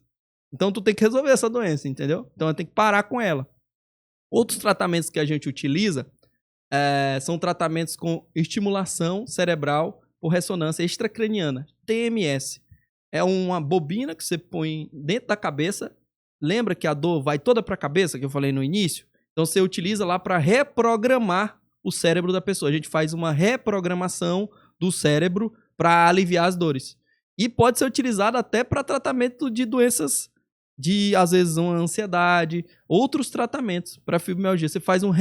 Então, tu tem que resolver essa doença, entendeu? Então, tem que parar com ela. Outros tratamentos que a gente utiliza são tratamentos com estimulação cerebral por ressonância extracraniana, TMS. É uma bobina que você põe dentro da cabeça. Lembra que a dor vai toda para a cabeça, que eu falei no início? Então, você utiliza lá para reprogramar o cérebro da pessoa. A gente faz uma reprogramação do cérebro para aliviar as dores. E pode ser utilizado até para tratamento de doenças de, às vezes, uma ansiedade, outros tratamentos para fibromialgia. Você faz uma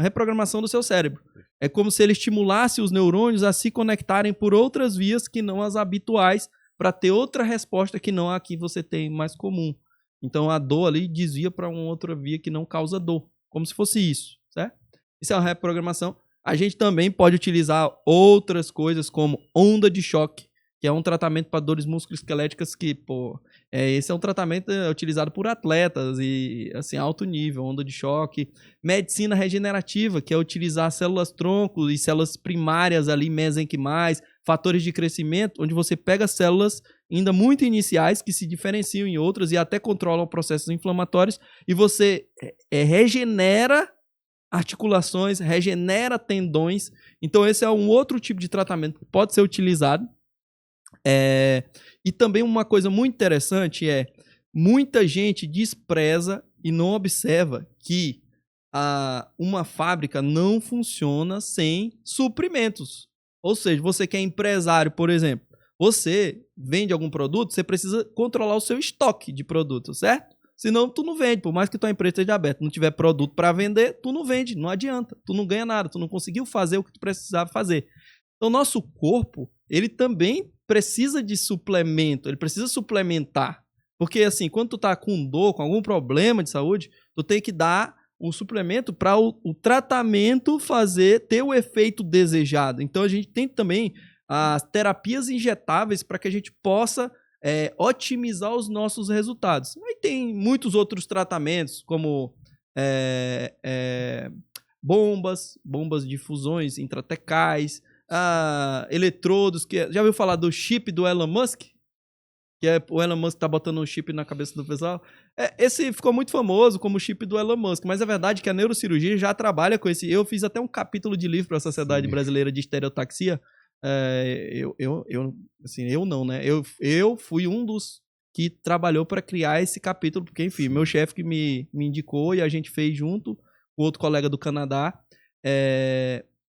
reprogramação do seu cérebro. É como se ele estimulasse os neurônios a se conectarem por outras vias que não as habituais, para ter outra resposta que não a que você tem mais comum. Então, a dor ali desvia para uma outra via que não causa dor. Como se fosse isso, certo? Isso é uma reprogramação. A gente também pode utilizar outras coisas como onda de choque, que é um tratamento para dores musculoesqueléticas que, esse é um tratamento utilizado por atletas e, assim, alto nível, onda de choque. Medicina regenerativa, que é utilizar células tronco e células primárias ali, mesenquimais, fatores de crescimento, onde você pega células ainda muito iniciais que se diferenciam em outras e até controlam processos inflamatórios e você regenera articulações, regenera tendões. Então, esse é um outro tipo de tratamento que pode ser utilizado. E também uma coisa muito interessante muita gente despreza e não observa que uma fábrica não funciona sem suprimentos. Ou seja, você que é empresário, por exemplo, você vende algum produto, você precisa controlar o seu estoque de produto, certo? Senão tu não vende, por mais que tua empresa esteja aberta, não tiver produto para vender, tu não vende, não adianta, tu não ganha nada, tu não conseguiu fazer o que tu precisava fazer. Então, nosso corpo, ele também precisa de suplemento, ele precisa suplementar. Porque, assim, quando tu tá com dor, com algum problema de saúde, tu tem que dar o suplemento para o tratamento ter o efeito desejado. Então, a gente tem também as terapias injetáveis para que a gente possa otimizar os nossos resultados. Aí tem muitos outros tratamentos, como bombas de fusões intratecais, eletrodos, já ouviu falar do chip do Elon Musk? Que o Elon Musk tá botando um chip na cabeça do pessoal. Esse ficou muito famoso como chip do Elon Musk, mas é verdade que a neurocirurgia já trabalha com esse. Eu fiz até um capítulo de livro para a Sociedade Brasileira de Estereotaxia. Eu não, né? Eu fui um dos que trabalhou para criar esse capítulo, porque, enfim, meu chefe que me indicou e a gente fez junto com outro colega do Canadá.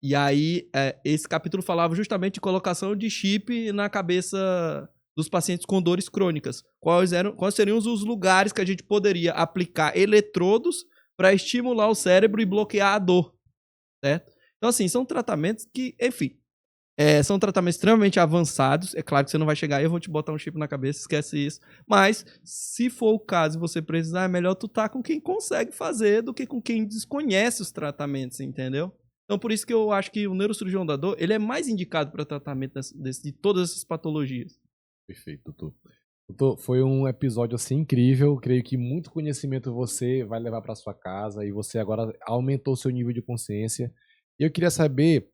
E aí, esse capítulo falava justamente de colocação de chip na cabeça dos pacientes com dores crônicas. Quais seriam os lugares que a gente poderia aplicar eletrodos para estimular o cérebro e bloquear a dor, certo? Então, assim, são tratamentos que, enfim, são tratamentos extremamente avançados. É claro que você não vai chegar e eu vou te botar um chip na cabeça, esquece isso. Mas, se for o caso e você precisar, é melhor tu estar com quem consegue fazer do que com quem desconhece os tratamentos, entendeu? Então, por isso que eu acho que o neurocirurgião da dor, ele é mais indicado para tratamento de todas essas patologias. Perfeito, doutor. Doutor, foi um episódio assim incrível. Creio que muito conhecimento você vai levar para sua casa e você agora aumentou seu nível de consciência. E eu queria saber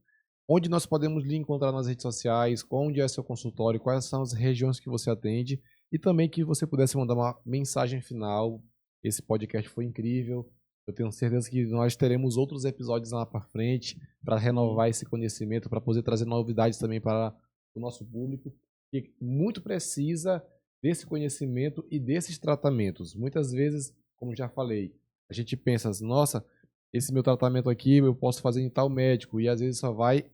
onde nós podemos lhe encontrar nas redes sociais, onde é seu consultório, quais são as regiões que você atende e também que você pudesse mandar uma mensagem final. Esse podcast foi incrível. Eu tenho certeza que nós teremos outros episódios lá para frente para renovar esse conhecimento, para poder trazer novidades também para o nosso público, que muito precisa desse conhecimento e desses tratamentos. Muitas vezes, como já falei, a gente pensa, nossa, esse meu tratamento aqui eu posso fazer em tal médico, e às vezes só vai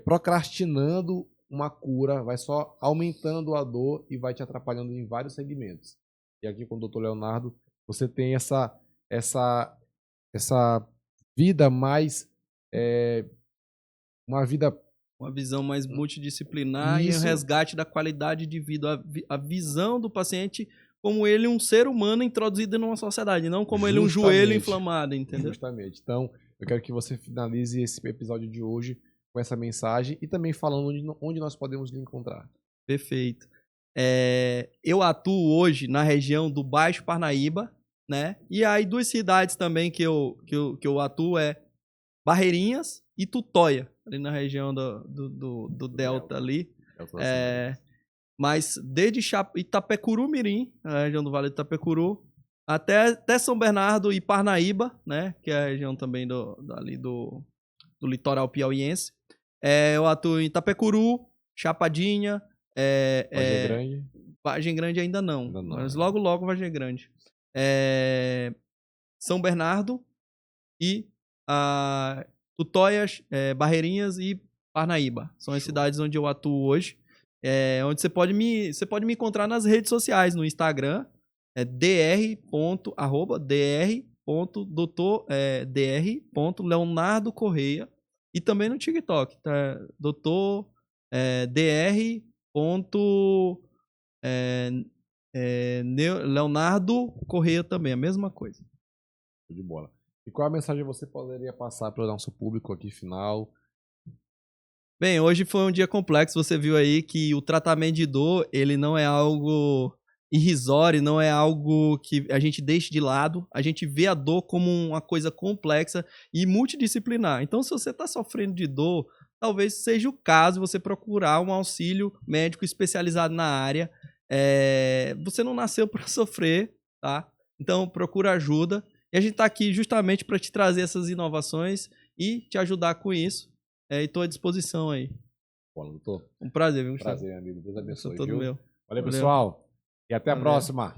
procrastinando uma cura, vai só aumentando a dor e vai te atrapalhando em vários segmentos. E aqui com o Dr. Leonardo, você tem essa vida mais... Uma visão mais multidisciplinar Isso. E o resgate da qualidade de vida, a visão do paciente como ele um ser humano introduzido em uma sociedade, não como ele um joelho inflamado, entendeu? Justamente. Então, eu quero que você finalize esse episódio de hoje com essa mensagem e também falando onde nós podemos lhe encontrar. Perfeito. Eu atuo hoje na região do Baixo Parnaíba, né? E aí duas cidades também que eu atuo Barreirinhas e Tutóia, ali na região do Delta ali. Mas desde Itapecuru-Mirim, a região do Vale do Itapecuru, até São Bernardo e Parnaíba, né? Que é a região também do litoral piauiense. Eu atuo em Itapecuru, Chapadinha, Vargem Grande? Vargem Grande ainda não, mas logo Vargem Grande. São Bernardo e Tutóias, Barreirinhas e Parnaíba. São as cidades onde eu atuo hoje. Onde você pode me encontrar nas redes sociais, no Instagram, dr.Leonardo Correia, e também no TikTok, tá? Leonardo Correia também, a mesma coisa. De bola. E qual a mensagem você poderia passar para o nosso público aqui final? Bem, hoje foi um dia complexo. Você viu aí que o tratamento de dor, ele não é algo irrisório, não é algo que a gente deixe de lado. A gente vê a dor como uma coisa complexa e multidisciplinar. Então, se você está sofrendo de dor, talvez seja o caso de você procurar um auxílio médico especializado na área. Você não nasceu para sofrer, tá? Então, procura ajuda. E a gente está aqui justamente para te trazer essas inovações e te ajudar com isso. E estou à disposição aí. Bom, doutor. Um prazer, viu, Gustavo? Prazer, amigo. Deus abençoe. Todo meu. Valeu, pessoal. E até a próxima.